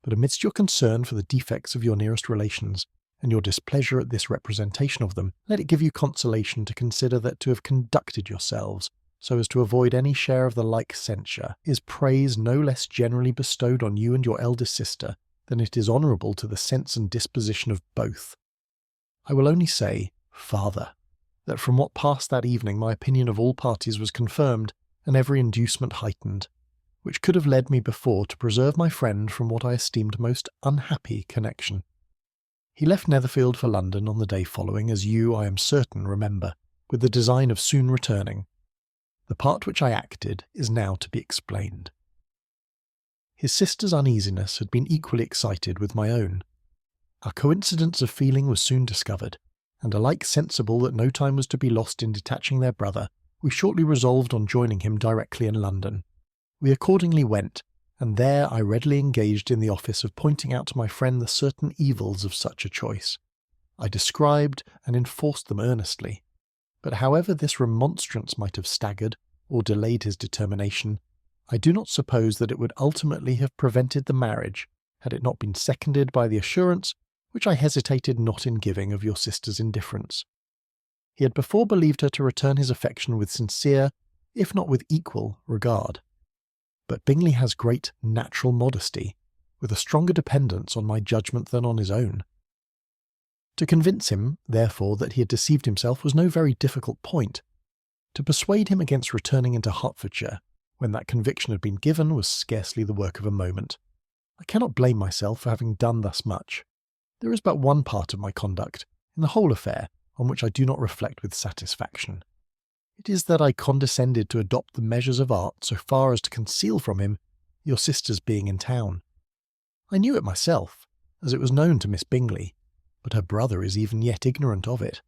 but amidst your concern for the defects of your nearest relations, and your displeasure at this representation of them, let it give you consolation to consider that to have conducted yourselves so as to avoid any share of the like censure is praise no less generally bestowed on you and your eldest sister than it is honourable to the sense and disposition of both. I will only say, farther, that from what passed that evening my opinion of all parties was confirmed, and every inducement heightened, which could have led me before to preserve my friend from what I esteemed most unhappy connection. He left Netherfield for London on the day following, as you, I am certain, remember, with the design of soon returning. The part which I acted is now to be explained. His sister's uneasiness had been equally excited with my own. Our coincidence of feeling was soon discovered, and alike sensible that no time was to be lost in detaching their brother, we shortly resolved on joining him directly in London. We accordingly went, and there I readily engaged in the office of pointing out to my friend the certain evils of such a choice. I described and enforced them earnestly, but however this remonstrance might have staggered or delayed his determination, I do not suppose that it would ultimately have prevented the marriage, had it not been seconded by the assurance, which I hesitated not in giving, of your sister's indifference. He had before believed her to return his affection with sincere, if not with equal, regard. but Bingley has great natural modesty, with a stronger dependence on my judgment than on his own. To convince him, therefore, that he had deceived himself was no very difficult point. To persuade him against returning into Hertfordshire, when that conviction had been given, was scarcely the work of a moment. I cannot blame myself for having done thus much. There is but one part of my conduct, in the whole affair, on which I do not reflect with satisfaction. It is that I condescended to adopt the measures of art so far as to conceal from him your sister's being in town. I knew it myself, as it was known to Miss Bingley, but her brother is even yet ignorant of it.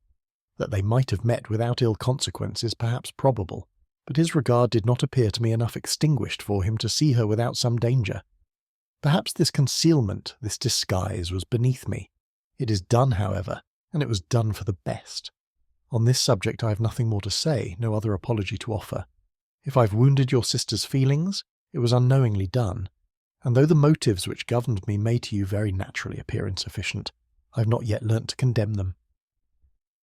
That they might have met without ill consequence is perhaps probable, but his regard did not appear to me enough extinguished for him to see her without some danger. Perhaps this concealment, this disguise, was beneath me. It is done, however, and it was done for the best. On this subject I have nothing more to say, no other apology to offer. If I've wounded your sister's feelings, it was unknowingly done, and though the motives which governed me may to you very naturally appear insufficient, I have not yet learnt to condemn them.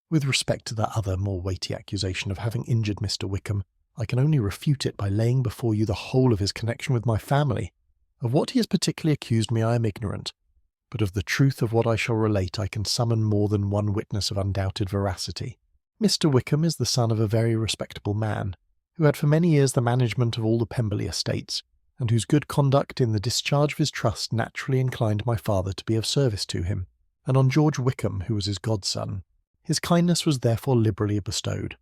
With respect to that other, more weighty accusation of having injured Mr. Wickham, I can only refute it by laying before you the whole of his connection with my family. Of what he has particularly accused me I am ignorant, but of the truth of what I shall relate I can summon more than one witness of undoubted veracity. Mr. Wickham is the son of a very respectable man, who had for many years the management of all the Pemberley estates, and whose good conduct in the discharge of his trust naturally inclined my father to be of service to him, and on George Wickham, who was his godson. His kindness was therefore liberally bestowed.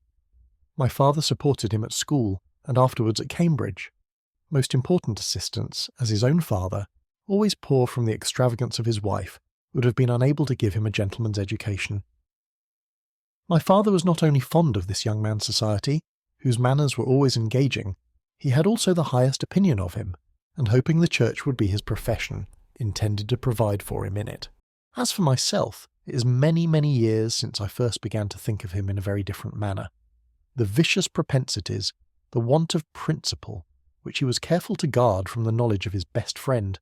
My father supported him at school, and afterwards at Cambridge. Most important assistance, as his own father, always poor from the extravagance of his wife, would have been unable to give him a gentleman's education. My father was not only fond of this young man's society, whose manners were always engaging, he had also the highest opinion of him, and hoping the church would be his profession, intended to provide for him in it. As for myself, it is many, many years since I first began to think of him in a very different manner. The vicious propensities, the want of principle, which he was careful to guard from the knowledge of his best friend,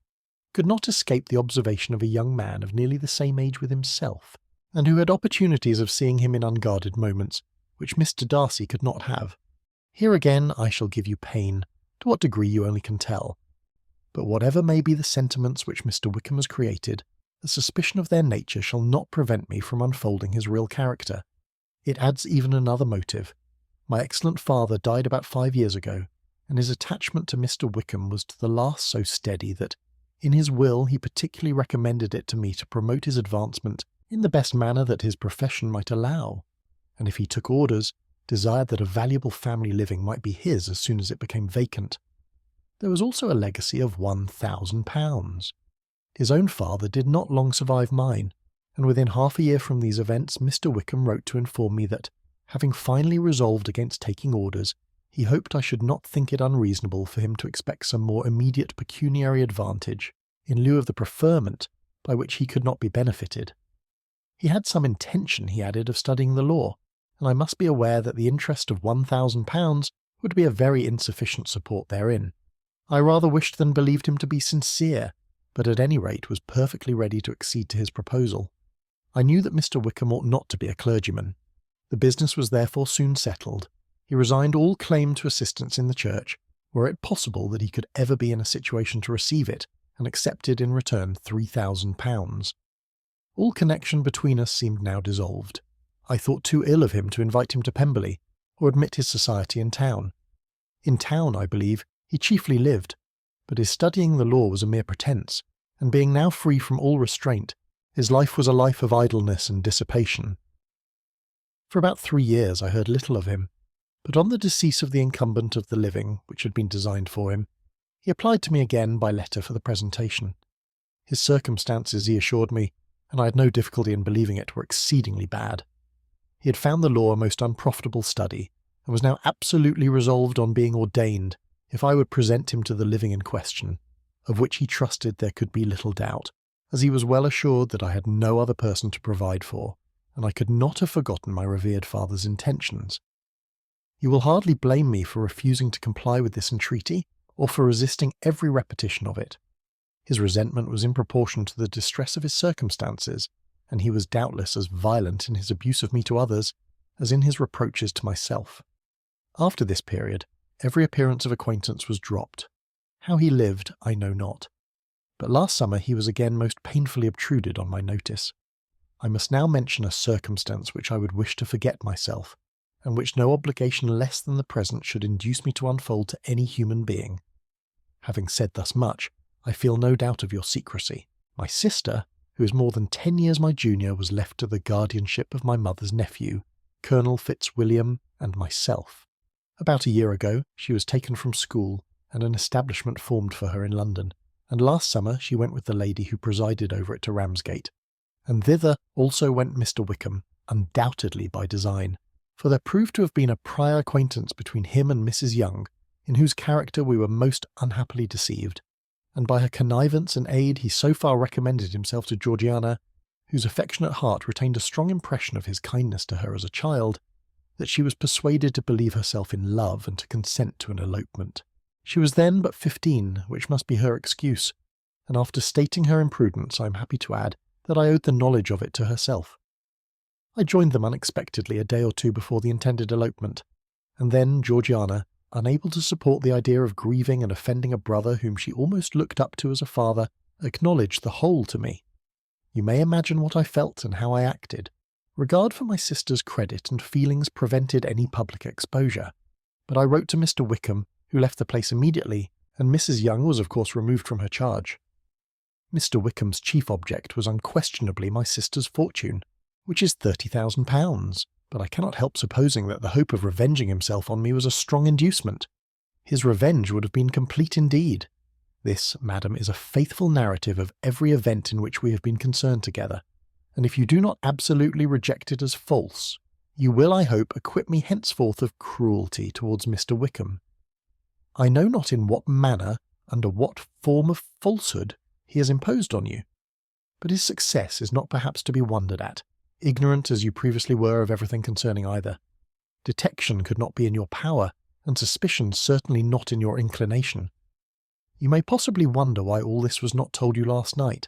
could not escape the observation of a young man of nearly the same age with himself, and who had opportunities of seeing him in unguarded moments, which Mr. Darcy could not have. Here again I shall give you pain, to what degree you only can tell. But whatever may be the sentiments which Mr. Wickham has created, the suspicion of their nature shall not prevent me from unfolding his real character. It adds even another motive. My excellent father died about 5 years ago, and his attachment to Mr. Wickham was to the last so steady that, in his will, he particularly recommended it to me to promote his advancement in the best manner that his profession might allow, and if he took orders, desired that a valuable family living might be his as soon as it became vacant. There was also a legacy of £1,000. His own father did not long survive mine, and within half a year from these events Mr. Wickham wrote to inform me that, having finally resolved against taking orders, he hoped I should not think it unreasonable for him to expect some more immediate pecuniary advantage, in lieu of the preferment by which he could not be benefited. He had some intention, he added, of studying the law, and I must be aware that the interest of £1,000 would be a very insufficient support therein. I rather wished than believed him to be sincere, but at any rate was perfectly ready to accede to his proposal. I knew that Mr. Wickham ought not to be a clergyman. The business was therefore soon settled. He resigned all claim to assistance in the church, were it possible that he could ever be in a situation to receive it, and accepted in return £3,000. All connection between us seemed now dissolved. I thought too ill of him to invite him to Pemberley, or admit his society in town. In town, I believe, he chiefly lived, but his studying the law was a mere pretence, and being now free from all restraint, his life was a life of idleness and dissipation. For about 3 years I heard little of him, but on the decease of the incumbent of the living, which had been designed for him, he applied to me again by letter for the presentation. His circumstances, he assured me, and I had no difficulty in believing it, were exceedingly bad. He had found the law a most unprofitable study, and was now absolutely resolved on being ordained if I would present him to the living in question, of which he trusted there could be little doubt, as he was well assured that I had no other person to provide for, and I could not have forgotten my revered father's intentions. You will hardly blame me for refusing to comply with this entreaty, or for resisting every repetition of it. His resentment was in proportion to the distress of his circumstances, and he was doubtless as violent in his abuse of me to others as in his reproaches to myself. After this period, every appearance of acquaintance was dropped. How he lived, I know not. But last summer he was again most painfully obtruded on my notice. I must now mention a circumstance which I would wish to forget myself, and which no obligation less than the present should induce me to unfold to any human being. Having said thus much, I feel no doubt of your secrecy. My sister, who is more than 10 years my junior, was left to the guardianship of my mother's nephew, Colonel Fitzwilliam, and myself. About a year ago, she was taken from school, and an establishment formed for her in London, and last summer she went with the lady who presided over it to Ramsgate, and thither also went Mr. Wickham, undoubtedly by design, for there proved to have been a prior acquaintance between him and Mrs. Young, in whose character we were most unhappily deceived, and by her connivance and aid he so far recommended himself to Georgiana, whose affectionate heart retained a strong impression of his kindness to her as a child, that she was persuaded to believe herself in love and to consent to an elopement. She was then but 15, which must be her excuse, and after stating her imprudence, I am happy to add that I owed the knowledge of it to herself. I joined them unexpectedly a day or two before the intended elopement, and then Georgiana, unable to support the idea of grieving and offending a brother whom she almost looked up to as a father, acknowledged the whole to me. You may imagine what I felt and how I acted. Regard for my sister's credit and feelings prevented any public exposure, but I wrote to Mr. Wickham, who left the place immediately, and Mrs. Young was of course removed from her charge. Mr. Wickham's chief object was unquestionably my sister's fortune, which is £30,000, but I cannot help supposing that the hope of revenging himself on me was a strong inducement. His revenge would have been complete indeed. This, madam, is a faithful narrative of every event in which we have been concerned together, and if you do not absolutely reject it as false, you will, I hope, acquit me henceforth of cruelty towards Mr. Wickham. I know not in what manner, under what form of falsehood, he has imposed on you, but his success is not perhaps to be wondered at, ignorant as you previously were of everything concerning either. Detection could not be in your power, and suspicion certainly not in your inclination. You may possibly wonder why all this was not told you last night,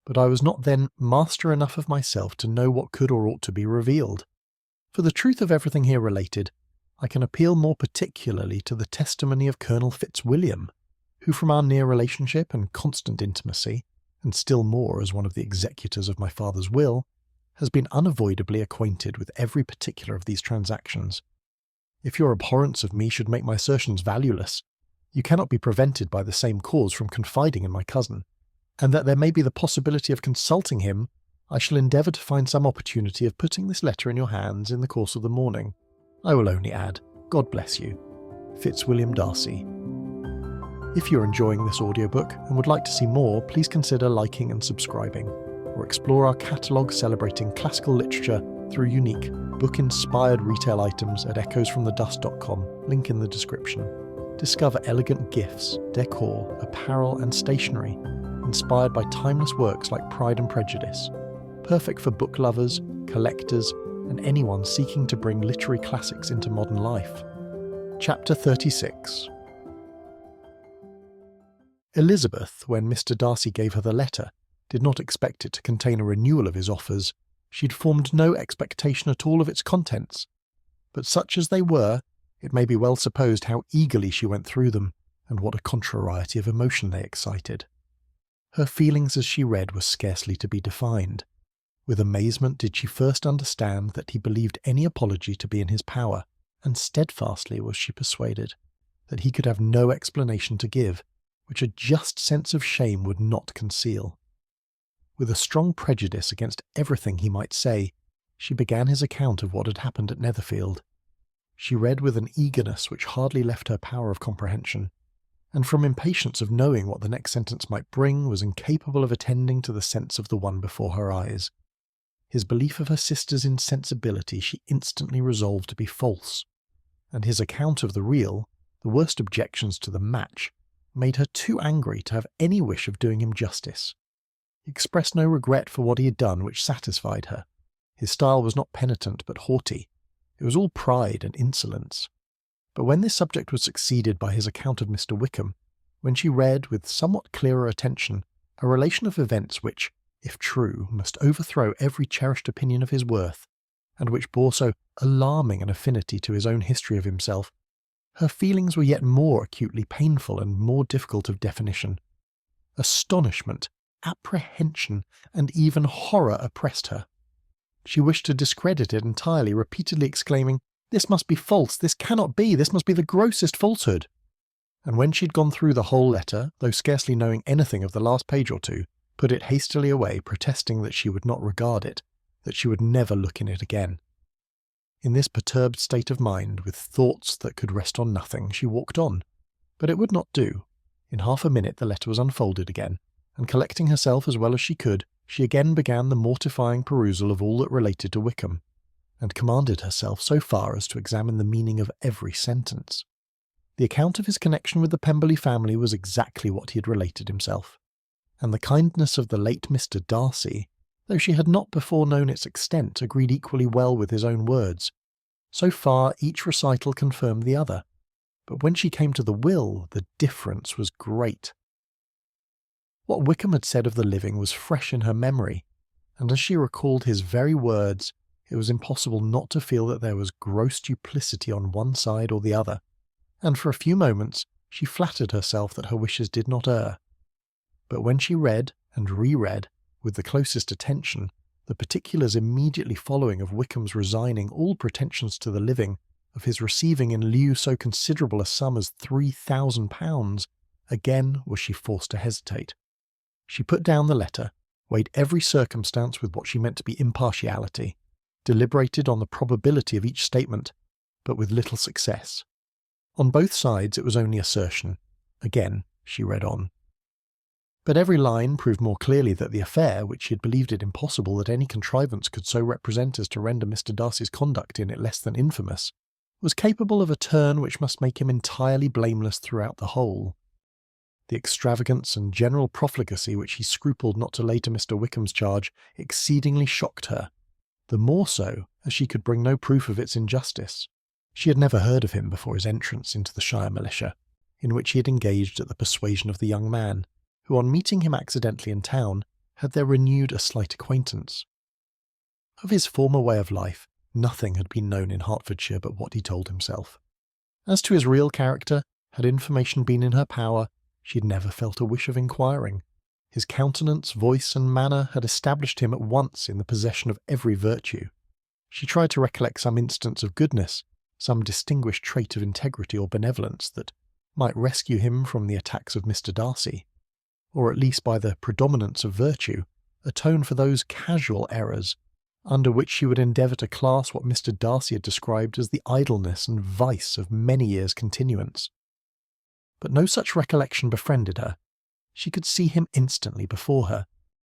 but I was not then master enough of myself to know what could or ought to be revealed. For the truth of everything here related, I can appeal more particularly to the testimony of Colonel Fitzwilliam, who from our near relationship and constant intimacy, and still more as one of the executors of my father's will, has been unavoidably acquainted with every particular of these transactions. If your abhorrence of me should make my assertions valueless, you cannot be prevented by the same cause from confiding in my cousin, and that there may be the possibility of consulting him, I shall endeavour to find some opportunity of putting this letter in your hands in the course of the morning. I will only add, God bless you. Fitzwilliam Darcy. If you're enjoying this audiobook and would like to see more, please consider liking and subscribing, or explore our catalogue celebrating classical literature through unique, book-inspired retail items at echoesfromthedust.com, link in the description. Discover elegant gifts, decor, apparel and stationery, inspired by timeless works like Pride and Prejudice, perfect for book lovers, collectors, and anyone seeking to bring literary classics into modern life. Chapter 36. Elizabeth, when Mr. Darcy gave her the letter, did not expect it to contain a renewal of his offers. She'd formed no expectation at all of its contents, but such as they were, it may be well supposed how eagerly she went through them, and what a contrariety of emotion they excited. Her feelings as she read were scarcely to be defined. With amazement did she first understand that he believed any apology to be in his power, and steadfastly was she persuaded that he could have no explanation to give, which a just sense of shame would not conceal. With a strong prejudice against everything he might say, she began his account of what had happened at Netherfield. She read with an eagerness which hardly left her power of comprehension, and from impatience of knowing what the next sentence might bring, was incapable of attending to the sense of the one before her eyes. His belief of her sister's insensibility she instantly resolved to be false, and his account of the real, the worst objections to the match, made her too angry to have any wish of doing him justice. He expressed no regret for what he had done which satisfied her. His style was not penitent but haughty. It was all pride and insolence. But when this subject was succeeded by his account of Mr. Wickham, when she read, with somewhat clearer attention, a relation of events which, if true, must overthrow every cherished opinion of his worth, and which bore so alarming an affinity to his own history of himself, her feelings were yet more acutely painful and more difficult of definition. Astonishment, apprehension, and even horror oppressed her. She wished to discredit it entirely, repeatedly exclaiming, "This must be false, this cannot be, this must be the grossest falsehood." And when she had gone through the whole letter, though scarcely knowing anything of the last page or two, put it hastily away, protesting that she would not regard it, that she would never look in it again. In this perturbed state of mind, with thoughts that could rest on nothing, she walked on. But it would not do. In half a minute the letter was unfolded again, and collecting herself as well as she could, she again began the mortifying perusal of all that related to Wickham, and commanded herself so far as to examine the meaning of every sentence. The account of his connection with the Pemberley family was exactly what he had related himself, and the kindness of the late Mr. Darcy, though she had not before known its extent, agreed equally well with his own words. So far each recital confirmed the other, but when she came to the will, the difference was great. What Wickham had said of the living was fresh in her memory, and as she recalled his very words, it was impossible not to feel that there was gross duplicity on one side or the other, and for a few moments she flattered herself that her wishes did not err. But when she read and reread, with the closest attention, the particulars immediately following of Wickham's resigning all pretensions to the living, of his receiving in lieu so considerable a sum as £3,000, again was she forced to hesitate. She put down the letter, weighed every circumstance with what she meant to be impartiality, deliberated on the probability of each statement, but with little success. On both sides it was only assertion. Again she read on. But every line proved more clearly that the affair, which she had believed it impossible that any contrivance could so represent as to render Mr. Darcy's conduct in it less than infamous, was capable of a turn which must make him entirely blameless throughout the whole. The extravagance and general profligacy which he scrupled not to lay to Mr. Wickham's charge exceedingly shocked her, the more so as she could bring no proof of its injustice. She had never heard of him before his entrance into the Shire militia, in which he had engaged at the persuasion of the young man, who on meeting him accidentally in town, had there renewed a slight acquaintance. Of his former way of life, nothing had been known in Hertfordshire but what he told himself. As to his real character, had information been in her power, she had never felt a wish of inquiring. His countenance, voice, and manner had established him at once in the possession of every virtue. She tried to recollect some instance of goodness, some distinguished trait of integrity or benevolence that might rescue him from the attacks of Mr. Darcy, or at least by the predominance of virtue, atone for those casual errors under which she would endeavour to class what Mr. Darcy had described as the idleness and vice of many years' continuance. But no such recollection befriended her. She could see him instantly before her,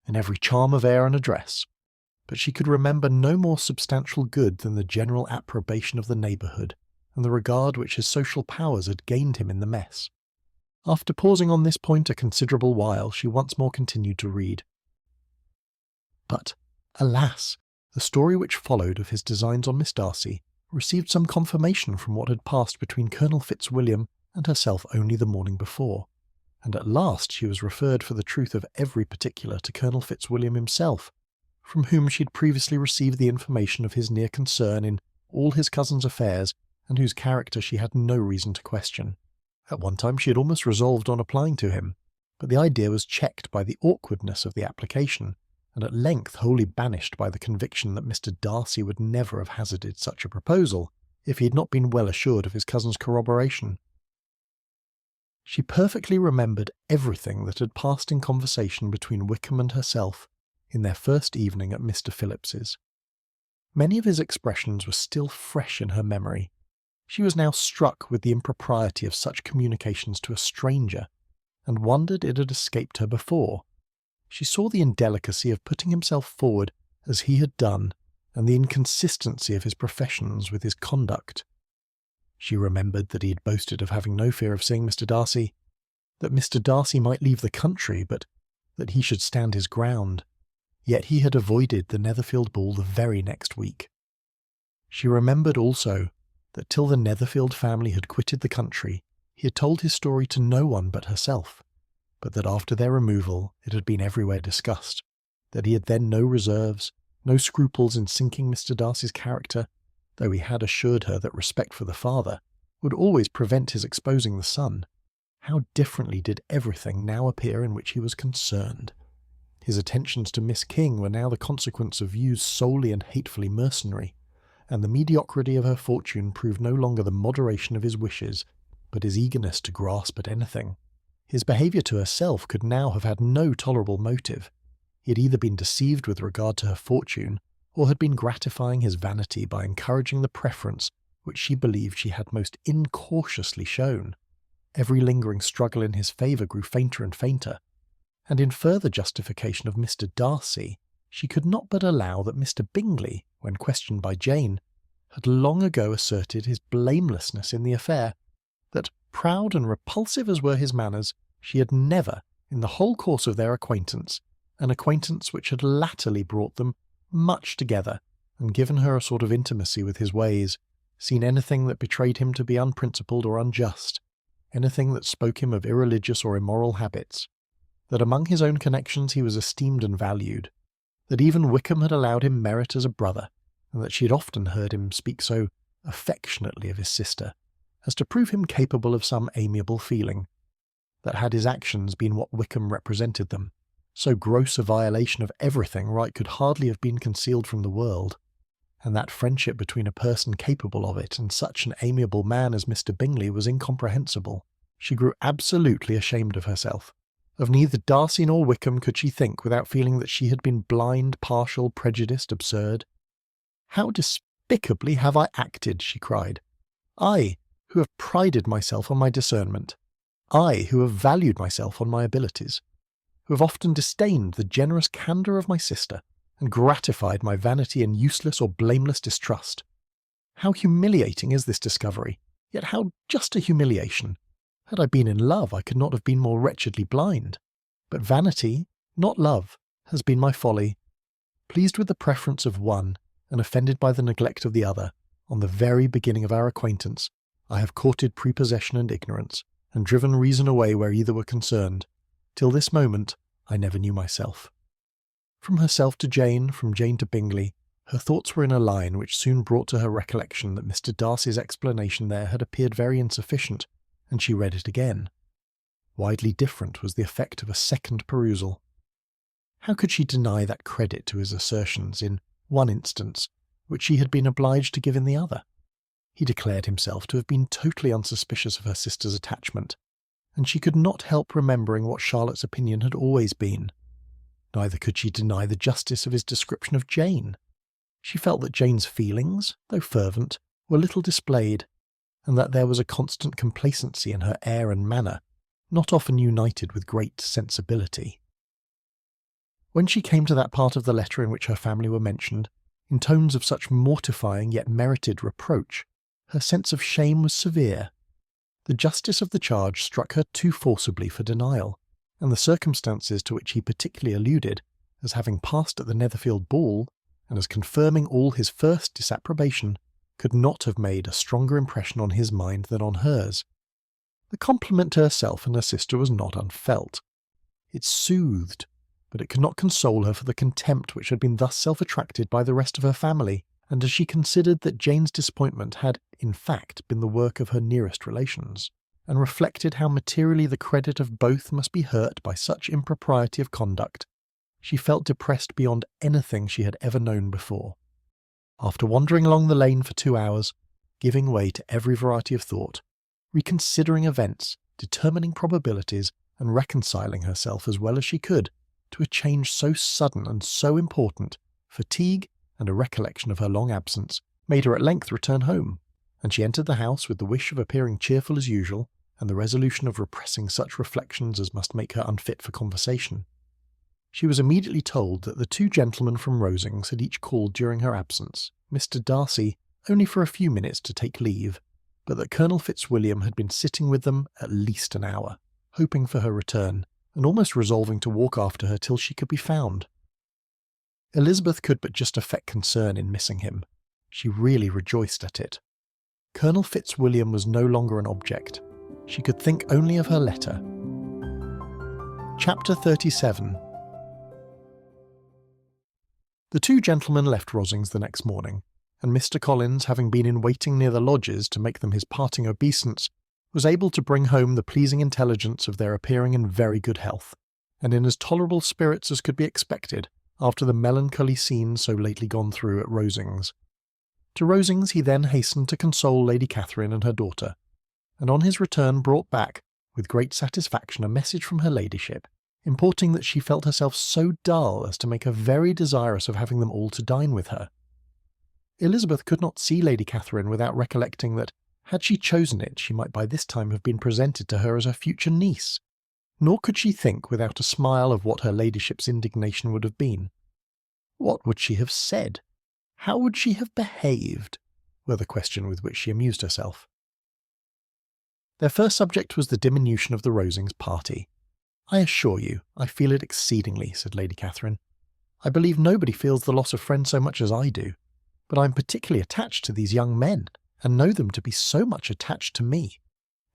in every charm of air and address, but she could remember no more substantial good than the general approbation of the neighbourhood, and the regard which his social powers had gained him in the mess. After pausing on this point a considerable while, she once more continued to read. But, alas! The story which followed of his designs on Miss Darcy received some confirmation from what had passed between Colonel Fitzwilliam and herself only the morning before, and at last she was referred for the truth of every particular to Colonel Fitzwilliam himself, from whom she had previously received the information of his near concern in all his cousin's affairs, and whose character she had no reason to question. At one time she had almost resolved on applying to him, but the idea was checked by the awkwardness of the application, and at length wholly banished by the conviction that Mr. Darcy would never have hazarded such a proposal if he had not been well assured of his cousin's corroboration. She perfectly remembered everything that had passed in conversation between Wickham and herself in their first evening at Mr. Phillips's. Many of his expressions were still fresh in her memory. She was now struck with the impropriety of such communications to a stranger, and wondered it had escaped her before. She saw the indelicacy of putting himself forward as he had done, and the inconsistency of his professions with his conduct. She remembered that he had boasted of having no fear of seeing Mr. Darcy, that Mr. Darcy might leave the country, but that he should stand his ground. Yet he had avoided the Netherfield ball the very next week. She remembered also that till the Netherfield family had quitted the country, he had told his story to no one but herself, but that after their removal it had been everywhere discussed, that he had then no reserves, no scruples in sinking Mr. Darcy's character, though he had assured her that respect for the father would always prevent his exposing the sun. How differently did everything now appear in which he was concerned. His attentions to Miss King were now the consequence of views solely and hatefully mercenary, and the mediocrity of her fortune proved no longer the moderation of his wishes, but his eagerness to grasp at anything. His behaviour to herself could now have had no tolerable motive. He had either been deceived with regard to her fortune, or had been gratifying his vanity by encouraging the preference which she believed she had most incautiously shown. Every lingering struggle in his favour grew fainter and fainter, and in further justification of Mr. Darcy, she could not but allow that Mr. Bingley, when questioned by Jane, had long ago asserted his blamelessness in the affair, that, proud and repulsive as were his manners, she had never, in the whole course of their acquaintance, an acquaintance which had latterly brought them much together and given her a sort of intimacy with his ways, seen anything that betrayed him to be unprincipled or unjust, anything that spoke him of irreligious or immoral habits, that among his own connections he was esteemed and valued, that even Wickham had allowed him merit as a brother, and that she had often heard him speak so affectionately of his sister, as to prove him capable of some amiable feeling, that had his actions been what Wickham represented them, so gross a violation of everything right could hardly have been concealed from the world, and that friendship between a person capable of it and such an amiable man as Mr. Bingley was incomprehensible. She grew absolutely ashamed of herself. Of neither Darcy nor Wickham could she think without feeling that she had been blind, partial, prejudiced, absurd. "How despicably have I acted," she cried. "I, who have prided myself on my discernment. I, who have valued myself on my abilities. Who have often disdained the generous candour of my sister, and gratified my vanity in useless or blameless distrust. How humiliating is this discovery, yet how just a humiliation! Had I been in love, I could not have been more wretchedly blind. But vanity, not love, has been my folly. Pleased with the preference of one, and offended by the neglect of the other, on the very beginning of our acquaintance, I have courted prepossession and ignorance, and driven reason away where either were concerned. Till this moment, I never knew myself." From herself to Jane, from Jane to Bingley, her thoughts were in a line which soon brought to her recollection that Mr. Darcy's explanation there had appeared very insufficient, and she read it again. Widely different was the effect of a second perusal. How could she deny that credit to his assertions in one instance, which she had been obliged to give in the other? He declared himself to have been totally unsuspicious of her sister's attachment, and she could not help remembering what Charlotte's opinion had always been. Neither could she deny the justice of his description of Jane. She felt that Jane's feelings, though fervent, were little displayed, and that there was a constant complacency in her air and manner, not often united with great sensibility. When she came to that part of the letter in which her family were mentioned, in tones of such mortifying yet merited reproach, her sense of shame was severe. The justice of the charge struck her too forcibly for denial, and the circumstances to which he particularly alluded, as having passed at the Netherfield ball, and as confirming all his first disapprobation, could not have made a stronger impression on his mind than on hers. The compliment to herself and her sister was not unfelt. It soothed, but it could not console her for the contempt which had been thus self-attracted by the rest of her family, and as she considered that Jane's disappointment had, in fact, been the work of her nearest relations, and reflected how materially the credit of both must be hurt by such impropriety of conduct, she felt depressed beyond anything she had ever known before. After wandering along the lane for 2 hours, giving way to every variety of thought, reconsidering events, determining probabilities, and reconciling herself as well as she could to a change so sudden and so important, fatigue and a recollection of her long absence made her at length return home, and she entered the house with the wish of appearing cheerful as usual, and the resolution of repressing such reflections as must make her unfit for conversation. She was immediately told that the 2 gentlemen from Rosings had each called during her absence, Mr. Darcy only for a few minutes to take leave, but that Colonel Fitzwilliam had been sitting with them at least an hour, hoping for her return, and almost resolving to walk after her till she could be found. Elizabeth could but just affect concern in missing him. She really rejoiced at it. Colonel Fitzwilliam was no longer an object. She could think only of her letter. Chapter 37. The 2 gentlemen left Rosings the next morning, and Mr. Collins, having been in waiting near the lodges to make them his parting obeisance, was able to bring home the pleasing intelligence of their appearing in very good health, and in as tolerable spirits as could be expected after the melancholy scenes so lately gone through at Rosings. To Rosings he then hastened to console Lady Catherine and her daughter, and on his return brought back, with great satisfaction, a message from her ladyship, importing that she felt herself so dull as to make her very desirous of having them all to dine with her. Elizabeth could not see Lady Catherine without recollecting that, had she chosen it, she might by this time have been presented to her as her future niece, nor could she think without a smile of what her ladyship's indignation would have been. What would she have said? How would she have behaved? Were the question with which she amused herself. Their first subject was the diminution of the Rosings party. "I assure you, I feel it exceedingly," said Lady Catherine. "I believe nobody feels the loss of friends so much as I do, but I am particularly attached to these young men, and know them to be so much attached to me.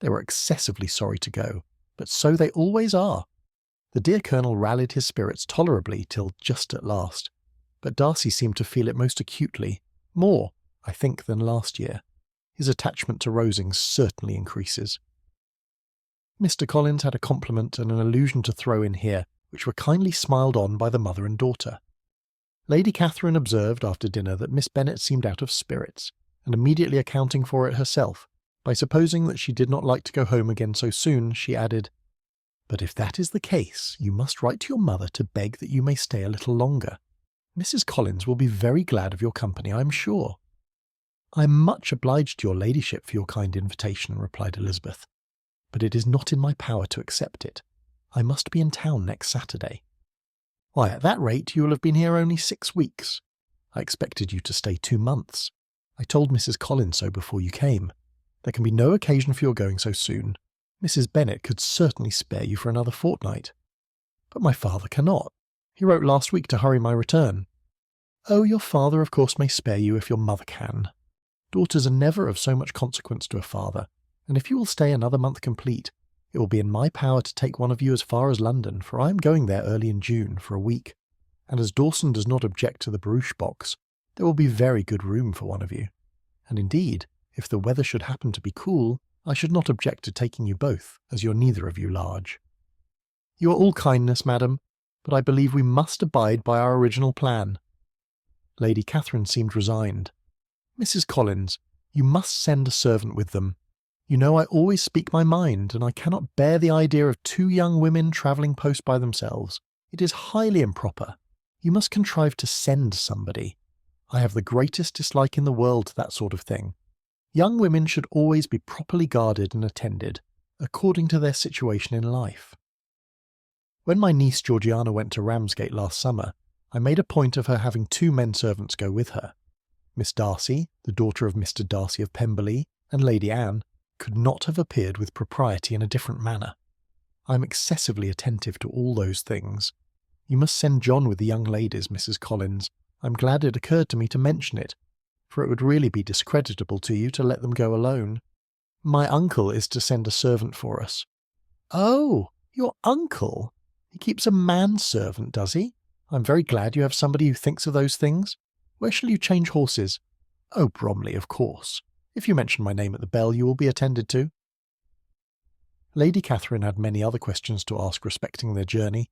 They were excessively sorry to go, but so they always are." The dear Colonel rallied his spirits tolerably till just at last, but Darcy seemed to feel it most acutely, more, I think, than last year. His attachment to Rosings certainly increases. Mr. Collins had a compliment and an allusion to throw in here, which were kindly smiled on by the mother and daughter. Lady Catherine observed after dinner that Miss Bennet seemed out of spirits, and immediately accounting for it herself, by supposing that she did not like to go home again so soon, she added, "But if that is the case, you must write to your mother to beg that you may stay a little longer. Mrs. Collins will be very glad of your company, I am sure." "I am much obliged to your ladyship for your kind invitation," replied Elizabeth, "but it is not in my power to accept it. I must be in town next Saturday." "Why, at that rate you will have been here only 6 weeks. I expected you to stay 2 months. I told Mrs. Collins so before you came. There can be no occasion for your going so soon. Mrs. Bennet could certainly spare you for another fortnight." "But my father cannot. He wrote last week to hurry my return." "Oh, your father of course may spare you if your mother can. Daughters are never of so much consequence to a father, and if you will stay another month complete, it will be in my power to take one of you as far as London, for I am going there early in June for a week, and as Dawson does not object to the barouche box, there will be very good room for one of you. And indeed, if the weather should happen to be cool, I should not object to taking you both, as you're neither of you large." "You are all kindness, madam, but I believe we must abide by our original plan." Lady Catherine seemed resigned. "Mrs. Collins, you must send a servant with them. You know I always speak my mind, and I cannot bear the idea of 2 young women travelling post by themselves. It is highly improper. You must contrive to send somebody. I have the greatest dislike in the world to that sort of thing. Young women should always be properly guarded and attended, according to their situation in life. When my niece Georgiana went to Ramsgate last summer, I made a point of her having 2 men servants go with her. Miss Darcy, the daughter of Mr. Darcy of Pemberley, and Lady Anne, could not have appeared with propriety in a different manner. I am excessively attentive to all those things. You must send John with the young ladies, Mrs. Collins. I am glad it occurred to me to mention it, for it would really be discreditable to you to let them go alone. My uncle is to send a servant for us." "Oh, your uncle? He keeps a man-servant, does he? I am very glad you have somebody who thinks of those things. Where shall you change horses?" "Oh, Bromley, of course. If you mention my name at the bell, you will be attended to." Lady Catherine had many other questions to ask respecting their journey,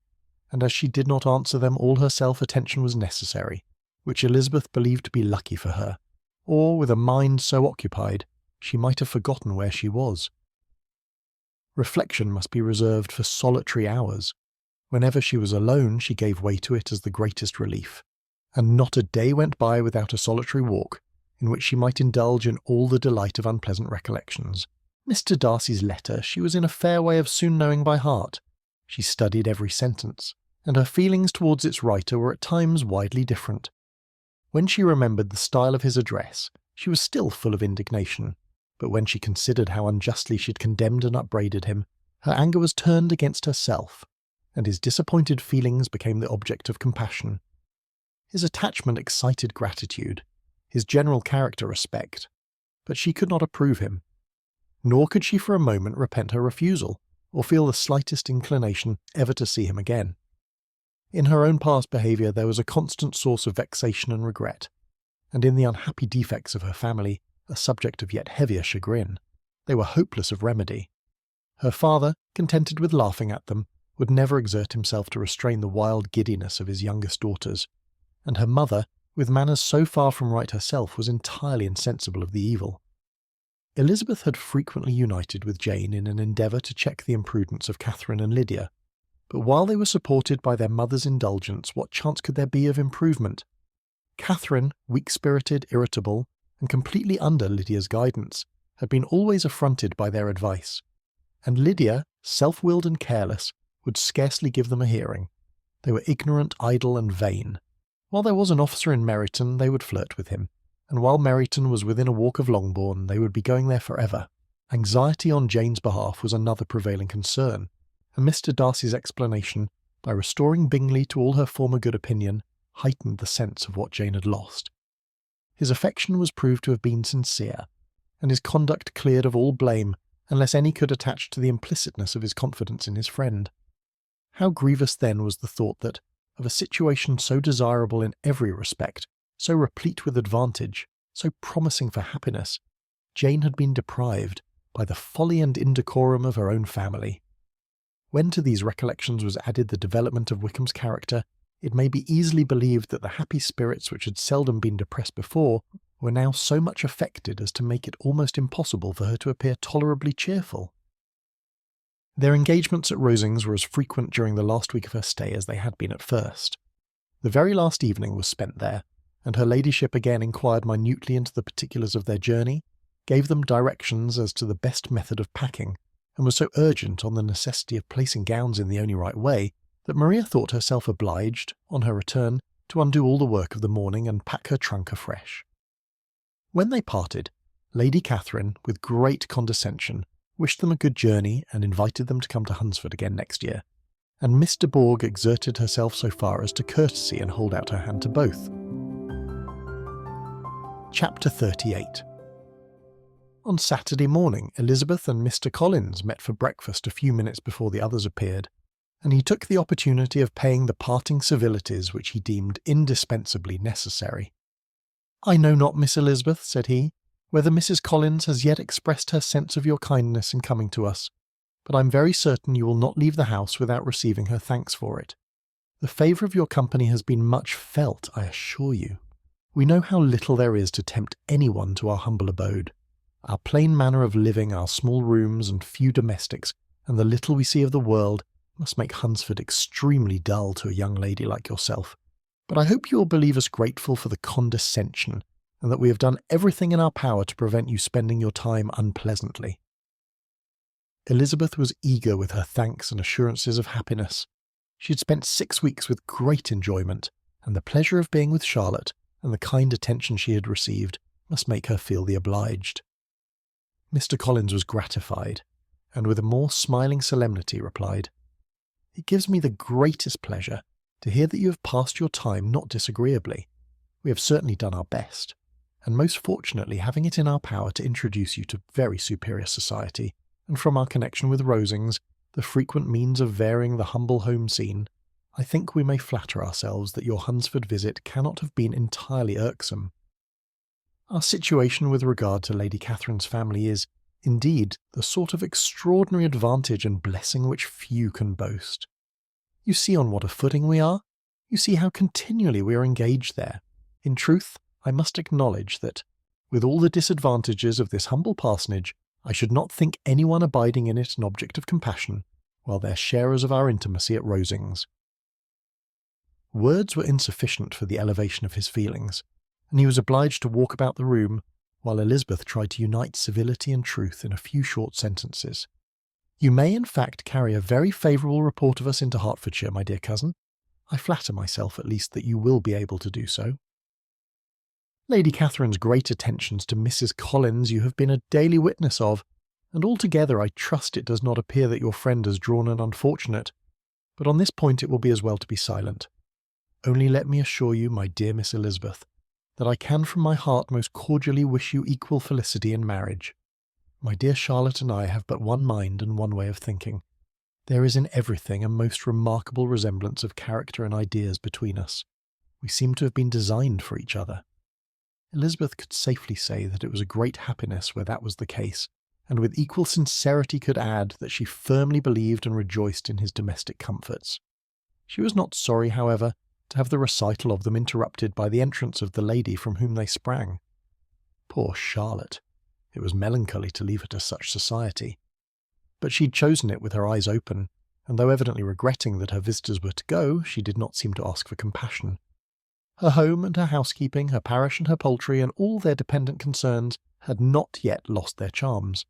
and as she did not answer them all herself, attention was necessary, which Elizabeth believed to be lucky for her, or, with a mind so occupied, she might have forgotten where she was. Reflection must be reserved for solitary hours. Whenever she was alone, she gave way to it as the greatest relief, and not a day went by without a solitary walk, in which she might indulge in all the delight of unpleasant recollections. Mr. Darcy's letter she was in a fair way of soon knowing by heart. She studied every sentence, and her feelings towards its writer were at times widely different. When she remembered the style of his address, she was still full of indignation, but when she considered how unjustly she had condemned and upbraided him, her anger was turned against herself, and his disappointed feelings became the object of compassion. His attachment excited gratitude, his general character respect, but she could not approve him. Nor could she for a moment repent her refusal, or feel the slightest inclination ever to see him again. In her own past behaviour there was a constant source of vexation and regret, and in the unhappy defects of her family, a subject of yet heavier chagrin. They were hopeless of remedy. Her father, contented with laughing at them, would never exert himself to restrain the wild giddiness of his youngest daughters, and her mother, with manners so far from right herself, was entirely insensible of the evil. Elizabeth had frequently united with Jane in an endeavour to check the imprudence of Catherine and Lydia, but while they were supported by their mother's indulgence, what chance could there be of improvement? Catherine, weak-spirited, irritable, and completely under Lydia's guidance, had been always affronted by their advice, and Lydia, self-willed and careless, would scarcely give them a hearing. They were ignorant, idle, and vain. While there was an officer in Meryton, they would flirt with him, and while Meryton was within a walk of Longbourn, they would be going there forever. Anxiety on Jane's behalf was another prevailing concern, and Mr. Darcy's explanation, by restoring Bingley to all her former good opinion, heightened the sense of what Jane had lost. His affection was proved to have been sincere, and his conduct cleared of all blame, unless any could attach to the implicitness of his confidence in his friend. How grievous then was the thought that, of a situation so desirable in every respect, so replete with advantage, so promising for happiness, Jane had been deprived by the folly and indecorum of her own family. When to these recollections was added the development of Wickham's character, it may be easily believed that the happy spirits which had seldom been depressed before were now so much affected as to make it almost impossible for her to appear tolerably cheerful. Their engagements at Rosings were as frequent during the last week of her stay as they had been at first. The very last evening was spent there, and her ladyship again inquired minutely into the particulars of their journey, gave them directions as to the best method of packing, and was so urgent on the necessity of placing gowns in the only right way, that Maria thought herself obliged, on her return, to undo all the work of the morning and pack her trunk afresh. When they parted, Lady Catherine, with great condescension, wished them a good journey and invited them to come to Hunsford again next year, and Miss de Bourgh exerted herself so far as to courtesy and hold out her hand to both. Chapter 38. On Saturday morning, Elizabeth and Mr. Collins met for breakfast a few minutes before the others appeared, and he took the opportunity of paying the parting civilities which he deemed indispensably necessary. "I know not, Miss Elizabeth," said he, "whether Mrs. Collins has yet expressed her sense of your kindness in coming to us, but I'm very certain you will not leave the house without receiving her thanks for it. The favour of your company has been much felt, I assure you. We know how little there is to tempt anyone to our humble abode. Our plain manner of living, our small rooms and few domestics, and the little we see of the world, must make Hunsford extremely dull to a young lady like yourself. But I hope you will believe us grateful for the condescension, and that we have done everything in our power to prevent you spending your time unpleasantly." Elizabeth was eager with her thanks and assurances of happiness. She had spent 6 weeks with great enjoyment, and the pleasure of being with Charlotte, and the kind attention she had received, must make her feel the obliged. Mr. Collins was gratified, and with a more smiling solemnity replied, "It gives me the greatest pleasure to hear that you have passed your time not disagreeably. We have certainly done our best, and most fortunately having it in our power to introduce you to very superior society, and from our connection with Rosings, the frequent means of varying the humble home scene, I think we may flatter ourselves that your Hunsford visit cannot have been entirely irksome. Our situation with regard to Lady Catherine's family is, indeed, the sort of extraordinary advantage and blessing which few can boast. You see on what a footing we are. You see how continually we are engaged there. In truth, I must acknowledge that, with all the disadvantages of this humble parsonage, I should not think anyone abiding in it an object of compassion, while they're sharers of our intimacy at Rosings." Words were insufficient for the elevation of his feelings, and he was obliged to walk about the room, while Elizabeth tried to unite civility and truth in a few short sentences. "You may, in fact, carry a very favourable report of us into Hertfordshire, my dear cousin. I flatter myself, at least, that you will be able to do so. Lady Catherine's great attentions to Mrs. Collins you have been a daily witness of, and altogether I trust it does not appear that your friend has drawn an unfortunate, but on this point it will be as well to be silent. Only let me assure you, my dear Miss Elizabeth, that I can from my heart most cordially wish you equal felicity in marriage. My dear Charlotte and I have but one mind and one way of thinking. There is in everything a most remarkable resemblance of character and ideas between us. We seem to have been designed for each other. Elizabeth could safely say that it was a great happiness where that was the case, and with equal sincerity could add that she firmly believed and rejoiced in his domestic comforts. She was not sorry, however, to have the recital of them interrupted by the entrance of the lady from whom they sprang. Poor Charlotte! It was melancholy to leave her to such society. But she'd chosen it with her eyes open, and though evidently regretting that her visitors were to go, she did not seem to ask for compassion. Her home and her housekeeping, her parish and her poultry, and all their dependent concerns had not yet lost their charms.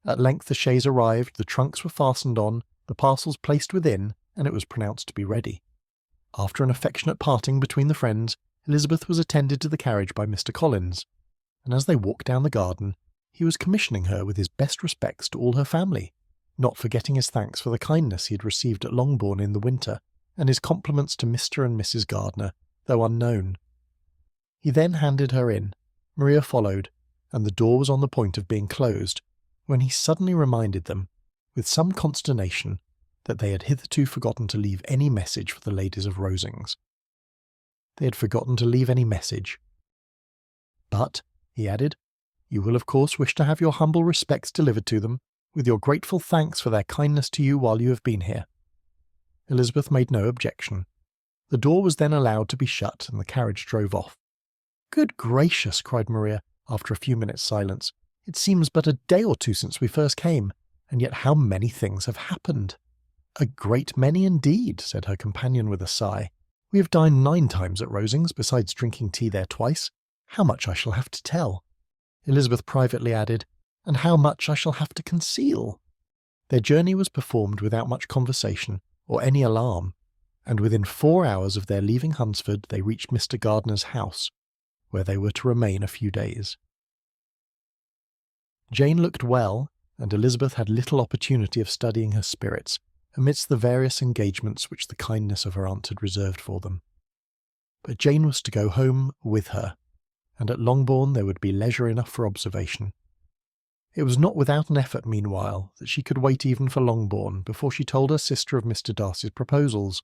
At length the chaise arrived, the trunks were fastened on, the parcels placed within, and it was pronounced to be ready. After an affectionate parting between the friends, Elizabeth was attended to the carriage by Mr. Collins, and as they walked down the garden, he was commissioning her with his best respects to all her family, not forgetting his thanks for the kindness he had received at Longbourn in the winter, and his compliments to Mr. and Mrs. Gardiner, though unknown. He then handed her in, Maria followed, and the door was on the point of being closed, when he suddenly reminded them, with some consternation, that they had hitherto forgotten to leave any message for the ladies of Rosings. They had forgotten to leave any message. But, he added, you will of course wish to have your humble respects delivered to them, with your grateful thanks for their kindness to you while you have been here. Elizabeth made no objection. The door was then allowed to be shut, and the carriage drove off. "Good gracious!" cried Maria, after a few minutes' silence. "It seems but a day or two since we first came, and yet how many things have happened!" "A great many indeed," said her companion with a sigh. "We have dined 9 times at Rosings, besides drinking tea there twice. How much I shall have to tell!" Elizabeth privately added, "and how much I shall have to conceal." Their journey was performed without much conversation, or any alarm, and within 4 hours of their leaving Hunsford they reached Mr. Gardiner's house, where they were to remain a few days. Jane looked well, and Elizabeth had little opportunity of studying her spirits, amidst the various engagements which the kindness of her aunt had reserved for them. But Jane was to go home with her, and at Longbourn there would be leisure enough for observation. It was not without an effort, meanwhile, that she could wait even for Longbourn before she told her sister of Mr. Darcy's proposals.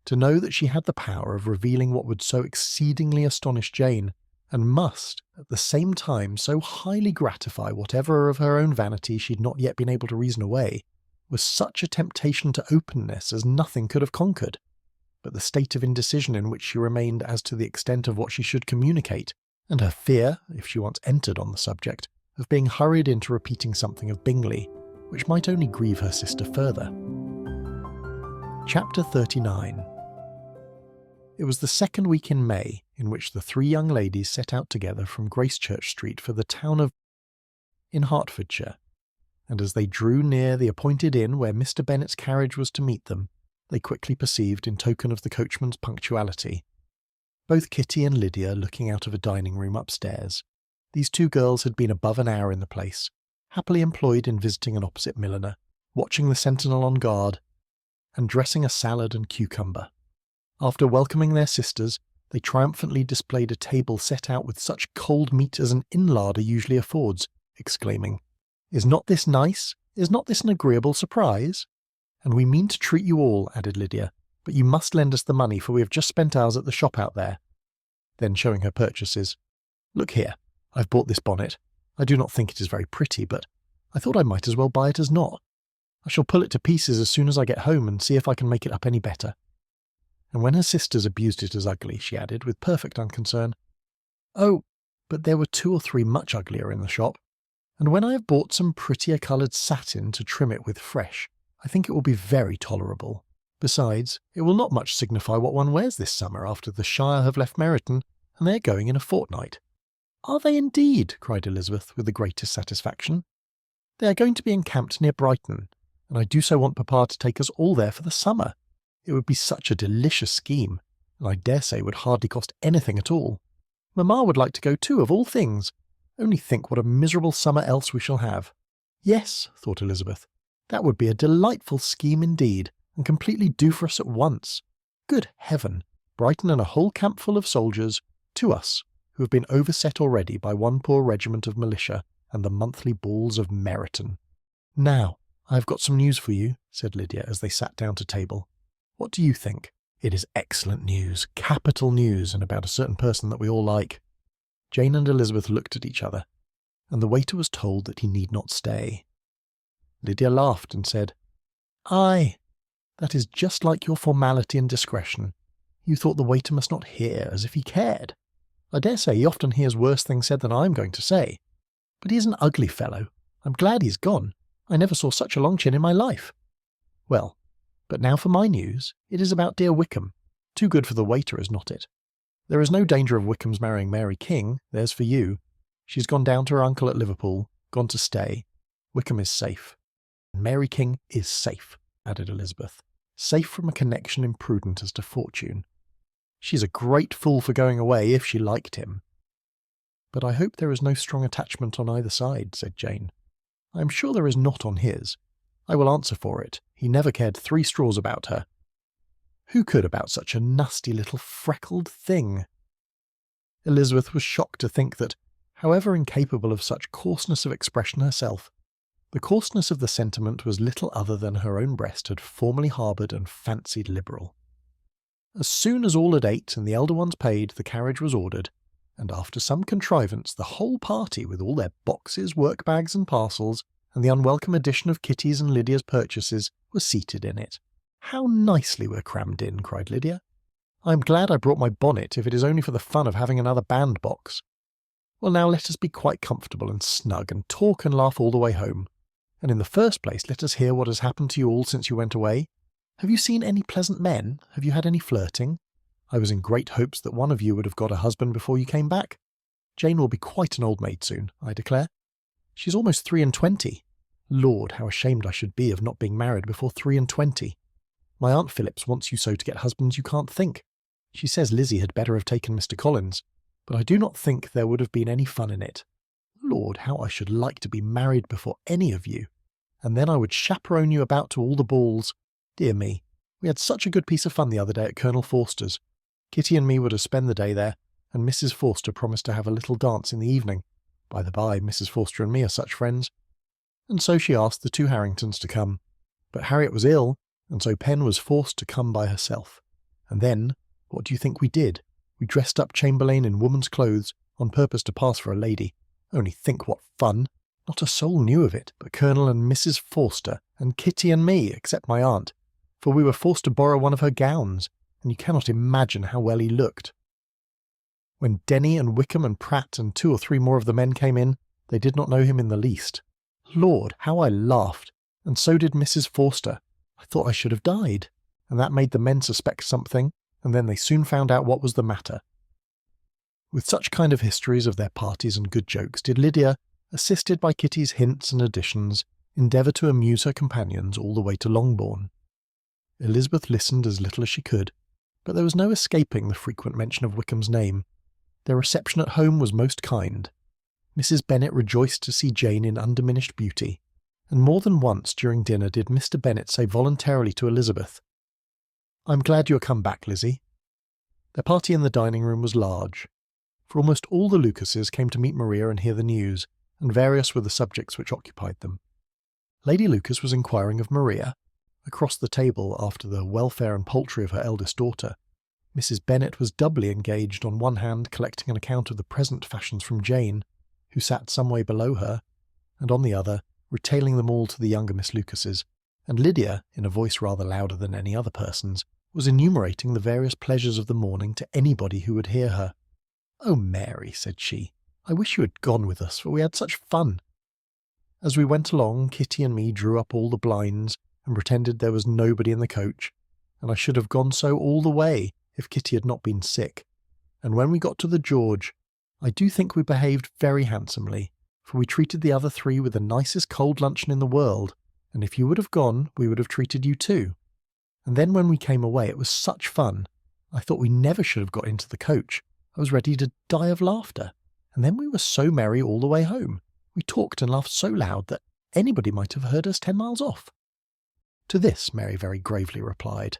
To know that she had the power of revealing what would so exceedingly astonish Jane, and must, at the same time, so highly gratify whatever of her own vanity she had not yet been able to reason away, was such a temptation to openness as nothing could have conquered. But the state of indecision in which she remained as to the extent of what she should communicate, and her fear, if she once entered on the subject, of being hurried into repeating something of Bingley, which might only grieve her sister further. Chapter 39. It was the second week in May in which the 3 young ladies set out together from Gracechurch Street for the town of in Hertfordshire, and as they drew near the appointed inn where Mr. Bennet's carriage was to meet them, they quickly perceived, in token of the coachman's punctuality, both Kitty and Lydia looking out of a dining-room upstairs. These 2 girls had been above an hour in the place, happily employed in visiting an opposite milliner, watching the sentinel on guard, and dressing a salad and cucumber. After welcoming their sisters, they triumphantly displayed a table set out with such cold meat as an inn larder usually affords, exclaiming, "Is not this nice? Is not this an agreeable surprise? And we mean to treat you all," added Lydia, "but you must lend us the money, for we have just spent ours at the shop out there." Then showing her purchases, "Look here, I've bought this bonnet. I do not think it is very pretty, but I thought I might as well buy it as not. I shall pull it to pieces as soon as I get home and see if I can make it up any better." And when her sisters abused it as ugly, she added, with perfect unconcern, "Oh, but there were 2 or 3 much uglier in the shop, and when I have bought some prettier coloured satin to trim it with fresh, I think it will be very tolerable. Besides, it will not much signify what one wears this summer after the Shire have left Meryton, and they are going in a fortnight." "Are they indeed?" cried Elizabeth, with the greatest satisfaction. "They are going to be encamped near Brighton, and I do so want Papa to take us all there for the summer. It would be such a delicious scheme, and I dare say would hardly cost anything at all. Mamma would like to go too, of all things. Only think what a miserable summer else we shall have." "Yes," thought Elizabeth, "that would be a delightful scheme indeed, and completely do for us at once. Good heaven, Brighton and a whole camp full of soldiers, to us, who have been overset already by one poor regiment of militia and the monthly balls of Meryton." "Now, I have got some news for you," said Lydia as they sat down to table. "What do you think?" "It is excellent news, capital news, and about a certain person that we all like." Jane and Elizabeth looked at each other, and the waiter was told that he need not stay. Lydia laughed and said, "Aye, that is just like your formality and discretion. You thought the waiter must not hear, as if he cared. I dare say he often hears worse things said than I am going to say. But he is an ugly fellow. I'm glad he's gone. I never saw such a long chin in my life. Well, but now for my news. It is about dear Wickham. Too good for the waiter, is not it? There is no danger of Wickham's marrying Mary King. There's for you. She's gone down to her uncle at Liverpool, gone to stay. Wickham is safe. And Mary King is safe," added Elizabeth. "Safe from a connection imprudent as to fortune. She's a great fool for going away if she liked him." "But I hope there is no strong attachment on either side," said Jane. "I am sure there is not on his. I will answer for it. He never cared 3 straws about her." "Who could about such a nasty little freckled thing?" Elizabeth was shocked to think that, however incapable of such coarseness of expression herself, the coarseness of the sentiment was little other than her own breast had formerly harboured and fancied liberal. As soon as all had ate and the elder ones paid, the carriage was ordered, and after some contrivance the whole party, with all their boxes, work-bags and parcels, and the unwelcome addition of Kitty's and Lydia's purchases, were seated in it. "How nicely we're crammed in," cried Lydia. "I am glad I brought my bonnet, if it is only for the fun of having another bandbox. Well, now let us be quite comfortable and snug, and talk and laugh all the way home. And in the first place, let us hear what has happened to you all since you went away. Have you seen any pleasant men? Have you had any flirting? I was in great hopes that one of you would have got a husband before you came back. Jane will be quite an old maid soon, I declare. She's almost 23. Lord, how ashamed I should be of not being married before 23. My Aunt Phillips wants you so to get husbands you can't think. She says Lizzie had better have taken Mr. Collins, but I do not think there would have been any fun in it. Lord, how I should like to be married before any of you, and then I would chaperone you about to all the balls. Dear me, we had such a good piece of fun the other day at Colonel Forster's. Kitty and me were to spend the day there, and Mrs. Forster promised to have a little dance in the evening. By the by, Mrs. Forster and me are such friends. And so she asked the 2 Harringtons to come. But Harriet was ill, and so Pen was forced to come by herself. And then, what do you think we did? We dressed up Chamberlain in woman's clothes, on purpose to pass for a lady. Only think what fun! Not a soul knew of it, but Colonel and Mrs. Forster, and Kitty and me, except my aunt, for we were forced to borrow one of her gowns, and you cannot imagine how well he looked. When Denny and Wickham and Pratt and 2 or 3 more of the men came in, they did not know him in the least. Lord, how I laughed, and so did Mrs. Forster. I thought I should have died, and that made the men suspect something, and then they soon found out what was the matter. With such kind of histories of their parties and good jokes did Lydia, assisted by Kitty's hints and additions, endeavour to amuse her companions all the way to Longbourn. Elizabeth listened as little as she could, but there was no escaping the frequent mention of Wickham's name. Their reception at home was most kind. Mrs. Bennet rejoiced to see Jane in undiminished beauty, and more than once during dinner did Mr. Bennet say voluntarily to Elizabeth, "I'm glad you are come back, Lizzie." Their party in the dining-room was large, for almost all the Lucases came to meet Maria and hear the news, and various were the subjects which occupied them. Lady Lucas was inquiring of Maria, across the table after the welfare and poultry of her eldest daughter. Mrs. Bennet was doubly engaged, on one hand collecting an account of the present fashions from Jane, who sat some way below her, and on the other retailing them all to the younger Miss Lucases, and Lydia, in a voice rather louder than any other person's, was enumerating the various pleasures of the morning to anybody who would hear her. "Oh, Mary," said she, "I wish you had gone with us, for we had such fun." As we went along, Kitty and me drew up all the blinds and pretended there was nobody in the coach, and I should have gone so all the way if Kitty had not been sick. And when we got to the George, I do think we behaved very handsomely, for we treated the other 3 with the nicest cold luncheon in the world, and if you would have gone, we would have treated you too. And then when we came away, it was such fun. I thought we never should have got into the coach. I was ready to die of laughter. And then we were so merry all the way home. We talked and laughed so loud that anybody might have heard us 10 miles off. To this Mary very gravely replied,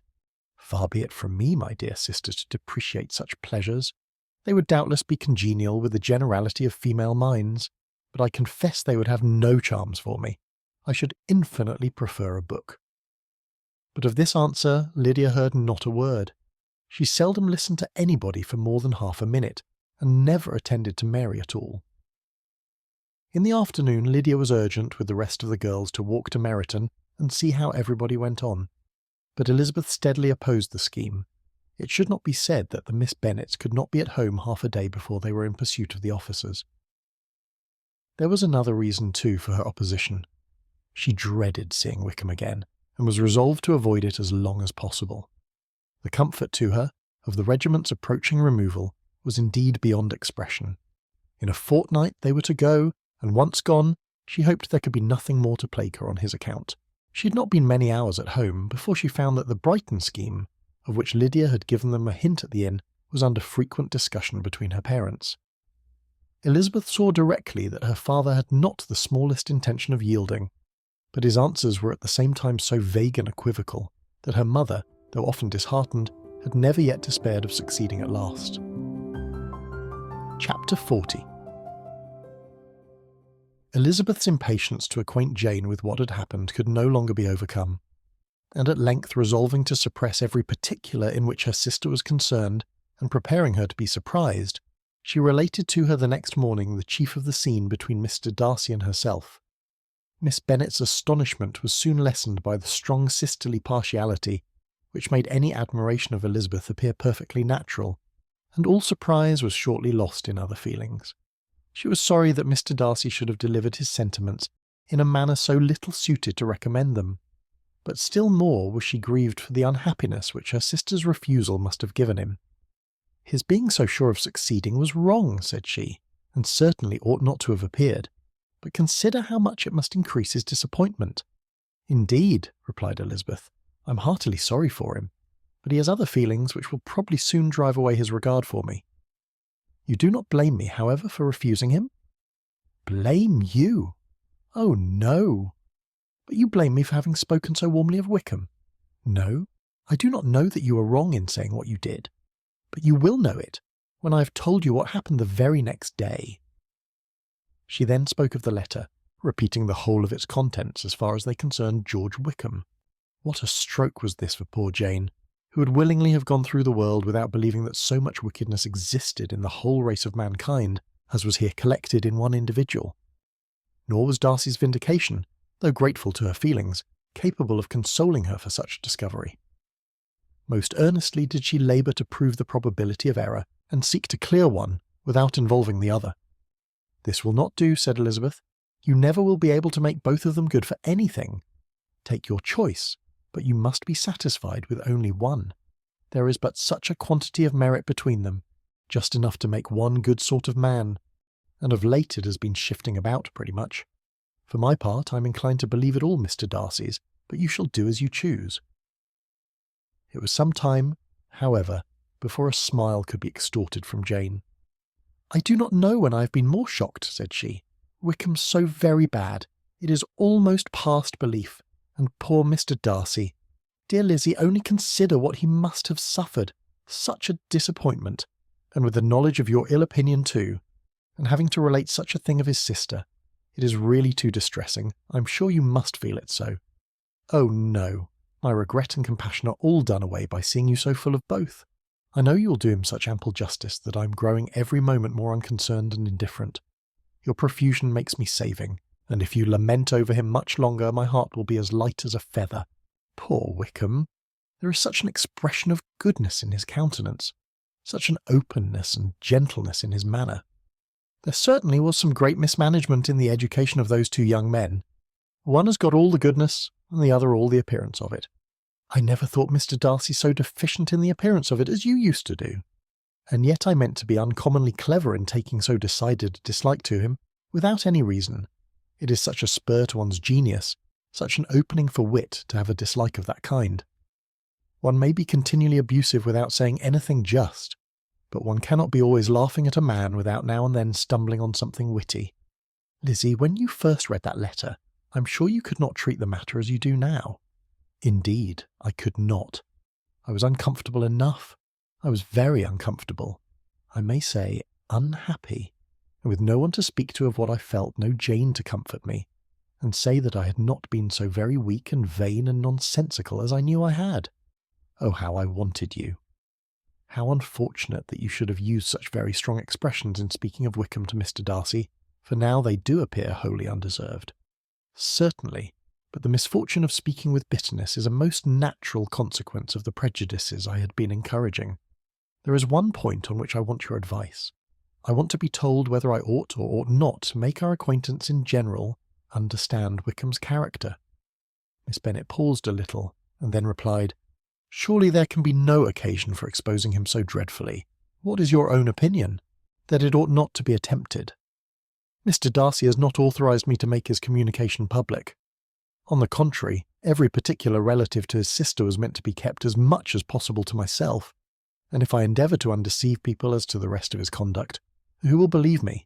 "Far be it from me, my dear sister, to depreciate such pleasures. They would doubtless be congenial with the generality of female minds, but I confess they would have no charms for me. I should infinitely prefer a book." But of this answer Lydia heard not a word. She seldom listened to anybody for more than half a minute, and never attended to Mary at all. In the afternoon, Lydia was urgent with the rest of the girls to walk to Meryton and see how everybody went on, but Elizabeth steadily opposed the scheme. It should not be said that the Miss Bennets could not be at home half a day before they were in pursuit of the officers. There was another reason too for her opposition. She dreaded seeing Wickham again, and was resolved to avoid it as long as possible. The comfort to her of the regiment's approaching removal was indeed beyond expression. In a fortnight they were to go, and once gone, she hoped there could be nothing more to plague her on his account. She had not been many hours at home before she found that the Brighton scheme, of which Lydia had given them a hint at the inn, was under frequent discussion between her parents. Elizabeth saw directly that her father had not the smallest intention of yielding, but his answers were at the same time so vague and equivocal that her mother, though often disheartened, had never yet despaired of succeeding at last. Chapter 40. Elizabeth's impatience to acquaint Jane with what had happened could no longer be overcome, and at length resolving to suppress every particular in which her sister was concerned, and preparing her to be surprised, she related to her the next morning the chief of the scene between Mr. Darcy and herself. Miss Bennet's astonishment was soon lessened by the strong sisterly partiality, which made any admiration of Elizabeth appear perfectly natural, and all surprise was shortly lost in other feelings. She was sorry that Mr. Darcy should have delivered his sentiments in a manner so little suited to recommend them, but still more was she grieved for the unhappiness which her sister's refusal must have given him. His being so sure of succeeding was wrong, said she, and certainly ought not to have appeared, but consider how much it must increase his disappointment. Indeed, replied Elizabeth, I'm heartily sorry for him, but he has other feelings which will probably soon drive away his regard for me. You do not blame me, however, for refusing him? Blame you? Oh, no. But you blame me for having spoken so warmly of Wickham. No, I do not know that you are wrong in saying what you did, but you will know it when I have told you what happened the very next day. She then spoke of the letter, repeating the whole of its contents as far as they concerned George Wickham. What a stroke was this for poor Jane, who would willingly have gone through the world without believing that so much wickedness existed in the whole race of mankind as was here collected in one individual. Nor was Darcy's vindication, though grateful to her feelings, capable of consoling her for such a discovery. Most earnestly did she labour to prove the probability of error, and seek to clear one without involving the other. This will not do, said Elizabeth. You never will be able to make both of them good for anything. Take your choice, but you must be satisfied with only one. There is but such a quantity of merit between them, just enough to make one good sort of man, and of late it has been shifting about pretty much. For my part, I am inclined to believe it all Mr. Darcy's, but you shall do as you choose. It was some time, however, before a smile could be extorted from Jane. I do not know when I have been more shocked, said she. Wickham's so very bad. It is almost past belief. And poor Mr. Darcy. Dear Lizzie, only consider what he must have suffered. Such a disappointment. And with the knowledge of your ill opinion too, and having to relate such a thing of his sister. It is really too distressing. I'm sure you must feel it so. Oh no. My regret and compassion are all done away by seeing you so full of both. I know you will do him such ample justice that I am growing every moment more unconcerned and indifferent. Your profusion makes me saving, and if you lament over him much longer, my heart will be as light as a feather. Poor Wickham! There is such an expression of goodness in his countenance, such an openness and gentleness in his manner. There certainly was some great mismanagement in the education of those two young men. One has got all the goodness, and the other all the appearance of it. I never thought Mr. Darcy so deficient in the appearance of it as you used to do. And yet I meant to be uncommonly clever in taking so decided a dislike to him, without any reason. It is such a spur to one's genius, such an opening for wit to have a dislike of that kind. One may be continually abusive without saying anything just, but one cannot be always laughing at a man without now and then stumbling on something witty. Lizzie, when you first read that letter, I'm sure you could not treat the matter as you do now. Indeed, I could not. I was uncomfortable enough. I was very uncomfortable. I may say unhappy, and with no one to speak to of what I felt, no Jane to comfort me, and say that I had not been so very weak and vain and nonsensical as I knew I had. Oh, how I wanted you! How unfortunate that you should have used such very strong expressions in speaking of Wickham to Mr. Darcy, for now they do appear wholly undeserved. Certainly, but the misfortune of speaking with bitterness is a most natural consequence of the prejudices I had been encouraging. There is one point on which I want your advice. I want to be told whether I ought or ought not to make our acquaintance in general understand Wickham's character." Miss Bennet paused a little, and then replied, "Surely there can be no occasion for exposing him so dreadfully. What is your own opinion? That it ought not to be attempted. Mr. Darcy has not authorised me to make his communication public. On the contrary, every particular relative to his sister was meant to be kept as much as possible to myself, and if I endeavour to undeceive people as to the rest of his conduct, who will believe me?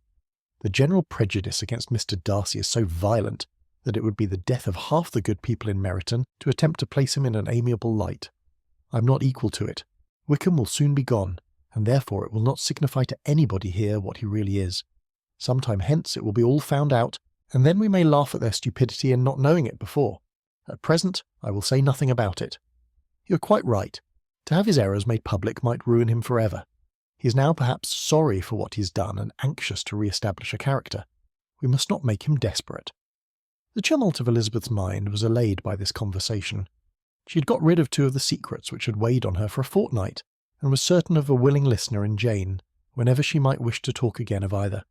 The general prejudice against Mr. Darcy is so violent that it would be the death of half the good people in Meryton to attempt to place him in an amiable light. I am not equal to it. Wickham will soon be gone, and therefore it will not signify to anybody here what he really is. Some time hence it will be all found out, and then we may laugh at their stupidity in not knowing it before. At present I will say nothing about it. You are quite right. To have his errors made public might ruin him forever. He is now perhaps sorry for what he has done and anxious to re-establish a character. We must not make him desperate." The tumult of Elizabeth's mind was allayed by this conversation. She had got rid of two of the secrets which had weighed on her for a fortnight, and was certain of a willing listener in Jane, whenever she might wish to talk again of either.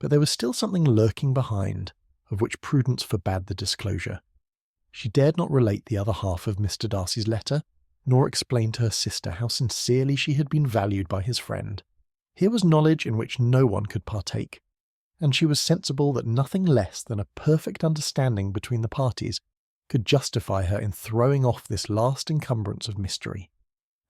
But there was still something lurking behind, of which prudence forbade the disclosure. She dared not relate the other half of Mr. Darcy's letter, nor explain to her sister how sincerely she had been valued by his friend. Here was knowledge in which no one could partake, and she was sensible that nothing less than a perfect understanding between the parties could justify her in throwing off this last encumbrance of mystery.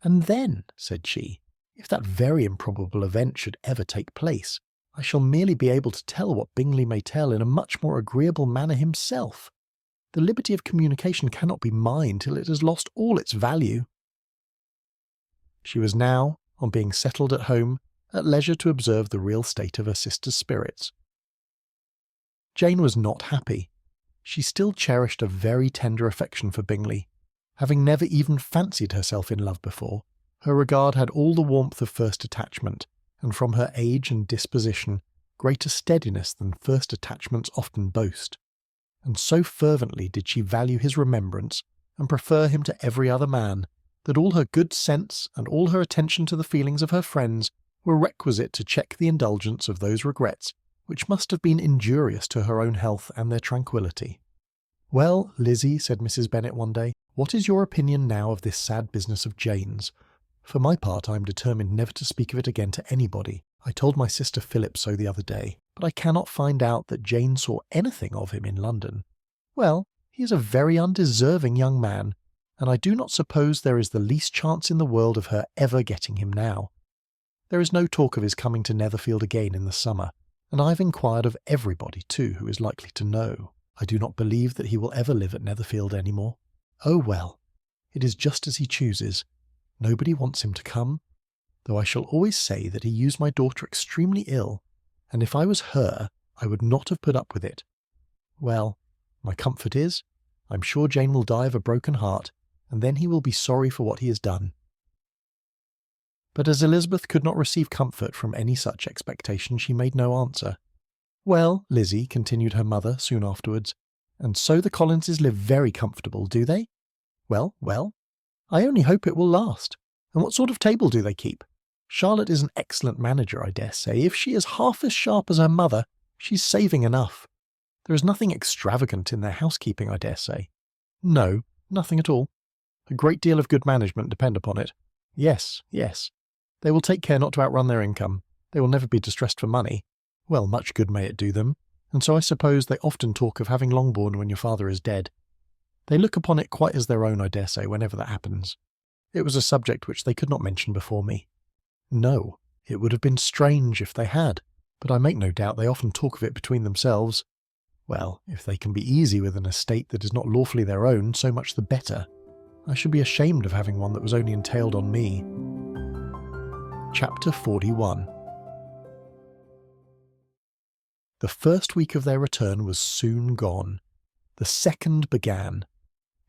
"And then," said she, "if that very improbable event should ever take place, I shall merely be able to tell what Bingley may tell in a much more agreeable manner himself. The liberty of communication cannot be mine till it has lost all its value." She was now, on being settled at home, at leisure to observe the real state of her sister's spirits. Jane was not happy. She still cherished a very tender affection for Bingley. Having never even fancied herself in love before, her regard had all the warmth of first attachment, and from her age and disposition, greater steadiness than first attachments often boast. And so fervently did she value his remembrance, and prefer him to every other man, that all her good sense and all her attention to the feelings of her friends were requisite to check the indulgence of those regrets which must have been injurious to her own health and their tranquillity. "Well, Lizzie," said Mrs. Bennet one day, "what is your opinion now of this sad business of Jane's? For my part, I am determined never to speak of it again to anybody. I told my sister Philip so the other day, but I cannot find out that Jane saw anything of him in London. Well, he is a very undeserving young man, and I do not suppose there is the least chance in the world of her ever getting him now. There is no talk of his coming to Netherfield again in the summer, and I have inquired of everybody, too, who is likely to know. I do not believe that he will ever live at Netherfield any more. Oh well, it is just as he chooses. Nobody wants him to come, though I shall always say that he used my daughter extremely ill, and if I was her, I would not have put up with it. Well, my comfort is, I'm sure Jane will die of a broken heart, and then he will be sorry for what he has done." But as Elizabeth could not receive comfort from any such expectation, she made no answer. "Well, Lizzie," continued her mother soon afterwards, "and so the Collinses live very comfortable, do they? Well, well, I only hope it will last. And what sort of table do they keep? Charlotte is an excellent manager, I dare say. If she is half as sharp as her mother, she's saving enough. There is nothing extravagant in their housekeeping, I dare say." "No, nothing at all. A great deal of good management, depend upon it. Yes, yes. They will take care not to outrun their income. They will never be distressed for money. Well, much good may it do them, and so I suppose they often talk of having Longbourn when your father is dead. They look upon it quite as their own, I dare say, whenever that happens. It was a subject which they could not mention before me. No, it would have been strange if they had, but I make no doubt they often talk of it between themselves. Well, if they can be easy with an estate that is not lawfully their own, so much the better. I should be ashamed of having one that was only entailed on me." Chapter 41. The first week of their return was soon gone. The second began.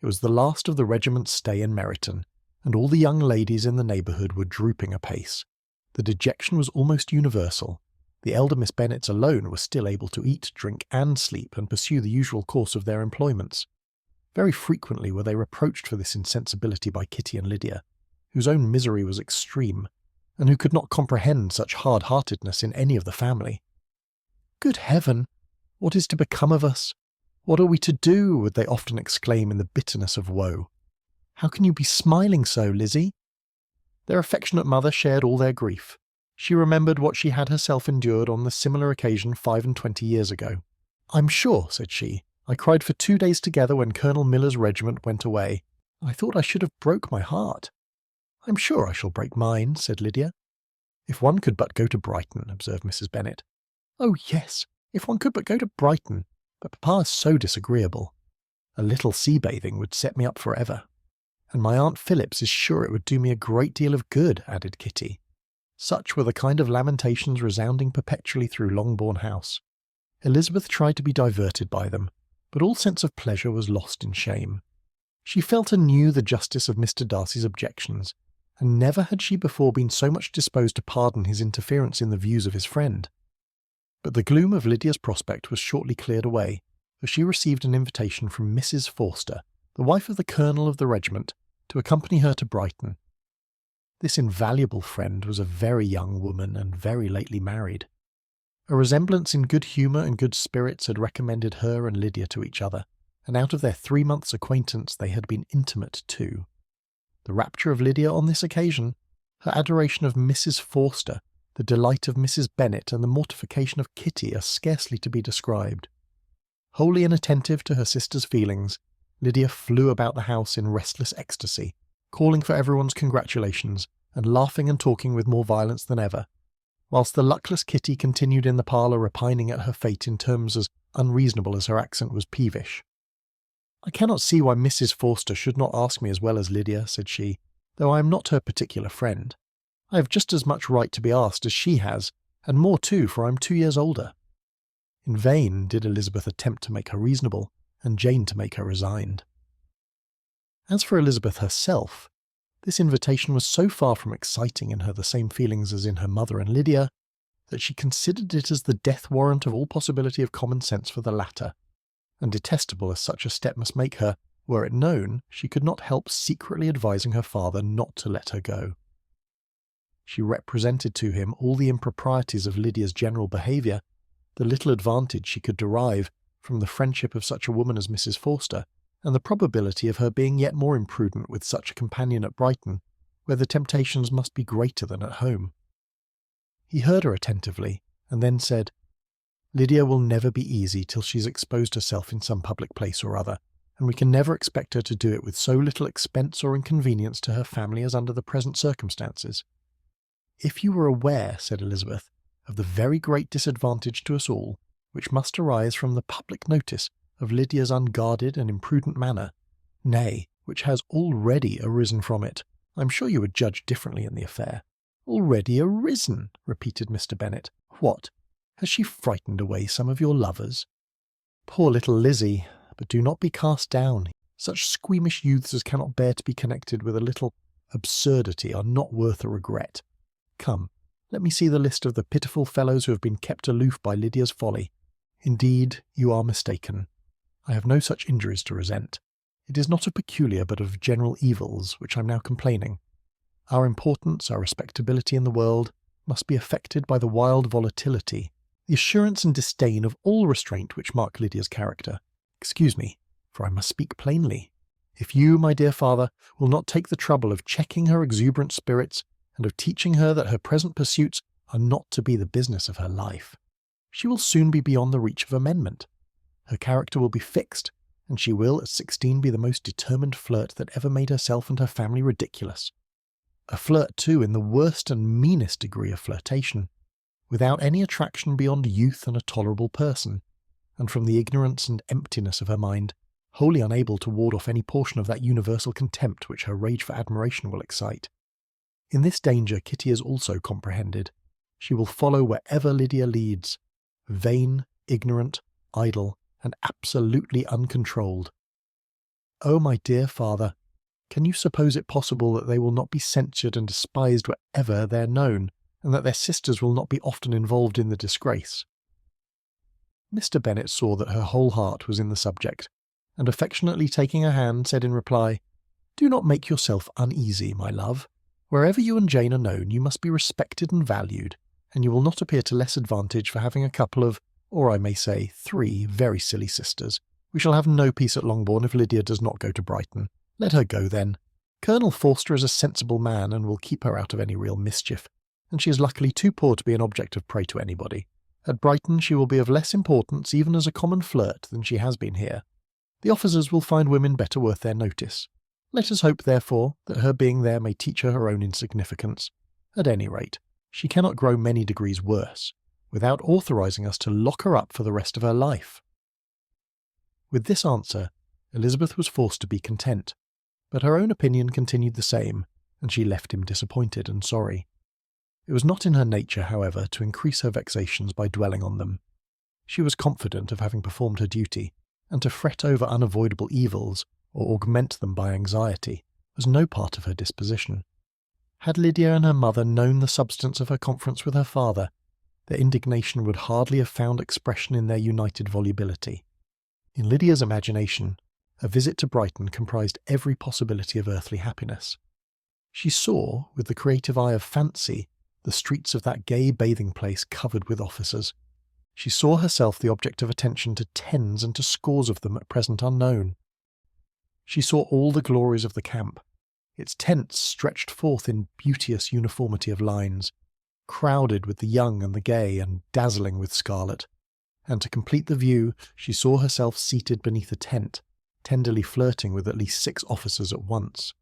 It was the last of the regiment's stay in Meryton, and all the young ladies in the neighbourhood were drooping apace. The dejection was almost universal. The elder Miss Bennets alone were still able to eat, drink, and sleep and pursue the usual course of their employments. Very frequently were they reproached for this insensibility by Kitty and Lydia, whose own misery was extreme, and who could not comprehend such hard-heartedness in any of the family. "Good heaven! What is to become of us? What are we to do?" would they often exclaim in the bitterness of woe. "How can you be smiling so, Lizzie?" Their affectionate mother shared all their grief. She remembered what she had herself endured on the similar occasion 25 years ago. "I'm sure," said she, "I cried for 2 days together when Colonel Miller's regiment went away. I thought I should have broke my heart." "I'm sure I shall break mine," said Lydia. "If one could but go to Brighton," observed Mrs. Bennet. "Oh yes, if one could but go to Brighton, but Papa is so disagreeable. A little sea bathing would set me up for ever. And my Aunt Phillips is sure it would do me a great deal of good," added Kitty. Such were the kind of lamentations resounding perpetually through Longbourn House. Elizabeth tried to be diverted by them, but all sense of pleasure was lost in shame. She felt anew the justice of Mr. Darcy's objections, and never had she before been so much disposed to pardon his interference in the views of his friend. But the gloom of Lydia's prospect was shortly cleared away, for she received an invitation from Mrs. Forster, the wife of the colonel of the regiment, to accompany her to Brighton. This invaluable friend was a very young woman and very lately married. A resemblance in good humour and good spirits had recommended her and Lydia to each other, and out of their 3 months' acquaintance they had been intimate too. The rapture of Lydia on this occasion, her adoration of Mrs. Forster, the delight of Mrs. Bennet, and the mortification of Kitty are scarcely to be described. Wholly inattentive to her sister's feelings, Lydia flew about the house in restless ecstasy, calling for everyone's congratulations, and laughing and talking with more violence than ever, whilst the luckless Kitty continued in the parlour repining at her fate in terms as unreasonable as her accent was peevish. "I cannot see why Mrs. Forster should not ask me as well as Lydia," said she, "though I am not her particular friend. I have just as much right to be asked as she has, and more too, for I am 2 years older." In vain did Elizabeth attempt to make her reasonable, and Jane to make her resigned. As for Elizabeth herself, this invitation was so far from exciting in her the same feelings as in her mother and Lydia, that she considered it as the death warrant of all possibility of common sense for the latter, and detestable as such a step must make her, were it known, she could not help secretly advising her father not to let her go. She represented to him all the improprieties of Lydia's general behaviour, the little advantage she could derive from the friendship of such a woman as Mrs. Forster, and the probability of her being yet more imprudent with such a companion at Brighton, where the temptations must be greater than at home. He heard her attentively, and then said, "Lydia will never be easy till she's exposed herself in some public place or other, and we can never expect her to do it with so little expense or inconvenience to her family as under the present circumstances." "If you were aware," said Elizabeth, "of the very great disadvantage to us all, which must arise from the public notice of Lydia's unguarded and imprudent manner, nay, which has already arisen from it, I'm sure you would judge differently in the affair." "Already arisen," repeated Mr. Bennet. "What, has she frightened away some of your lovers?" "Poor little Lizzie, but do not be cast down. Such squeamish youths as cannot bear to be connected with a little absurdity are not worth a regret. Come, let me see the list of the pitiful fellows who have been kept aloof by Lydia's folly. Indeed, you are mistaken. I have no such injuries to resent. It is not of peculiar but of general evils which I am now complaining. Our importance, our respectability in the world, must be affected by the wild volatility, the assurance and disdain of all restraint which mark Lydia's character. Excuse me, for I must speak plainly. If you, my dear father, will not take the trouble of checking her exuberant spirits, and of teaching her that her present pursuits are not to be the business of her life, she will soon be beyond the reach of amendment. Her character will be fixed, and she will at 16 be the most determined flirt that ever made herself and her family ridiculous. A flirt, too, in the worst and meanest degree of flirtation, without any attraction beyond youth and a tolerable person, and from the ignorance and emptiness of her mind, wholly unable to ward off any portion of that universal contempt which her rage for admiration will excite. In this danger Kitty is also comprehended. She will follow wherever Lydia leads, vain, ignorant, idle, and absolutely uncontrolled. Oh, my dear father, Can you suppose it possible that they will not be censured and despised wherever they're known, and that their sisters will not be often involved in the disgrace?" Mr. Bennet saw that her whole heart was in the subject, and affectionately taking her hand, said in reply, "Do not make yourself uneasy, my love. Wherever you and Jane are known, you must be respected and valued, and you will not appear to less advantage for having a couple of, or I may say 3, very silly sisters. We shall have no peace at Longbourn if Lydia does not go to Brighton. Let her go then. Colonel Forster is a sensible man and will keep her out of any real mischief, and she is luckily too poor to be an object of prey to anybody. At Brighton she will be of less importance even as a common flirt than she has been here. The officers will find women better worth their notice. Let us hope, therefore, that her being there may teach her her own insignificance. At any rate, she cannot grow many degrees worse, without authorizing us to lock her up for the rest of her life." With this answer, Elizabeth was forced to be content, but her own opinion continued the same, and she left him disappointed and sorry. It was not in her nature, however, to increase her vexations by dwelling on them. She was confident of having performed her duty, and to fret over unavoidable evils, or augment them by anxiety, was no part of her disposition. Had Lydia and her mother known the substance of her conference with her father, their indignation would hardly have found expression in their united volubility. In Lydia's imagination, a visit to Brighton comprised every possibility of earthly happiness. She saw, with the creative eye of fancy, the streets of that gay bathing place covered with officers. She saw herself the object of attention to tens and to scores of them at present unknown. She saw all the glories of the camp, its tents stretched forth in beauteous uniformity of lines, crowded with the young and the gay and dazzling with scarlet, and to complete the view she saw herself seated beneath a tent, tenderly flirting with at least 6 officers at once.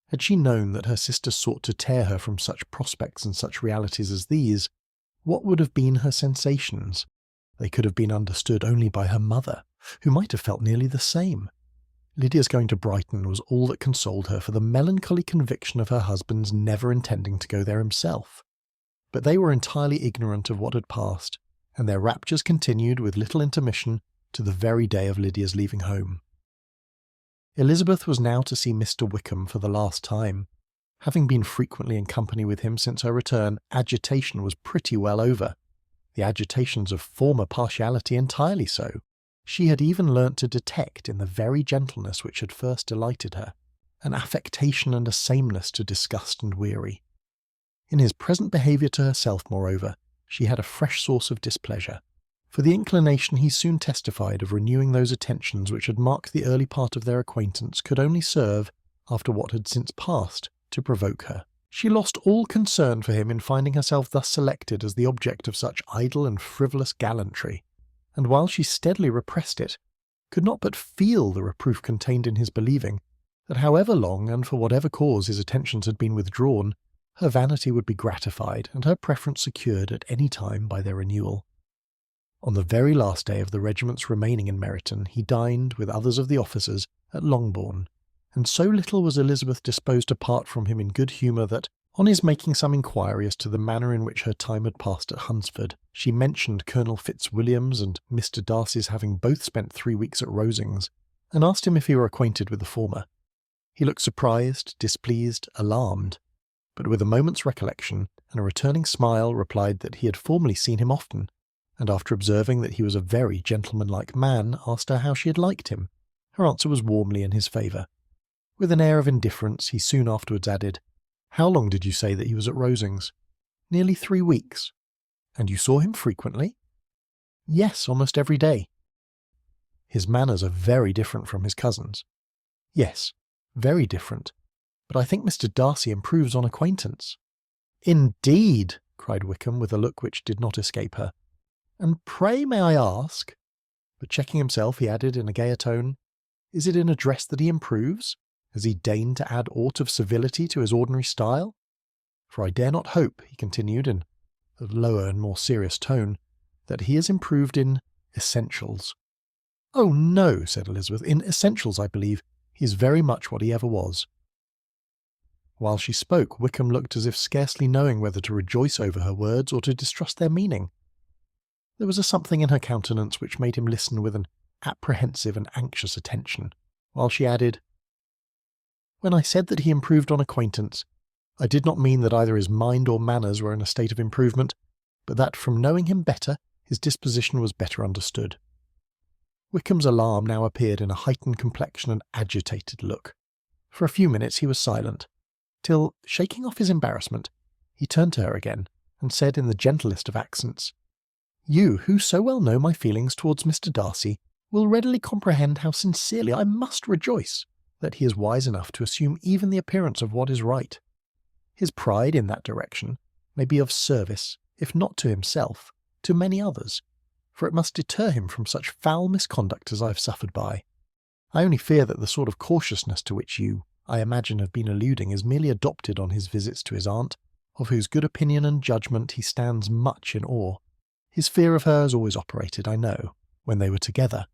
Had she known that her sister sought to tear her from such prospects and such realities as these, what would have been her sensations? They could have been understood only by her mother, who might have felt nearly the same. Lydia's going to Brighton was all that consoled her for the melancholy conviction of her husband's never intending to go there himself. But they were entirely ignorant of what had passed, and their raptures continued with little intermission to the very day of Lydia's leaving home. Elizabeth was now to see Mr. Wickham for the last time. Having been frequently in company with him since her return, agitation was pretty well over. The agitations of former partiality entirely so. She had even learnt to detect in the very gentleness which had first delighted her, an affectation and a sameness to disgust and weary. In his present behaviour to herself, moreover, she had a fresh source of displeasure, for the inclination he soon testified of renewing those attentions which had marked the early part of their acquaintance could only serve, after what had since passed, to provoke her. She lost all concern for him in finding herself thus selected as the object of such idle and frivolous gallantry, and while she steadily repressed it, could not but feel the reproof contained in his believing that however long and for whatever cause his attentions had been withdrawn, her vanity would be gratified and her preference secured at any time by their renewal. On the very last day of the regiment's remaining in Meryton, he dined, with others of the officers, at Longbourn, and so little was Elizabeth disposed to part from him in good humour that, on his making some inquiry as to the manner in which her time had passed at Hunsford, she mentioned Colonel Fitzwilliam's and Mr. Darcy's having both spent 3 weeks at Rosings, and asked him if he were acquainted with the former. He looked surprised, displeased, alarmed, but with a moment's recollection and a returning smile replied that he had formerly seen him often, and after observing that he was a very gentlemanlike man, asked her how she had liked him. Her answer was warmly in his favour. With an air of indifference, he soon afterwards added, "How long did you say that he was at Rosings?" "Nearly 3 weeks." "And you saw him frequently?" "Yes, almost every day." "His manners are very different from his cousin's." "Yes, very different. But I think Mr. Darcy improves on acquaintance." "Indeed!" cried Wickham, with a look which did not escape her. "And pray may I ask—" But checking himself, he added in a gayer tone, "Is it in address that he improves? Has he deigned to add aught of civility to his ordinary style? For I dare not hope," he continued in a lower and more serious tone, "that he has improved in essentials." "Oh no," said Elizabeth, "in essentials, I believe, he is very much what he ever was." While she spoke, Wickham looked as if scarcely knowing whether to rejoice over her words or to distrust their meaning. There was a something in her countenance which made him listen with an apprehensive and anxious attention, while she added, When I said that he improved on acquaintance, I did not mean that either his mind or manners were in a state of improvement, but that from knowing him better, his disposition was better understood. Wickham's alarm now appeared in a heightened complexion and agitated look. For a few minutes he was silent, till, shaking off his embarrassment, he turned to her again, and said in the gentlest of accents, "You, who so well know my feelings towards Mr. Darcy, will readily comprehend how sincerely I must rejoice that he is wise enough to assume even the appearance of what is right. His pride in that direction may be of service, if not to himself, to many others, for it must deter him from such foul misconduct as I have suffered by. I only fear that the sort of cautiousness to which you, I imagine, have been alluding is merely adopted on his visits to his aunt, of whose good opinion and judgment he stands much in awe. His fear of her has always operated, I know, when they were together,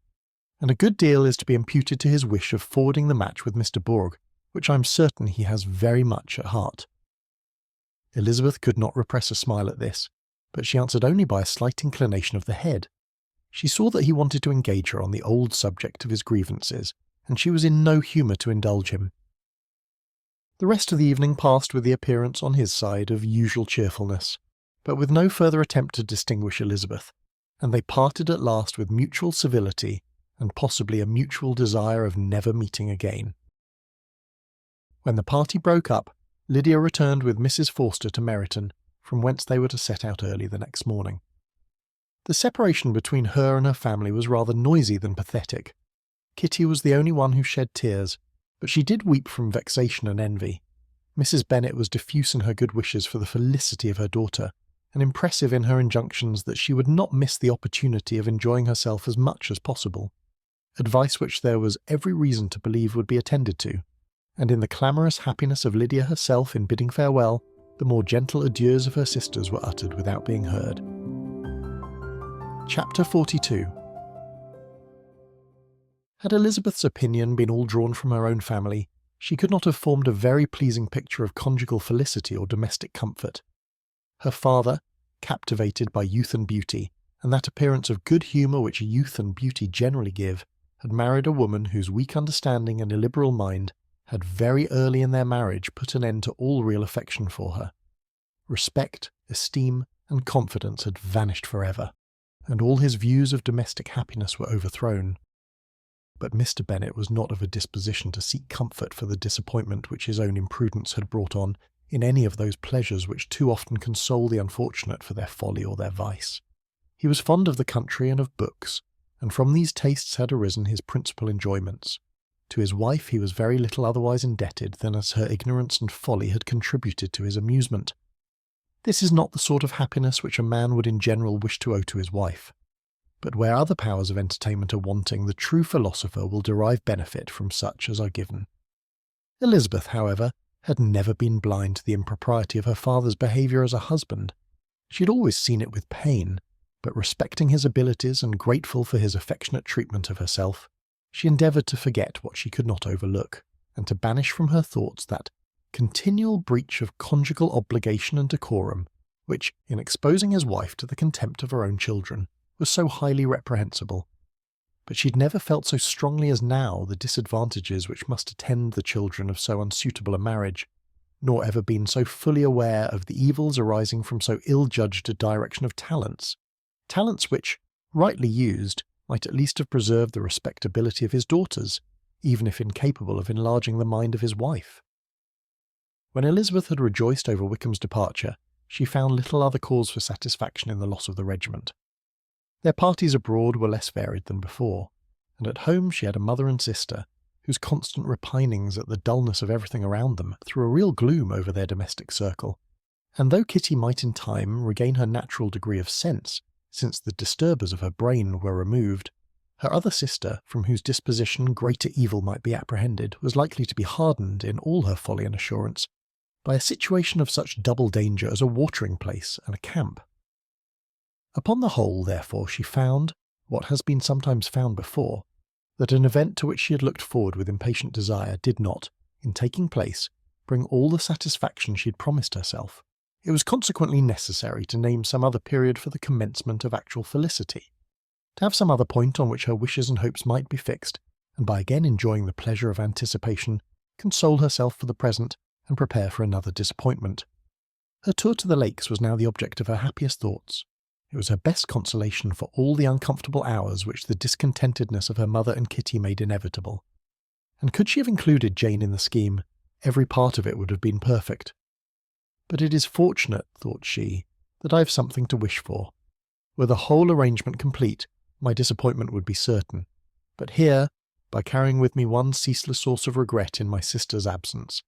and a good deal is to be imputed to his wish of forwarding the match with Mr. Bourg, which I am certain he has very much at heart." Elizabeth could not repress a smile at this, but she answered only by a slight inclination of the head. She saw that he wanted to engage her on the old subject of his grievances, and she was in no humour to indulge him. The rest of the evening passed with the appearance on his side of usual cheerfulness, but with no further attempt to distinguish Elizabeth, and they parted at last with mutual civility and possibly a mutual desire of never meeting again. When the party broke up, Lydia returned with Mrs. Forster to Meryton, from whence they were to set out early the next morning. The separation between her and her family was rather noisy than pathetic. Kitty was the only one who shed tears, but she did weep from vexation and envy. Mrs. Bennet was diffuse in her good wishes for the felicity of her daughter, and impressive in her injunctions that she would not miss the opportunity of enjoying herself as much as possible, advice which there was every reason to believe would be attended to, and in the clamorous happiness of Lydia herself in bidding farewell, the more gentle adieus of her sisters were uttered without being heard. Chapter 42. Had Elizabeth's opinion been all drawn from her own family, she could not have formed a very pleasing picture of conjugal felicity or domestic comfort. Her father, captivated by youth and beauty, and that appearance of good humour which youth and beauty generally give, had married a woman whose weak understanding and illiberal mind had very early in their marriage put an end to all real affection for her. Respect, esteem, and confidence had vanished forever, and all his views of domestic happiness were overthrown. But Mr. Bennet was not of a disposition to seek comfort for the disappointment which his own imprudence had brought on in any of those pleasures which too often console the unfortunate for their folly or their vice. He was fond of the country and of books, and from these tastes had arisen his principal enjoyments. To his wife he was very little otherwise indebted than as her ignorance and folly had contributed to his amusement. This is not the sort of happiness which a man would in general wish to owe to his wife, but where other powers of entertainment are wanting, the true philosopher will derive benefit from such as are given. Elizabeth, however, had never been blind to the impropriety of her father's behaviour as a husband. She had always seen it with pain, but respecting his abilities and grateful for his affectionate treatment of herself, she endeavoured to forget what she could not overlook, and to banish from her thoughts that continual breach of conjugal obligation and decorum, which, in exposing his wife to the contempt of her own children, was so highly reprehensible. But she had never felt so strongly as now the disadvantages which must attend the children of so unsuitable a marriage, nor ever been so fully aware of the evils arising from so ill-judged a direction of talents which, rightly used, might at least have preserved the respectability of his daughters, even if incapable of enlarging the mind of his wife. When Elizabeth had rejoiced over Wickham's departure, she found little other cause for satisfaction in the loss of the regiment. Their parties abroad were less varied than before, and at home she had a mother and sister, whose constant repinings at the dullness of everything around them threw a real gloom over their domestic circle, and though Kitty might in time regain her natural degree of sense, since the disturbers of her brain were removed, her other sister, from whose disposition greater evil might be apprehended, was likely to be hardened in all her folly and assurance by a situation of such double danger as a watering place and a camp. Upon the whole, therefore, she found, what has been sometimes found before, that an event to which she had looked forward with impatient desire did not, in taking place, bring all the satisfaction she had promised herself. It was consequently necessary to name some other period for the commencement of actual felicity, to have some other point on which her wishes and hopes might be fixed, and by again enjoying the pleasure of anticipation, console herself for the present, and prepare for another disappointment. Her tour to the lakes was now the object of her happiest thoughts. It was her best consolation for all the uncomfortable hours which the discontentedness of her mother and Kitty made inevitable. And could she have included Jane in the scheme, every part of it would have been perfect. But it is fortunate, thought she, that I have something to wish for. Were the whole arrangement complete, my disappointment would be certain. But here, by carrying with me one ceaseless source of regret in my sister's absence,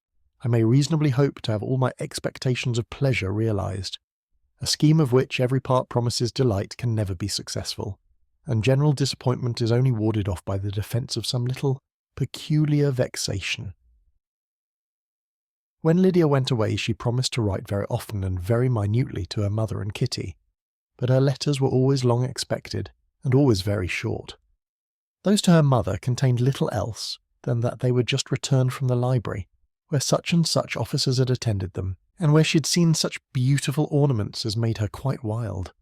I may reasonably hope to have all my expectations of pleasure realised. A scheme of which every part promises delight can never be successful, and general disappointment is only warded off by the defence of some little peculiar vexation. When Lydia went away, she promised to write very often and very minutely to her mother and Kitty, but her letters were always long expected, and always very short. Those to her mother contained little else than that they were just returned from the library, where such and such officers had attended them, and where she had seen such beautiful ornaments as made her quite wild.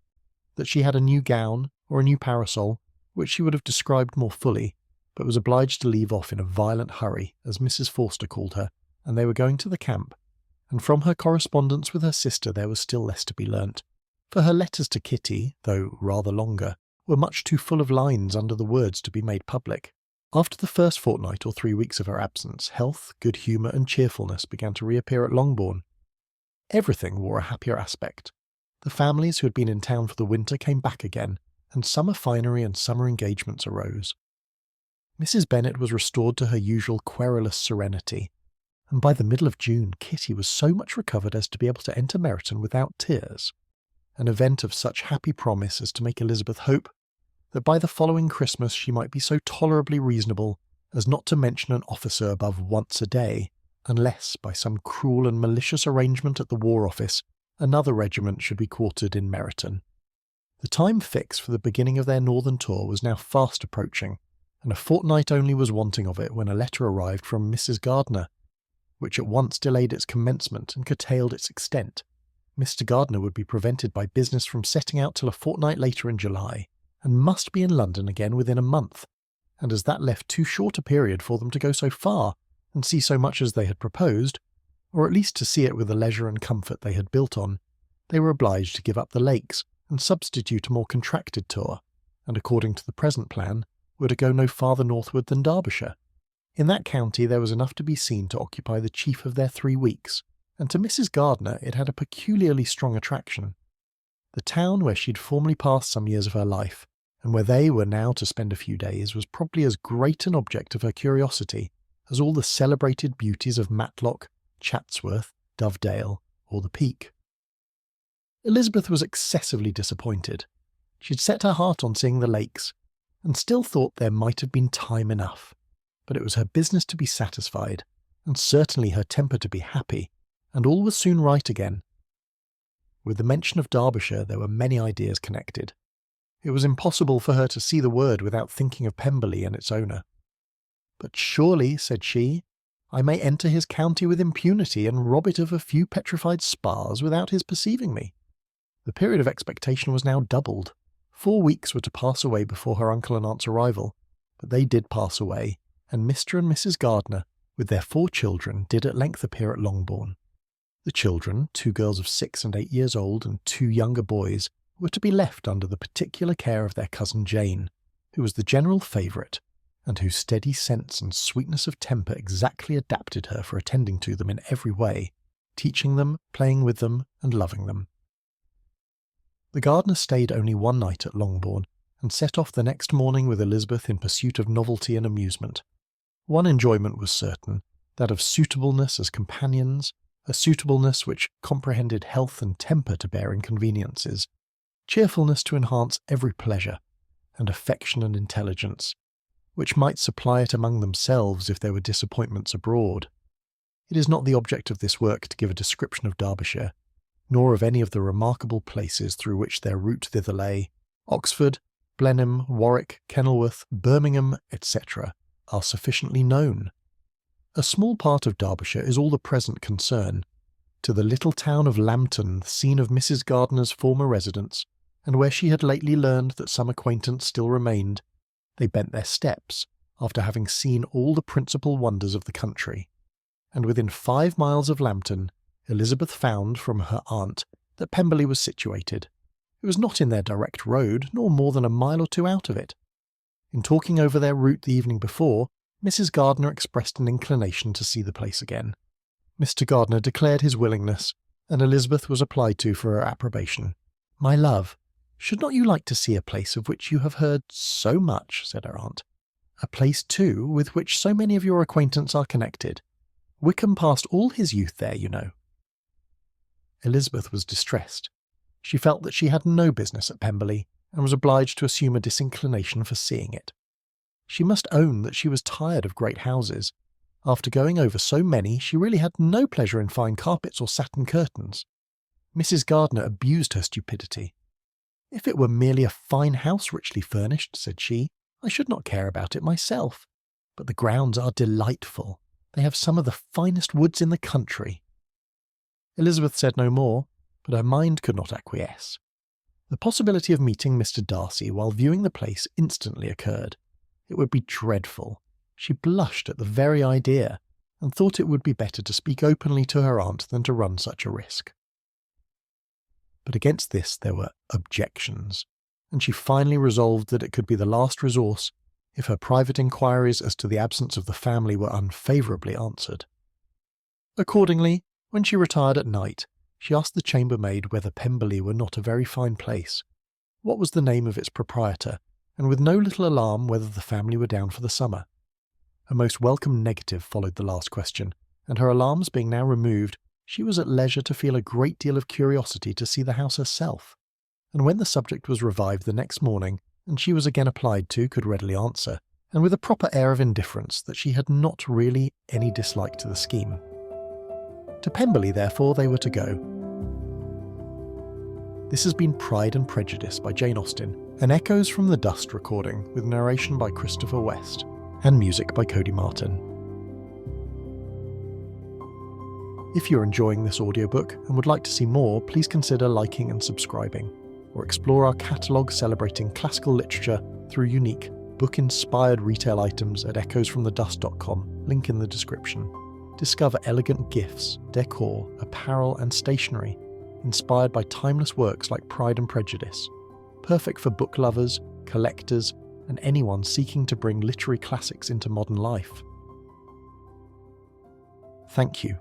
That she had a new gown, or a new parasol, which she would have described more fully, but was obliged to leave off in a violent hurry, as Mrs. Forster called her, and they were going to the camp, and from her correspondence with her sister there was still less to be learnt, for her letters to Kitty, though rather longer, were much too full of lines under the words to be made public. After the first fortnight or 3 weeks of her absence, health, good humour and cheerfulness began to reappear at Longbourn. Everything wore a happier aspect. The families who had been in town for the winter came back again, and summer finery and summer engagements arose. Mrs. Bennet was restored to her usual querulous serenity, and by the middle of June Kitty was so much recovered as to be able to enter Meryton without tears, an event of such happy promise as to make Elizabeth hope that by the following Christmas she might be so tolerably reasonable as not to mention an officer above once a day, unless, by some cruel and malicious arrangement at the War Office, another regiment should be quartered in Meryton. The time fixed for the beginning of their northern tour was now fast approaching, and a fortnight only was wanting of it when a letter arrived from Mrs. Gardiner, which at once delayed its commencement and curtailed its extent. Mr. Gardiner would be prevented by business from setting out till a fortnight later in July, and must be in London again within a month, and as that left too short a period for them to go so far and see so much as they had proposed, or at least to see it with the leisure and comfort they had built on, they were obliged to give up the lakes and substitute a more contracted tour, and according to the present plan, were to go no farther northward than Derbyshire. In that county there was enough to be seen to occupy the chief of their 3 weeks, and to Mrs. Gardiner it had a peculiarly strong attraction. The town where she had formerly passed some years of her life, and where they were now to spend a few days, was probably as great an object of her curiosity as all the celebrated beauties of Matlock, Chatsworth, Dovedale, or the Peak. Elizabeth was excessively disappointed. She had set her heart on seeing the lakes, and still thought there might have been time enough, but it was her business to be satisfied, and certainly her temper to be happy, and all was soon right again. With the mention of Derbyshire there were many ideas connected. It was impossible for her to see the word without thinking of Pemberley and its owner. "But surely," said she, "I may enter his county with impunity and rob it of a few petrified spars without his perceiving me." The period of expectation was now doubled. 4 weeks were to pass away before her uncle and aunt's arrival, but they did pass away, and Mr. and Mrs. Gardiner, with their 4 children, did at length appear at Longbourn. The children, 2 girls of 6 and 8 years old and 2 younger boys, were to be left under the particular care of their cousin Jane, who was the general favourite, and whose steady sense and sweetness of temper exactly adapted her for attending to them in every way, teaching them, playing with them, and loving them. The Gardiners stayed only 1 night at Longbourn, and set off the next morning with Elizabeth in pursuit of novelty and amusement. One enjoyment was certain, that of suitableness as companions, a suitableness which comprehended health and temper to bear inconveniences, cheerfulness to enhance every pleasure, and affection and intelligence, which might supply it among themselves if there were disappointments abroad. It is not the object of this work to give a description of Derbyshire, nor of any of the remarkable places through which their route thither lay. Oxford, Blenheim, Warwick, Kenilworth, Birmingham, etc. are sufficiently known. A small part of Derbyshire is all the present concern. To the little town of Lambton, the scene of Mrs. Gardiner's former residence, and where she had lately learned that some acquaintance still remained, they bent their steps, after having seen all the principal wonders of the country. and within 5 miles of Lambton, Elizabeth found from her aunt that Pemberley was situated. It was not in their direct road, nor more than a mile or two out of it. In talking over their route the evening before, Mrs. Gardiner expressed an inclination to see the place again. Mr. Gardiner declared his willingness, and Elizabeth was applied to for her approbation. "My love, should not you like to see a place of which you have heard so much?" said her aunt. "A place, too, with which so many of your acquaintance are connected. Wickham passed all his youth there, you know." Elizabeth was distressed. She felt that she had no business at Pemberley, and was obliged to assume a disinclination for seeing it. She must own that she was tired of great houses. After going over so many, she really had no pleasure in fine carpets or satin curtains. Mrs. Gardiner abused her stupidity. "If it were merely a fine house richly furnished," said she, "I should not care about it myself. But the grounds are delightful. They have some of the finest woods in the country." Elizabeth said no more, but her mind could not acquiesce. The possibility of meeting Mr. Darcy while viewing the place instantly occurred. It would be dreadful. She blushed at the very idea, and thought it would be better to speak openly to her aunt than to run such a risk. But against this there were objections, and she finally resolved that it could be the last resource if her private inquiries as to the absence of the family were unfavourably answered. Accordingly, when she retired at night, she asked the chambermaid whether Pemberley were not a very fine place, what was the name of its proprietor, and with no little alarm whether the family were down for the summer. A most welcome negative followed the last question, and her alarms being now removed, she was at leisure to feel a great deal of curiosity to see the house herself, and when the subject was revived the next morning, and she was again applied to, could readily answer, and with a proper air of indifference, that she had not really any dislike to the scheme. To Pemberley, therefore, they were to go. This has been Pride and Prejudice by Jane Austen, an Echoes from the Dust recording with narration by Christopher West, and music by Cody Martin. If you're enjoying this audiobook and would like to see more, please consider liking and subscribing, or explore our catalogue celebrating classical literature through unique, book-inspired retail items at echoesfromthedust.com, link in the description. Discover elegant gifts, decor, apparel and stationery, inspired by timeless works like Pride and Prejudice, perfect for book lovers, collectors, and anyone seeking to bring literary classics into modern life. Thank you